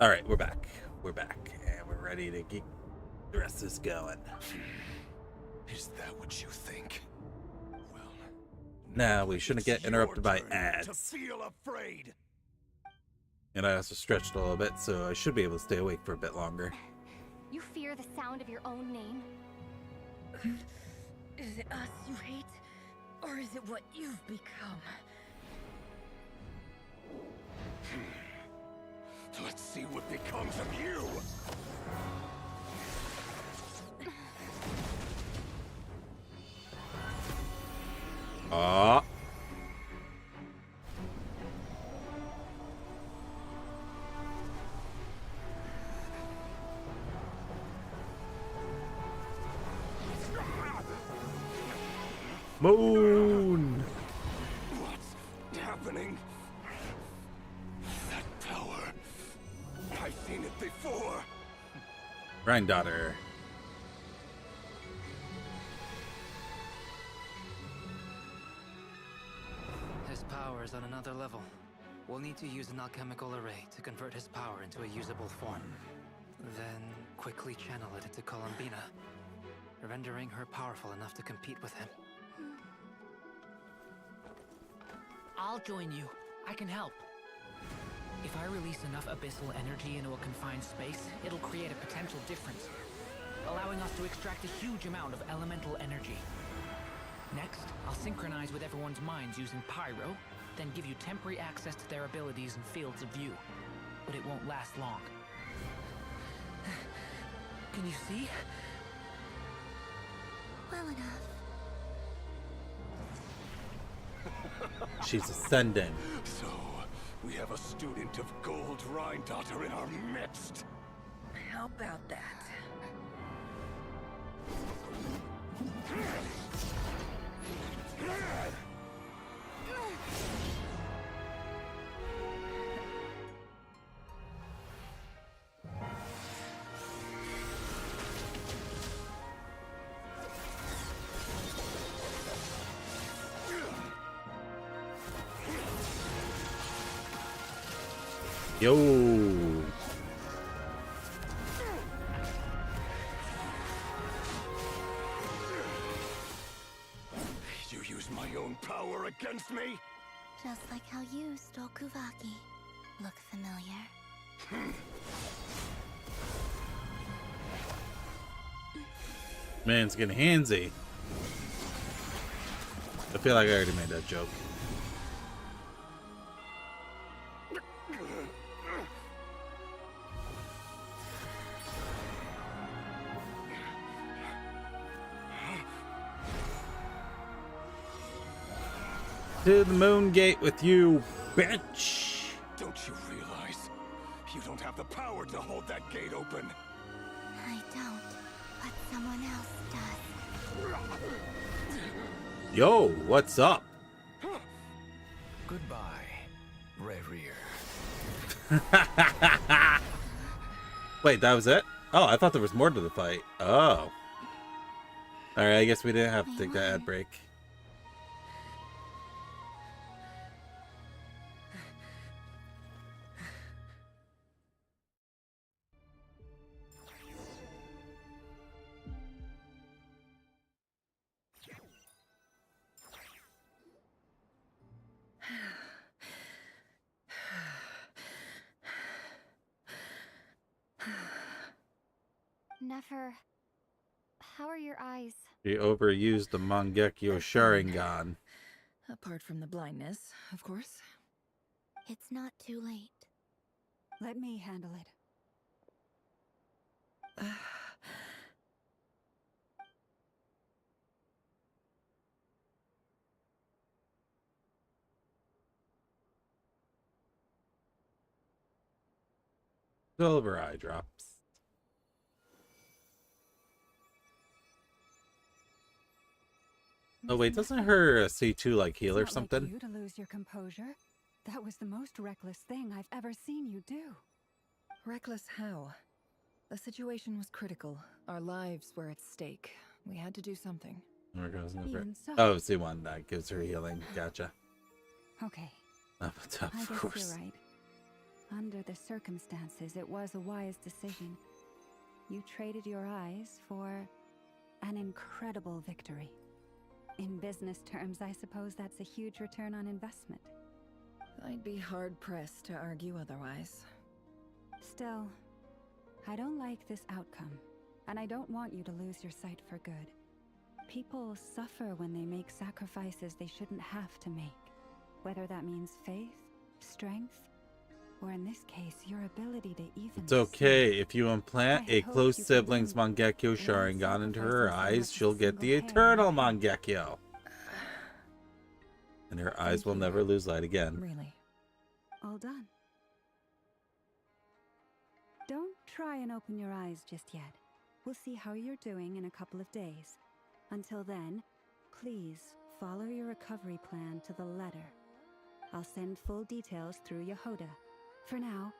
All right, we're back. We're back, and we're ready to get the rest of this going. Is that what you think? Well, now we shouldn't get interrupted by ads. To feel afraid. And I also stretched a little bit, so I should be able to stay awake for a bit longer. You fear the sound of your own name? Is it us you hate? Or is it what you've become? Let's see what becomes of you! Ah. Moon! What's happening? That power. I've seen it before. Granddaughter. His power is on another level. We'll need to use an alchemical array to convert his power into a usable form. Then quickly channel it into Columbina, rendering her powerful enough to compete with him. I'll join you. I can help. If I release enough abyssal energy into a confined space, it'll create a potential difference, allowing us to extract a huge amount of elemental energy. Next, I'll synchronize with everyone's minds using pyro, then give you temporary access to their abilities and fields of view. But it won't last long. Can you see? Well enough. She's ascending. So, we have a student of Gold Rhine-Daughter in our midst. How about that? Yo. You use my own power against me? Just like how you stole Kuvaki. Look familiar? Man's getting handsy. I feel like I already made that joke. To the moon gate with you, bitch. Don't you realize you don't have the power to hold that gate open? I don't, but someone else does. Yo, what's up? Goodbye, Rerir. Wait, that was it? Oh, I thought there was more to the fight. Oh. Alright, I guess we didn't have to take that ad break. Nefer, how are your eyes? She overused the Mangekyo Sharingan. Apart from the blindness, of course. It's not too late. Let me handle it. Silver eye drops. Oh wait, doesn't her C2 like heal or It's not something? like you to lose your composure. That was the most reckless thing I've ever seen you do. Reckless how? The situation was critical. Our lives were at stake. We had to do something. Even so. Oh, C1 that gives her healing. Gotcha. Okay. Up top, I of guess course. you're right. Under the circumstances, it was a wise decision. You traded your eyes for an incredible victory. In business terms, I suppose that's a huge return on investment. I'd be hard-pressed to argue otherwise. Still, I don't like this outcome, and I don't want you to lose your sight for good. People suffer when they make sacrifices they shouldn't have to make, whether that means faith, strength, or in this case, your ability to even It's okay. see. If you implant I a hope close you can sibling's win. Mangekyo Sharingan into her eyes, she'll get the eternal Mangekyo. And her eyes will never lose light again. Really? All done. Don't try and open your eyes just yet. We'll see how you're doing in a couple of days. Until then, please follow your recovery plan to the letter. I'll send full details through Yehoda. For now,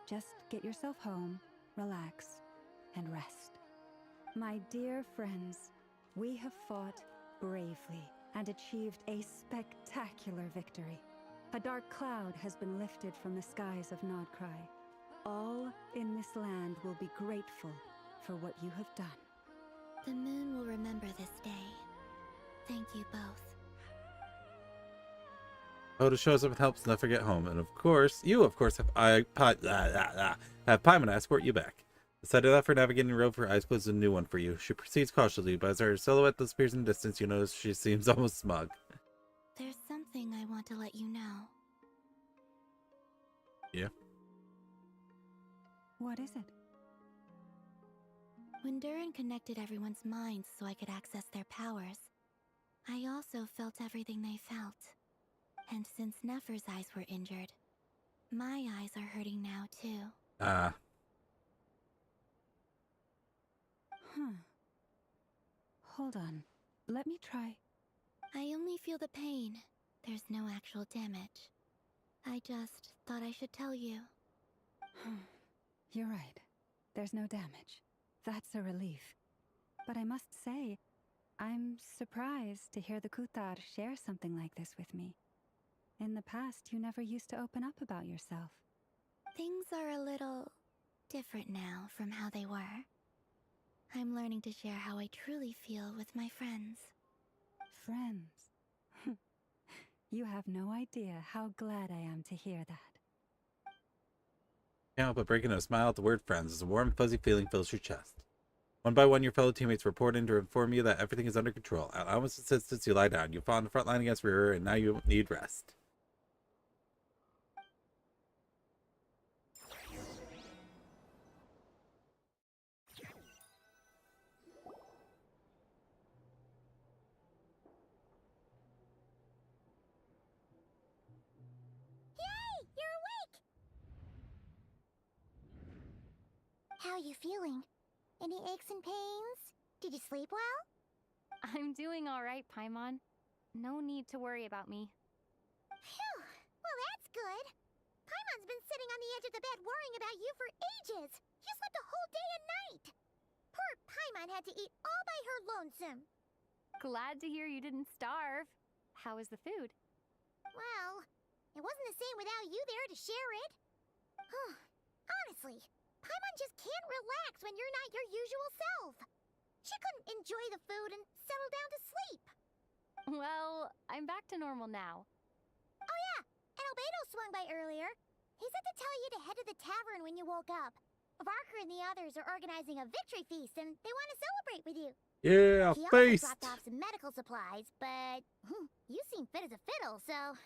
just get yourself home, relax, and rest. My dear friends, we have fought bravely and achieved a spectacular victory. A dark cloud has been lifted from the skies of Nodcry. All in this land will be grateful for what you have done. The moon will remember this day. Thank you both. Oda shows up and helps Nefer get home, and of course, have Paimon escort you back. The sight of Nefer navigating the road for her eyes closes a new one for you. She proceeds cautiously, but as her silhouette disappears in the distance, you notice she seems almost smug. There's something I want to let you know. Yeah. What is it? When Durin connected everyone's minds so I could access their powers, I also felt everything they felt. And since Nefer's eyes were injured, my eyes are hurting now too. Ah. Hold on. Let me try. I only feel the pain. There's no actual damage. I just thought I should tell you. You're right. There's no damage. That's a relief. But I must say, I'm surprised to hear the Kutar share something like this with me. In the past, you never used to open up about yourself. Things are a little different now from how they were. I'm learning to share how I truly feel with my friends. Friends? You have no idea how glad I am to hear that. Can't help but break into a smile at the word friends as a warm, fuzzy feeling fills your chest. One by one, your fellow teammates report in to inform you that everything is under control. At Alma's insistence, you lie down. You fall on the front line against Rearer, and now you need rest. How you feeling? Any aches and pains? Did you sleep well? I'm doing all right, Paimon. No need to worry about me. Phew! Well, that's good. Paimon's been sitting on the edge of the bed worrying about you for ages. You slept a whole day and night. Poor Paimon had to eat all by her lonesome. Glad to hear you didn't starve. How is the food? Well, it wasn't the same without you there to share it. Honestly, Paimon just can't relax when you're not your usual self. She couldn't enjoy the food and settle down to sleep. Well, I'm back to normal now. Oh yeah, and Albedo swung by earlier. He said to tell you to head to the tavern when you woke up. Varker and the others are organizing a victory feast and they want to celebrate with you. Yeah, he feast! also dropped off some medical supplies, but you seem fit as a fiddle, so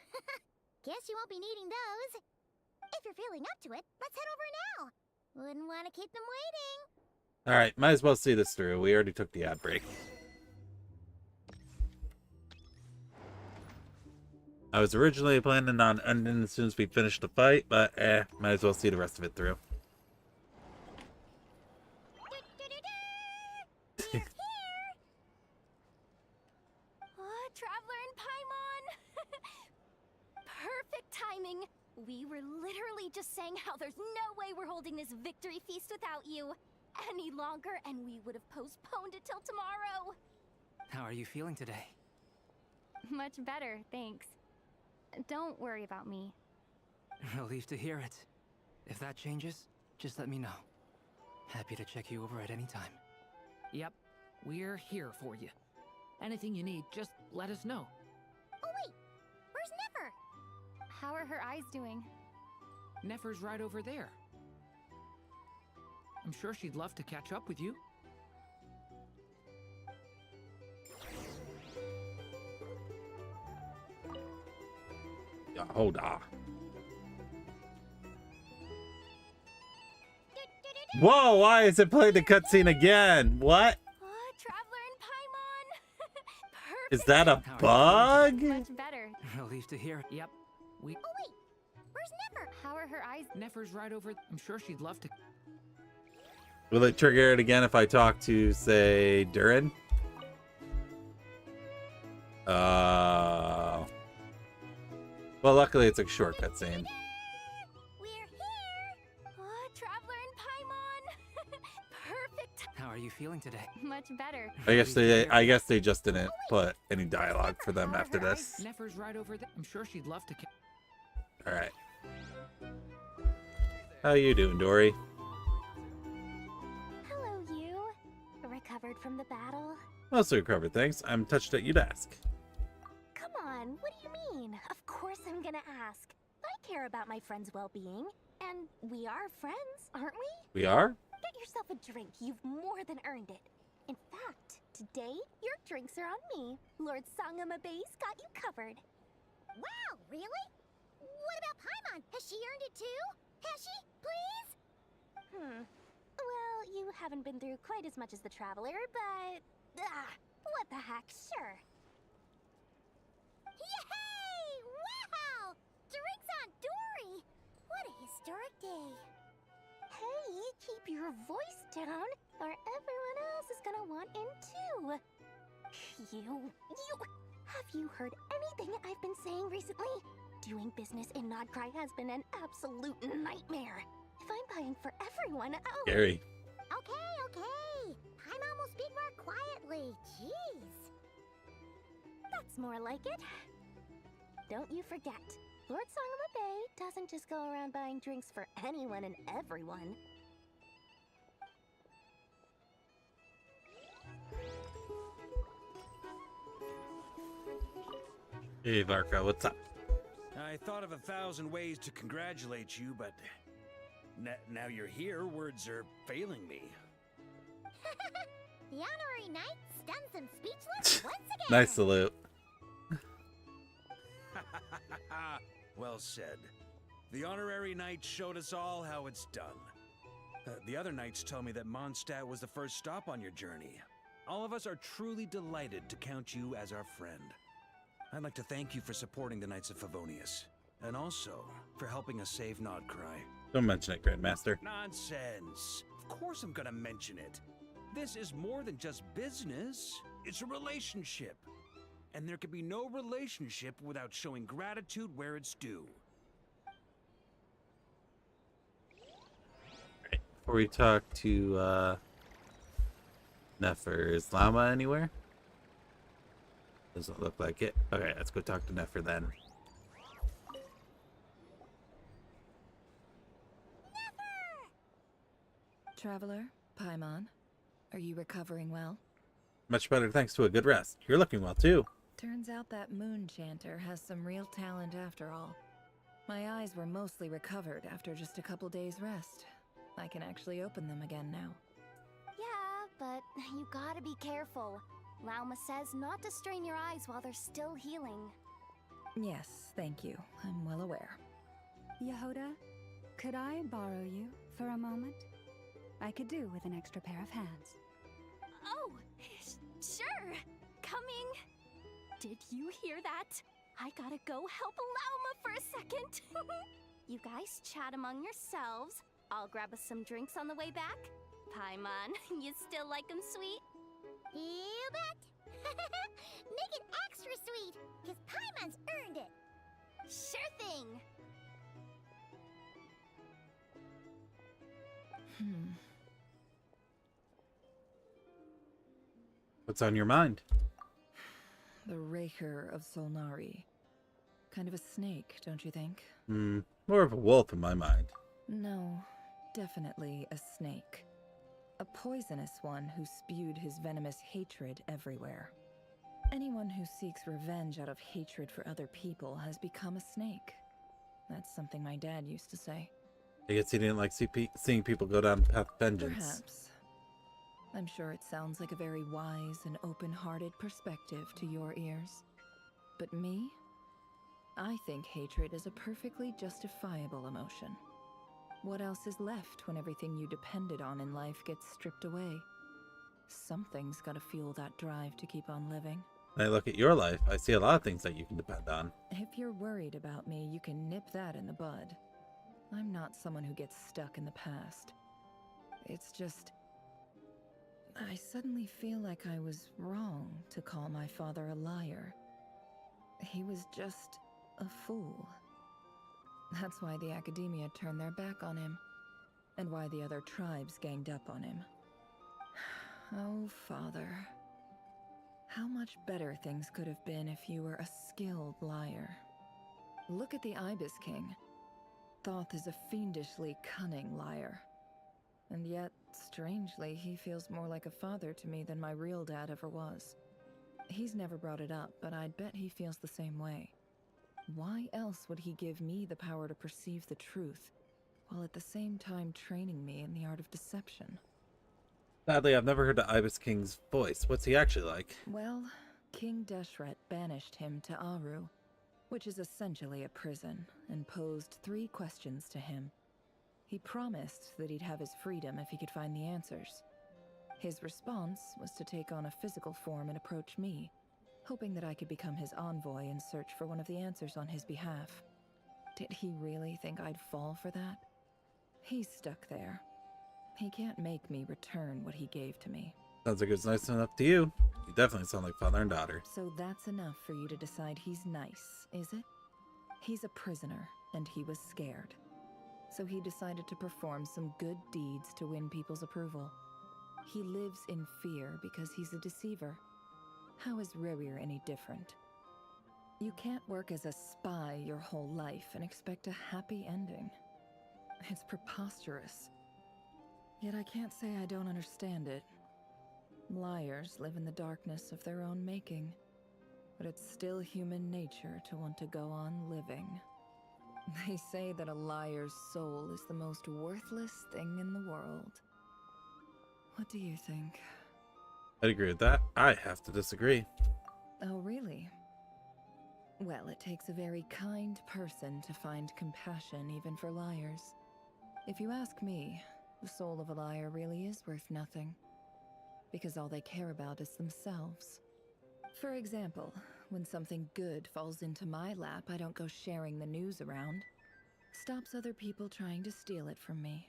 guess you won't be needing those. If you're feeling up to it, let's head over now. Wouldn't want to keep them waiting. Alright, might as well see this through. We already took the ad break. I was originally planning on ending as soon as we finished the fight, but might as well see the rest of it through. Traveler and Paimon! Perfect timing! We were literally just saying how there's no way we're holding this victory feast without you any longer, and we would have postponed it till tomorrow. How are you feeling today? Much better, thanks. Don't worry about me. Relieved to hear it. If that changes, just let me know. Happy to check you over at any time. Yep, we're here for you. Anything you need, just let us know. Oh wait, where's Nefer? How are her eyes doing? Nefer's right over there. I'm sure she'd love to catch up with you. Hold on. Whoa, why is it playing the cutscene again? What? Traveler and Paimon! Is that a bug? Much better. Relieved to hear it. Yep, Oh wait, where's Nefer? How are her eyes? Nefer's right over. I'm sure she'd love to. Will it trigger it again if I talk to, say, Durin? Well, luckily it's a shortcut scene. Traveler and Paimon! Perfect. How are you feeling today? Much better. I guess they just didn't put any dialogue for them after this. Nefer's right over there. I'm sure she'd love to. All right. How you doing, Dory? Hello, you. Recovered from the battle? Mostly recovered, thanks. I'm touched that you'd ask. Come on, what do you mean? Of course I'm care about my friend's well-being. And we are friends, aren't we? We are? Get yourself a drink. You've more than earned it. In fact, today, your drinks are on me. Lord Sangamabe's got you covered. Wow, really? What about Paimon? Has she earned it too? Has she? Please? Well, you haven't been through quite as much as the Traveler, but... what the heck, sure. Yay! Wow! Drinks on Dory! What a historic day. Hey, keep your voice down, or everyone else is gonna want in too. Have you heard anything I've been saying recently? Doing business in Nodcry has been an absolute nightmare. If I'm buying for everyone, oh... Scary. Okay. Paimon will speak more quietly. Jeez. That's more like it. Don't you forget, Lord Sangamabe doesn't just go around buying drinks for anyone and everyone. Hey, Varka, what's up? I thought of 1,000 ways to congratulate you, but now you're here, words are failing me. The honorary knight stuns them speechless once again. Nice salute. Well said. The honorary knight showed us all how it's done. The other knights tell me that Mondstadt was the first stop on your journey. All of us are truly delighted to count you as our friend. I'd like to thank you for supporting the Knights of Favonius, and also for helping us save Nodcry. Don't mention it, Grandmaster. Nonsense. Of course I'm gonna mention it. This is more than just business. It's a relationship. And there can be no relationship without showing gratitude where it's due. Right. Before we talk to Nefer, is Llama anywhere? Doesn't look like it. Okay, let's go talk to Nefer then. Traveler, Paimon, are you recovering well? Much better thanks to a good rest. You're looking well too. Turns out that moon chanter has some real talent after all. My eyes were mostly recovered after just a couple days rest. I can actually open them again now. Yeah, but you gotta be careful. Lauma says not to strain your eyes while they're still healing. Yes, thank you. I'm well aware. Yehoda, could I borrow you for a moment? I could do with an extra pair of hands. Oh, sure. Coming. Did you hear that? I gotta go help Lauma for a second. You guys chat among yourselves. I'll grab us some drinks on the way back. Paimon, you still like 'em sweet? You bet. Make it extra sweet, because Paimon's earned it. Sure thing. What's on your mind? The Raker of Solnari. Kind of a snake, don't you think? More of a wolf in my mind. No, definitely a snake. A poisonous one who spewed his venomous hatred everywhere. Anyone who seeks revenge out of hatred for other people has become a snake. That's something my dad used to say. I guess he didn't like seeing people go down the path of vengeance. Perhaps. I'm sure it sounds like a very wise and open-hearted perspective to your ears. But me? I think hatred is a perfectly justifiable emotion. What else is left when everything you depended on in life gets stripped away? Something's gotta fuel that drive to keep on living. When I look at your life, I see a lot of things that you can depend on. If you're worried about me, you can nip that in the bud. I'm not someone who gets stuck in the past. It's just... I suddenly feel like I was wrong to call my father a liar. He was just a fool. That's why the Academia turned their back on him, and why the other tribes ganged up on him. Oh, Father. How much better things could have been if you were a skilled liar. Look at the Ibis King. Thoth is a fiendishly cunning liar. And yet, strangely, he feels more like a father to me than my real dad ever was. He's never brought it up, but I'd bet he feels the same way. Why else would he give me the power to perceive the truth, while at the same time training me in the art of deception? Sadly, I've never heard the Ibis King's voice. What's he actually like? Well, King Deshret banished him to Aru, which is essentially a prison, and posed 3 questions to him. He promised that he'd have his freedom if he could find the answers. His response was to take on a physical form and approach me, hoping that I could become his envoy and search for one of the answers on his behalf. Did he really think I'd fall for that? He's stuck there. He can't make me return what he gave to me. Sounds like it's nice enough to you. You definitely sound like father and daughter. So that's enough for you to decide he's nice, is it? He's a prisoner, and he was scared. So he decided to perform some good deeds to win people's approval. He lives in fear because he's a deceiver. How is Rerir any different? You can't work as a spy your whole life and expect a happy ending. It's preposterous. Yet I can't say I don't understand it. Liars live in the darkness of their own making, but it's still human nature to want to go on living. They say that a liar's soul is the most worthless thing in the world. What do you think? I'd agree with that. I have to disagree. Oh, really? Well, it takes a very kind person to find compassion even for liars. If you ask me, the soul of a liar really is worth nothing, because all they care about is themselves. For example, when something good falls into my lap, I don't go sharing the news around. Stops other people trying to steal it from me.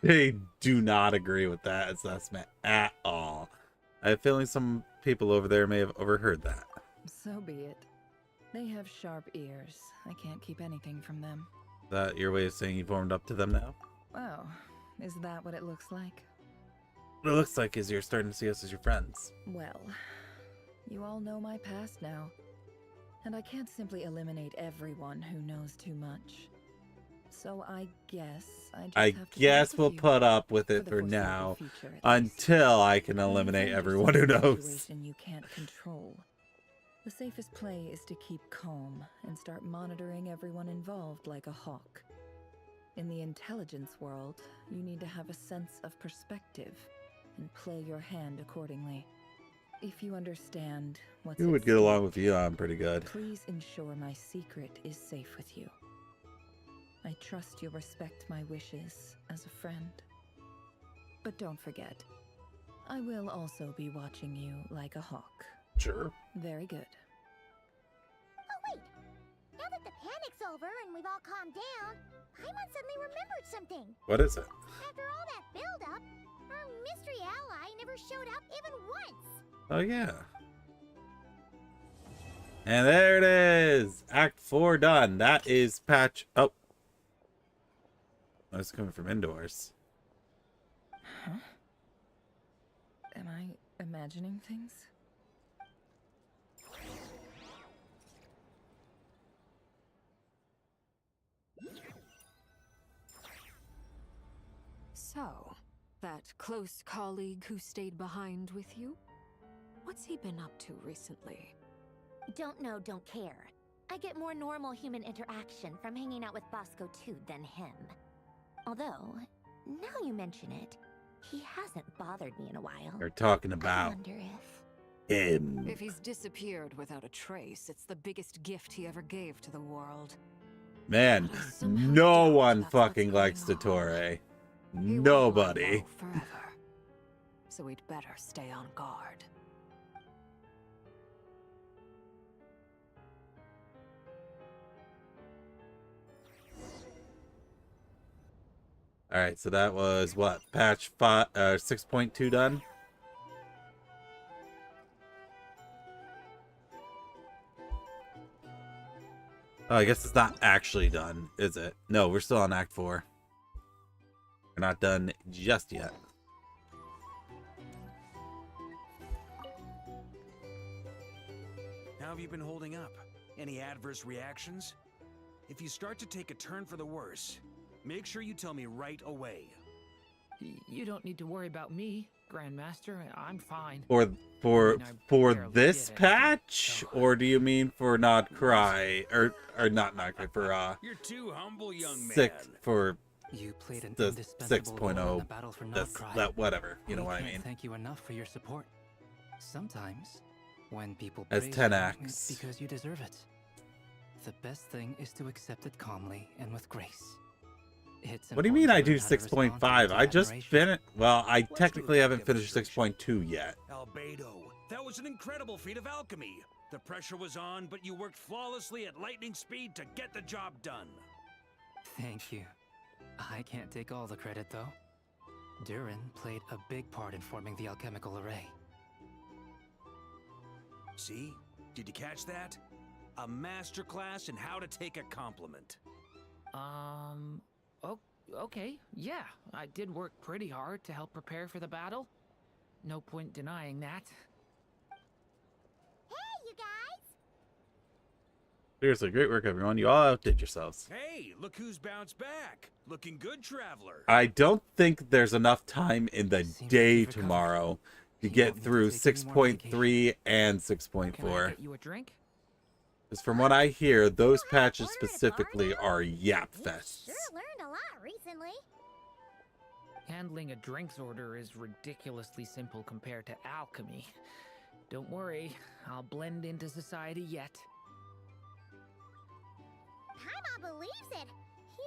They do not agree with that assessment at all. I have a feeling some people over there may have overheard that. So be it. They have sharp ears. I can't keep anything from them. Is that your way of saying you've warmed up to them now? Oh, is that what it looks like? What it looks like is you're starting to see us as your friends. Well, you all know my past now. And I can't simply eliminate everyone who knows too much. So I guess I just we'll put up with it for now until I can eliminate everyone who knows. You can't control. The safest play is to keep calm and start monitoring everyone involved like a hawk. In the intelligence world, you need to have a sense of perspective and play your hand accordingly. If you understand what's Who would get along with you? I'm pretty good. Please ensure my secret is safe with you. I trust you'll respect my wishes as a friend. But don't forget, I will also be watching you like a hawk. Sure. Very good. Oh wait! Now that the panic's over and we've all calmed down, Paimon suddenly remembered something. What is it? After all that build-up, our mystery ally never showed up even once. Oh yeah. And there it is. Act 4 done. That is patch. Oh. That's coming from indoors. Huh? Am I imagining things? So, that close colleague who stayed behind with you? What's he been up to recently? Don't know, don't care. I get more normal human interaction from hanging out with Bosco too than him. Although, now you mention it, he hasn't bothered me in a while. They're talking about him. If he's disappeared without a trace, it's the biggest gift he ever gave to the world. Man, no one fucking likes Dottore. Nobody. Forever. So we'd better stay on guard. Alright, so that was what? Patch 6.2 done? Oh, I guess it's not actually done, is it? No, we're still on Act 4. We're not done just yet. How have you been holding up? Any adverse reactions? If you start to take a turn for the worse, make sure you tell me right away. You don't need to worry about me. Grandmaster. I'm fine. For I mean, I barely this did anything, patch, so- or do you mean for not cry, or not cry, for You're too humble, young man. six for You played an the indispensable role in 6.0, the battle for that's Nordcry. that whatever, you know We what I can't mean. Thank you enough for your support. Sometimes, when people As praise 10x. you, it's because you deserve it. The best thing is to accept it calmly and with grace. It's What do you mean I important to do learn how to respond 6.5? to I just admiration. finished. Well, I Let's technically do a haven't finished demonstration. 6.2 yet. Albedo, that was an incredible feat of alchemy. The pressure was on, but you worked flawlessly at lightning speed to get the job done. Thank you. I can't take all the credit, though. Durin played a big part in forming the alchemical array. See? Did you catch that? A masterclass in how to take a compliment. Okay, yeah. I did work pretty hard to help prepare for the battle. No point denying that. Hey, you guys! Seriously, great work, everyone. You all outdid yourselves. Hey, look who's bounced back. Looking good, traveler. I don't think there's enough time in the day tomorrow to get through 6.3 and Can I 6.4. get you a drink? Because from what I hear, those patches specifically are yap fests. Sure learned a lot recently. Handling a drinks order is ridiculously simple compared to alchemy. Don't worry, I'll blend into society yet. Paimon believes it.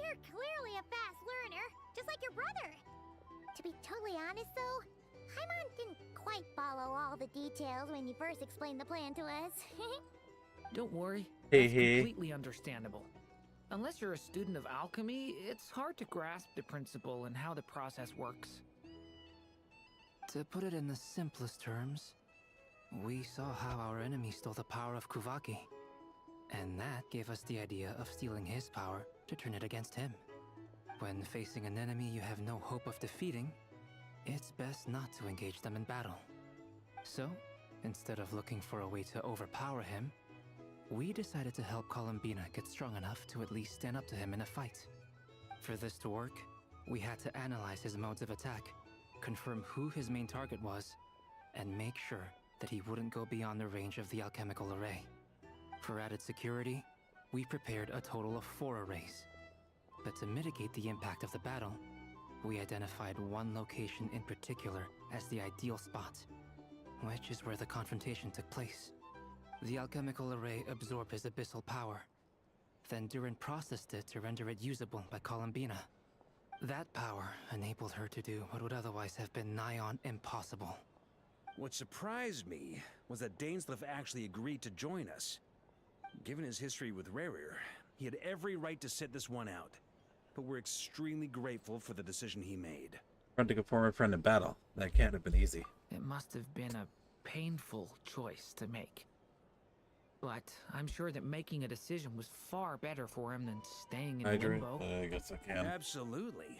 You're clearly a fast learner, just like your brother. To be totally honest, though, Paimon didn't quite follow all the details when you first explained the plan to us. Don't worry, Hey, that's hey. completely understandable. Unless you're a student of alchemy, it's hard to grasp the principle and how the process works. To put it in the simplest terms, we saw how our enemy stole the power of Kuvaki. And that gave us the idea of stealing his power to turn it against him. When facing an enemy you have no hope of defeating, it's best not to engage them in battle. So, instead of looking for a way to overpower him, we decided to help Columbina get strong enough to at least stand up to him in a fight. For this to work, we had to analyze his modes of attack, confirm who his main target was, and make sure that he wouldn't go beyond the range of the alchemical array. For added security, we prepared a total of 4 arrays. But to mitigate the impact of the battle, we identified one location in particular as the ideal spot, which is where the confrontation took place. The alchemical array absorbed his abyssal power. Then Durin processed it to render it usable by Columbina. That power enabled her to do what would otherwise have been nigh on impossible. What surprised me was that Dainsleif actually agreed to join us. Given his history with Rerir, he had every right to sit this one out. But we're extremely grateful for the decision he made. Fronting a former friend in battle. That can't have been easy. It must have been a painful choice to make. But I'm sure that making a decision was far better for him than staying in limbo. I guess I can. Absolutely.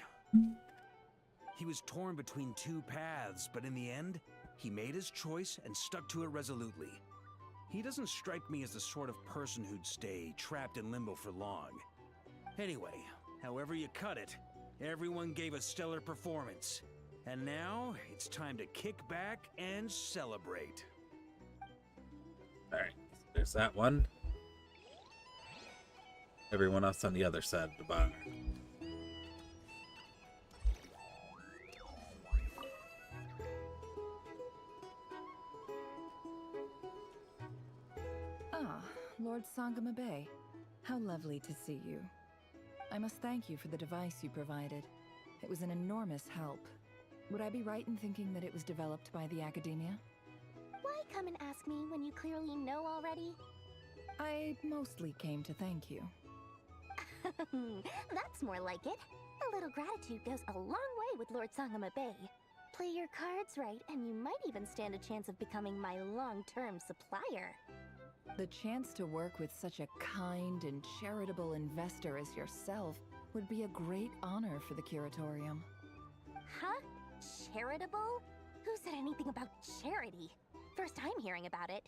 He was torn between 2 paths, but in the end, he made his choice and stuck to it resolutely. He doesn't strike me as the sort of person who'd stay trapped in limbo for long. Anyway, however you cut it, everyone gave a stellar performance. And now, it's time to kick back and celebrate. Alright, there's that one. Everyone else on the other side of the bar. Ah, Lord Sangama Bay. How lovely to see you. I must thank you for the device you provided. It was an enormous help. Would I be right in thinking that it was developed by the Academia? Why come and ask me when you clearly know already? I mostly came to thank you. That's more like it. A little gratitude goes a long way with Lord Sangama Bay. Play your cards right, and you might even stand a chance of becoming my long-term supplier. The chance to work with such a kind and charitable investor as yourself would be a great honor for the Curatorium. Huh? Charitable? Who said anything about charity? First time hearing about it.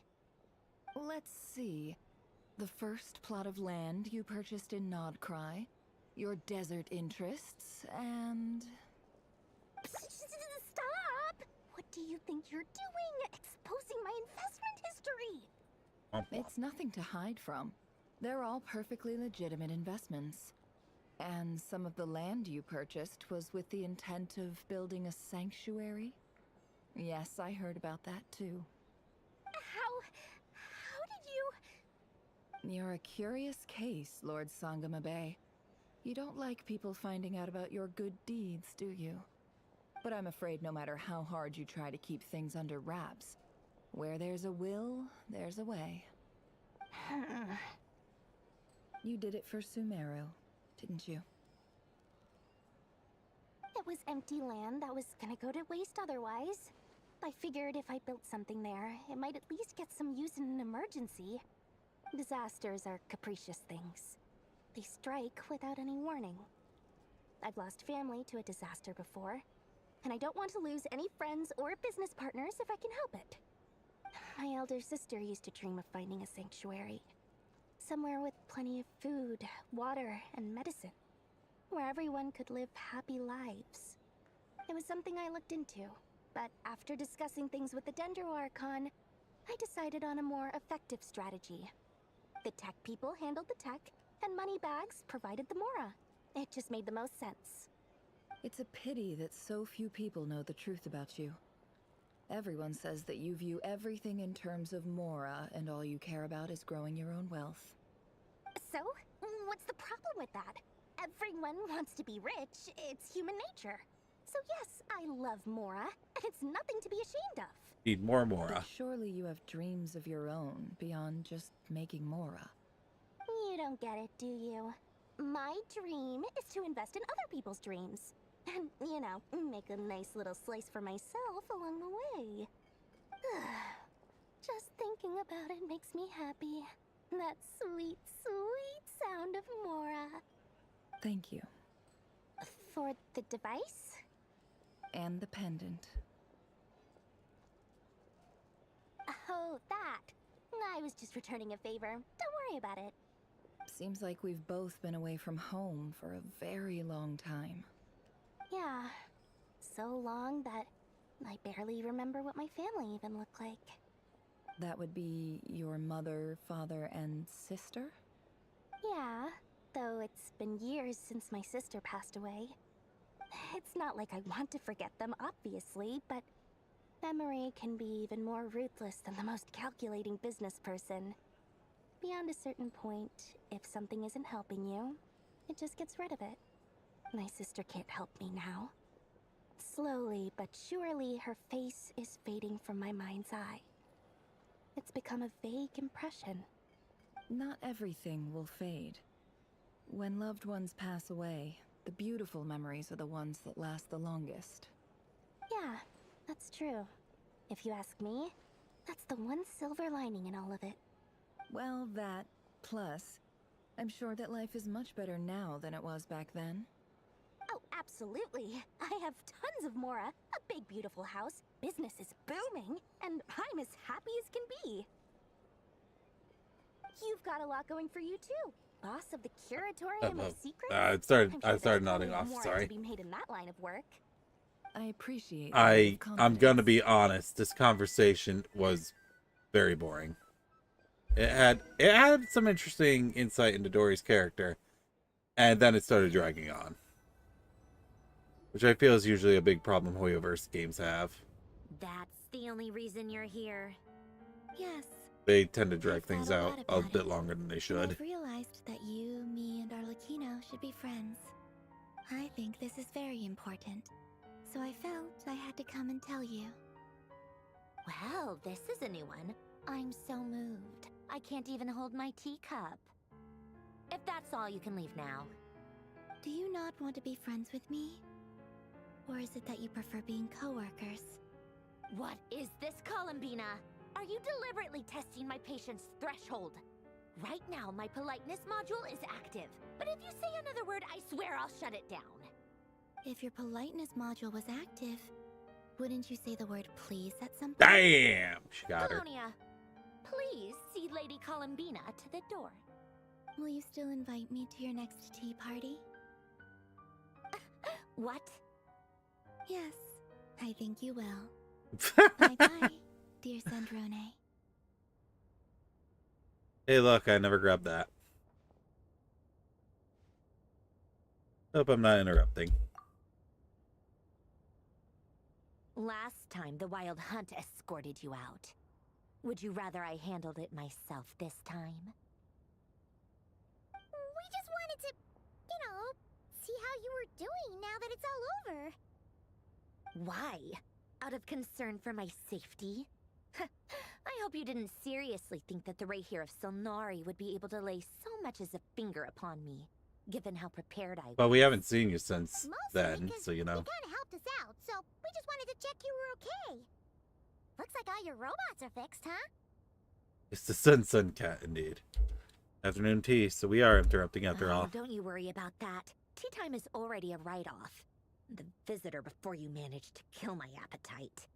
Let's see. The first plot of land you purchased in Nordcry, your desert interests, and... Stop! What do you think you're doing? Exposing my investment history? It's nothing to hide from. They're all perfectly legitimate investments. And some of the land you purchased was with the intent of building a sanctuary? Yes, I heard about that too. How did you... You're a curious case, Lord Sangamabe. You don't like people finding out about your good deeds, do you? But I'm afraid no matter how hard you try to keep things under wraps, where there's a will, there's a way. You did it for Sumeru, didn't you? It was empty land that was gonna go to waste otherwise. I figured if I built something there, it might at least get some use in an emergency. Disasters are capricious things. They strike without any warning. I've lost family to a disaster before, and I don't want to lose any friends or business partners if I can help it. My elder sister used to dream of finding a sanctuary. Somewhere with plenty of food, water, and medicine. Where everyone could live happy lives. It was something I looked into, but after discussing things with the Dendro Archon, I decided on a more effective strategy. The tech people handled the tech, and Moneybags provided the Mora. It just made the most sense. It's a pity that so few people know the truth about you. Everyone says that you view everything in terms of Mora, and all you care about is growing your own wealth. So, what's the problem with that? Everyone wants to be rich. It's human nature. So yes, I love Mora, and it's nothing to be ashamed of. Need more Mora. But surely you have dreams of your own, beyond just making Mora. You don't get it, do you? My dream is to invest in other people's dreams. And, you know, make a nice little slice for myself along the way. Just thinking about it makes me happy. That sweet, sweet sound of Mora. Thank you. For the device? And the pendant. Oh, that. I was just returning a favor. Don't worry about it. Seems like we've both been away from home for a very long time. Yeah. So long that I barely remember what my family even looked like. That would be your mother, father, and sister? Yeah, though it's been years since my sister passed away. It's not like I want to forget them, obviously, but memory can be even more ruthless than the most calculating business person. Beyond a certain point, if something isn't helping you, it just gets rid of it. My sister can't help me now. Slowly but surely, her face is fading from my mind's eye. It's become a vague impression. Not everything will fade. When loved ones pass away, the beautiful memories are the ones that last the longest. Yeah, that's true. If you ask me, that's the one silver lining in all of it. Well, that, plus, I'm sure that life is much better now than it was back then. Oh, absolutely. I have tons of Mora, a big beautiful house, business is booming, and I'm as happy as can be. You've got a lot going for you too. Boss of the Curatorium of Secrets? I started nodding off, more sorry. to be made in that line of work. I appreciate I'm gonna be honest, this conversation was very boring. It had some interesting insight into Dory's character, and then it started dragging on. Which I feel is usually a big problem Hoyoverse games have. That's the only reason you're here. Yes. They tend to drag things out a bit longer than they should. I've realized that you, me, and Arlecchino should be friends. I think this is very important. So I felt I had to come and tell you. Well, this is a new one. I'm so moved. I can't even hold my teacup. If that's all, you can leave now. Do you not want to be friends with me? Or is it that you prefer being co-workers? What is this, Columbina? Are you deliberately testing my patience threshold? Right now, my politeness module is active. But if you say another word, I swear I'll shut it down. If your politeness module was active, wouldn't you say the word please at some point? Damn! She got her. Colonia, please see Lady Columbina to the door. Will you still invite me to your next tea party? What? Yes, I think you will. Bye-bye, dear Sandrone. Hey, look, I never grabbed that. Hope I'm not interrupting. Last time, the Wild Hunt escorted you out. Would you rather I handled it myself this time? We just wanted to, see how you were doing now that it's all over. Why? Out of concern for my safety? I hope you didn't seriously think that the Ray here of Silnari would be able to lay so much as a finger upon me, given how prepared I was. Well, we haven't seen you since then, so you know. You kind of helped us out, so we just wanted to check you were okay. Looks like all your robots are fixed, huh? It's the Sun Cat, indeed. Afternoon tea, so we are interrupting after all. Don't you worry about that. Tea time is already a write-off. The visitor before you managed to kill my appetite.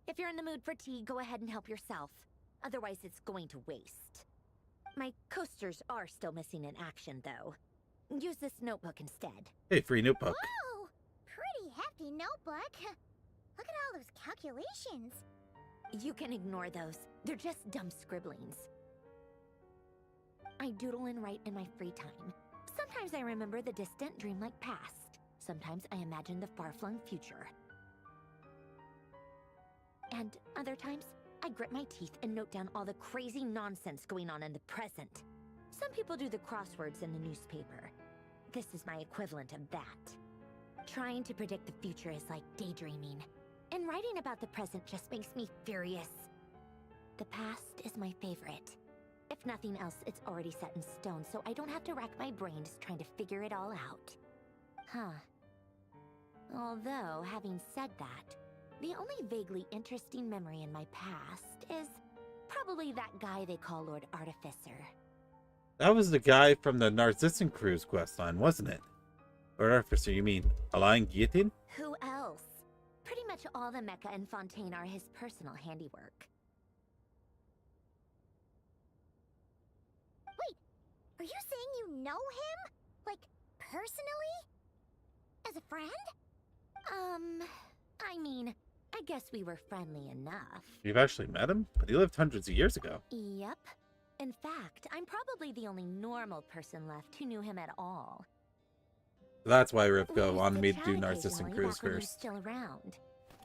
If you're in the mood for tea, go ahead and help yourself. Otherwise, it's going to waste. My coasters are still missing in action, though. Use this notebook instead. Hey, free notebook. Whoa! Pretty hefty notebook. Look at all those calculations. You can ignore those. They're just dumb scribblings. I doodle and write in my free time. Sometimes I remember the distant dreamlike past. Sometimes I imagine the far-flung future. And other times, I grit my teeth and note down all the crazy nonsense going on in the present. Some people do the crosswords in the newspaper. This is my equivalent of that. Trying to predict the future is like daydreaming. And writing about the present just makes me furious. The past is my favorite. If nothing else, it's already set in stone, so I don't have to rack my brains trying to figure it all out. Huh. Although, having said that, the only vaguely interesting memory in my past is probably that guy they call Lord Artificer. That was the guy from the Narcissan Cruise questline, wasn't it? Lord Artificer, you mean Alain Guillotine? Who else? Pretty much all the mecha and Fontaine are his personal handiwork. Wait, are you saying you know him? Like, personally? As a friend? I mean, I guess we were friendly enough. You've actually met him? But he lived hundreds of years ago. Yep. In fact, I'm probably the only normal person left who knew him at all. That's why Rivka wanted me to do Narcissan Cruise back when he was first. still around.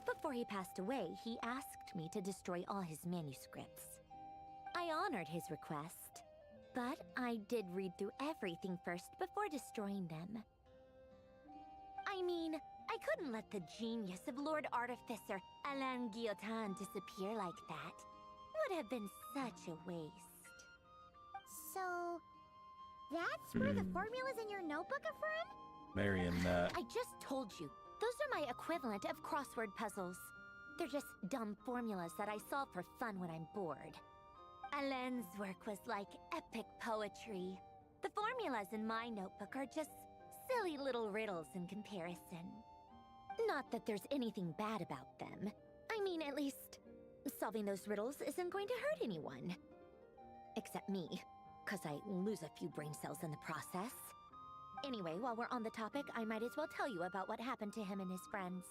Before he passed away, he asked me to destroy all his manuscripts. I honored his request, but I did read through everything first before destroying them. I mean, I couldn't let the genius of Lord Artificer Alain Guillotine disappear like that. Would have been such a waste. So, that's where the formulas in your notebook are from? Marion, I just told you. Those are my equivalent of crossword puzzles. They're just dumb formulas that I solve for fun when I'm bored. Alain's work was like epic poetry. The formulas in my notebook are just silly little riddles in comparison. Not that there's anything bad about them. I mean, at least, solving those riddles isn't going to hurt anyone. Except me, because I lose a few brain cells in the process. Anyway, while we're on the topic, I might as well tell you about what happened to him and his friends.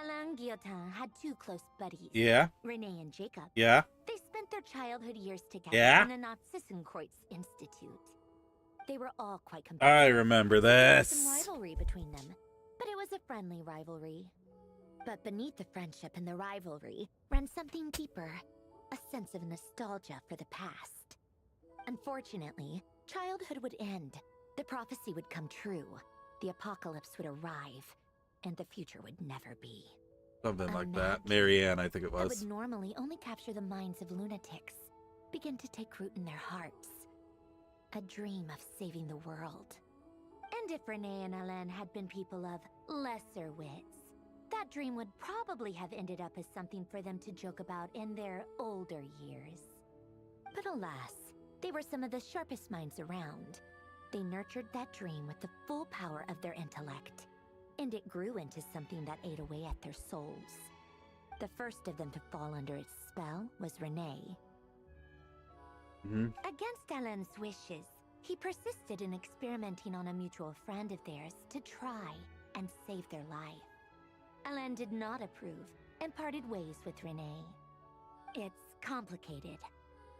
Alain Guillotine had two close buddies. Yeah? Renee and Jacob. Yeah? They spent their childhood years together Yeah? in the Nazissenkreuz Institute. They were all quite competitive. I remember There was this. some rivalry between them, but it was a friendly rivalry. But beneath the friendship and the rivalry ran something deeper, a sense of nostalgia for the past. Unfortunately, childhood would end. The prophecy would come true. The apocalypse would arrive, and the future would never be. Something like that. Marianne, I think it That was. would normally only capture the minds of lunatics, begin to take root in their hearts. A dream of saving the world. And if Renee and Alain had been people of lesser wits, that dream would probably have ended up as something for them to joke about in their older years. But alas, they were some of the sharpest minds around. They nurtured that dream with the full power of their intellect, and it grew into something that ate away at their souls. The first of them to fall under its spell was Renee. Against Alain's wishes, he persisted in experimenting on a mutual friend of theirs to try and save their life. Alain did not approve, and parted ways with Renee. It's complicated.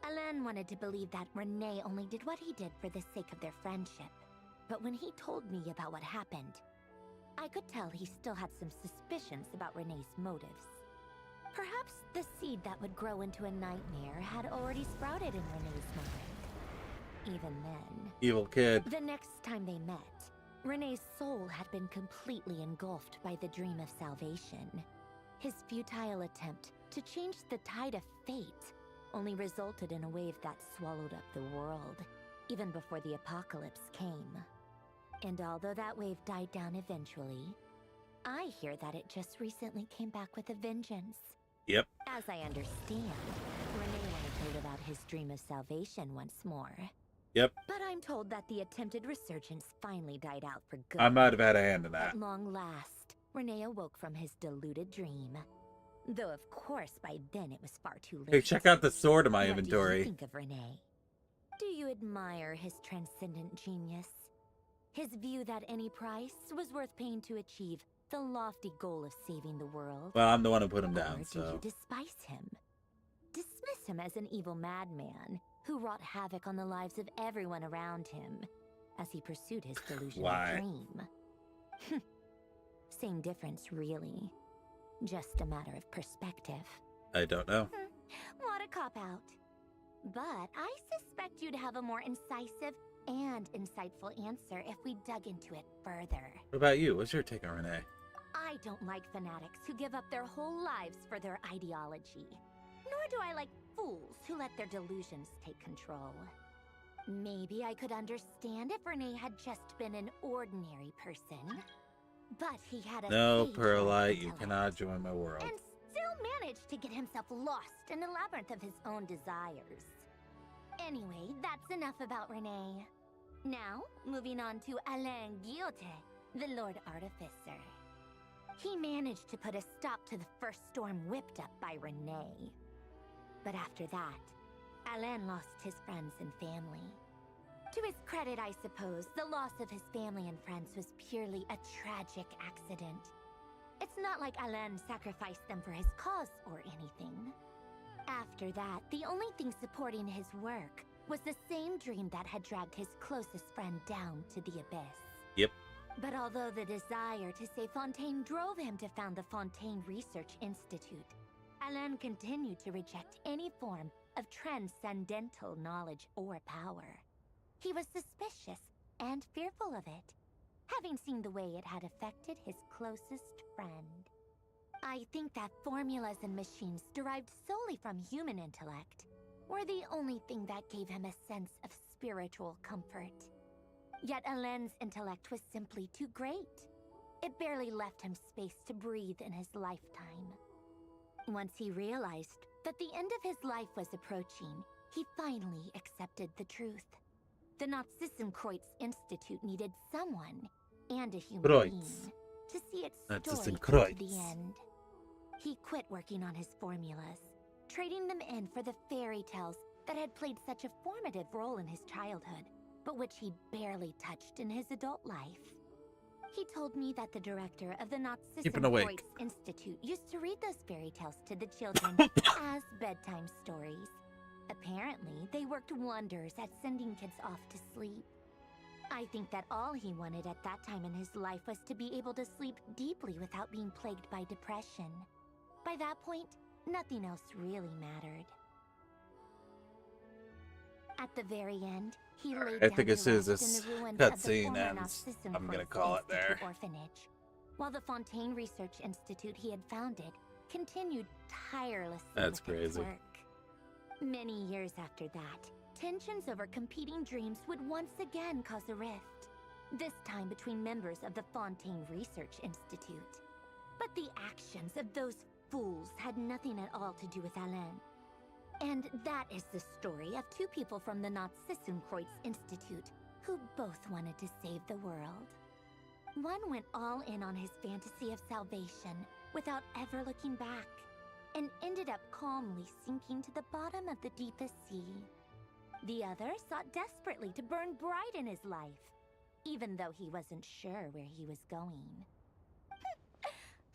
Alain wanted to believe that Renee only did what he did for the sake of their friendship. But when he told me about what happened, I could tell he still had some suspicions about Renee's motives. Perhaps the seed that would grow into a nightmare had already sprouted in Renee's mind. Even then... Evil kid. The next time they met, Renee's soul had been completely engulfed by the dream of salvation. His futile attempt to change the tide of fate only resulted in a wave that swallowed up the world, even before the apocalypse came. And although that wave died down eventually, I hear that it just recently came back with a vengeance. Yep. As I understand, Renee wanted to live out his dream of salvation once more. Yep. But I'm told that the attempted resurgence finally died out for good. I might have had a hand in that. At long last, Renee awoke from his deluded dream. Though of course by then it was far too late. Hey, check out the sword in my What inventory. do you think of Renee? Do you admire his transcendent genius? His view that any price was worth paying to achieve the lofty goal of saving the world? Well, I'm the one who put him down, Or do so... you despise him? Dismiss him as an evil madman who wrought havoc on the lives of everyone around him as he pursued his delusional dream. Same difference, really. Just a matter of perspective. I don't know. What a cop-out. But I suspect you'd have a more incisive and insightful answer if we dug into it further. What about you? What's your take on Renee? I don't like fanatics who give up their whole lives for their ideology. Nor do I like fools who let their delusions take control. Maybe I could understand if Renee had just been an ordinary person. But he had a No, sage-like Perlite, you intellect cannot join my world. and still managed to get himself lost in the labyrinth of his own desires. Anyway, that's enough about Renee. Now, moving on to Alain Guillotin, the Lord Artificer. He managed to put a stop to the first storm whipped up by Renee. But after that, Alain lost his friends and family. To his credit, I suppose, the loss of his family and friends was purely a tragic accident. It's not like Alain sacrificed them for his cause or anything. After that, the only thing supporting his work was the same dream that had dragged his closest friend down to the abyss. Yep. But although the desire to save Fontaine drove him to found the Fontaine Research Institute, Alain continued to reject any form of transcendental knowledge or power. He was suspicious and fearful of it, having seen the way it had affected his closest friend. I think that formulas and machines derived solely from human intellect were the only thing that gave him a sense of spiritual comfort. Yet Alain's intellect was simply too great. It barely left him space to breathe in his lifetime. Once he realized that the end of his life was approaching, he finally accepted the truth. The Nazissenkreuz Institute needed someone, and a human being, to see its story through to the end. He quit working on his formulas, trading them in for the fairy tales that had played such a formative role in his childhood, but which he barely touched in his adult life. He told me that the director of the Nazissenkreuz Institute used to read those fairy tales to the children as bedtime stories. Apparently, they worked wonders at sending kids off to sleep. I think that all he wanted at that time in his life was to be able to sleep deeply without being plagued by depression. By that point, nothing else really mattered. At the very end, he laid I down think as to soon as rest this in the ruins of the cutscene former ends, I'm gonna Nazissenkreuz call it there. Institute orphanage, while the Fontaine Research Institute he had founded continued tirelessly That's with its crazy. work. Many years after that, tensions over competing dreams would once again cause a rift, this time between members of the Fontaine Research Institute. But the actions of those fools had nothing at all to do with Alain. And that is the story of two people from the Nazissenkreuz Institute who both wanted to save the world. One went all in on his fantasy of salvation without ever looking back, and ended up calmly sinking to the bottom of the deepest sea. The other sought desperately to burn bright in his life, even though he wasn't sure where he was going.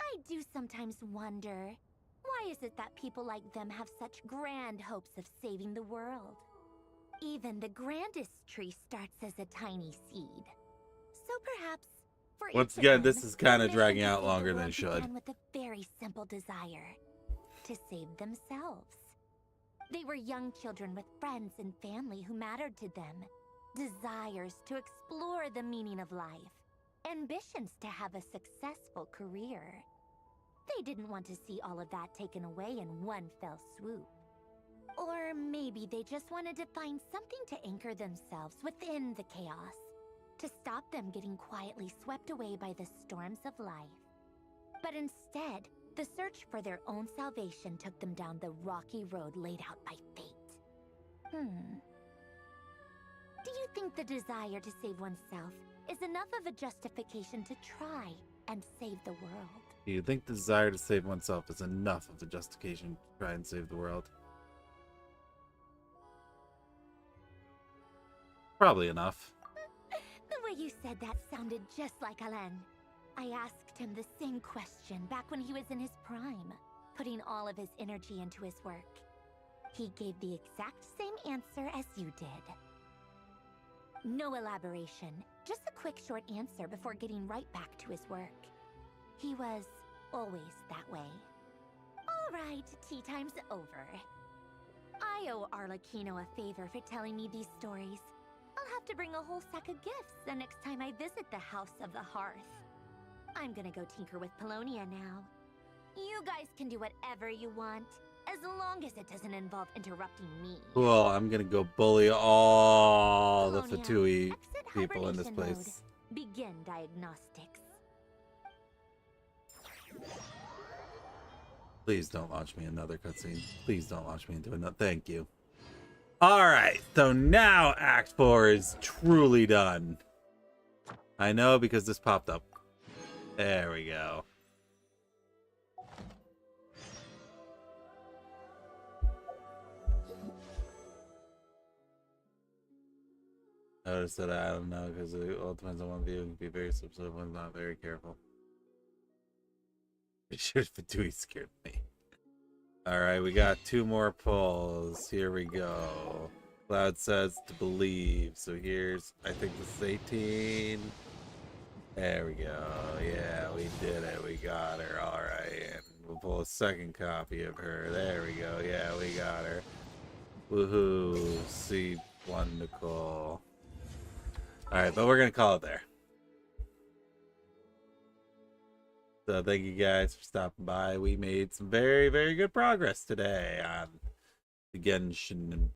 I do sometimes wonder Why is it that people like them have such grand hopes of saving the world? Even the grandest tree starts as a tiny seed. So perhaps, for Once each again, of this them, is kind the of dragging mission to out save the longer than it world should. began with a very simple desire: to save themselves. They were young children with friends and family who mattered to them, desires to explore the meaning of life, ambitions to have a successful career. They didn't want to see all of that taken away in one fell swoop. Or maybe they just wanted to find something to anchor themselves within the chaos, to stop them getting quietly swept away by the storms of life. But instead, the search for their own salvation took them down the rocky road laid out by fate. Do you think the desire to save oneself is enough of a justification to try and save the world? Do you think the desire to save oneself is enough of a justification to try and save the world? Probably enough. The way you said that sounded just like Alain. I asked him the same question back when he was in his prime, putting all of his energy into his work. He gave the exact same answer as you did. No elaboration, just a quick short answer before getting right back to his work. He was always that way. All right, tea time's over. I owe Arlecchino a favor for telling me these stories. I'll have to bring a whole sack of gifts the next time I visit the House of the Hearth. I'm gonna go tinker with Polonia now. You guys can do whatever you want, as long as it doesn't involve interrupting me. Cool, I'm gonna go bully all the Polonia, Fatui exit people in this hibernation place. mode. Begin diagnostics. Please don't launch me another cutscene. Please don't launch me into another. Thank you. Alright, so now Act 4 is truly done. I know because this popped up. There we go. Notice that I don't know because it all depends on one view. It can be very subtle when not very careful. It should have been scared me. Alright, we got 2 more pulls. Here we go. Cloud says to believe. So here's, I think this is 18. There we go. Yeah, we did it. We got her. Alright. And we'll pull a second copy of her. There we go. Yeah, we got her. Woohoo. See, wonderful. Alright, but we're going to call it there. So thank you guys for stopping by. We made some very, very good progress today on the Genshin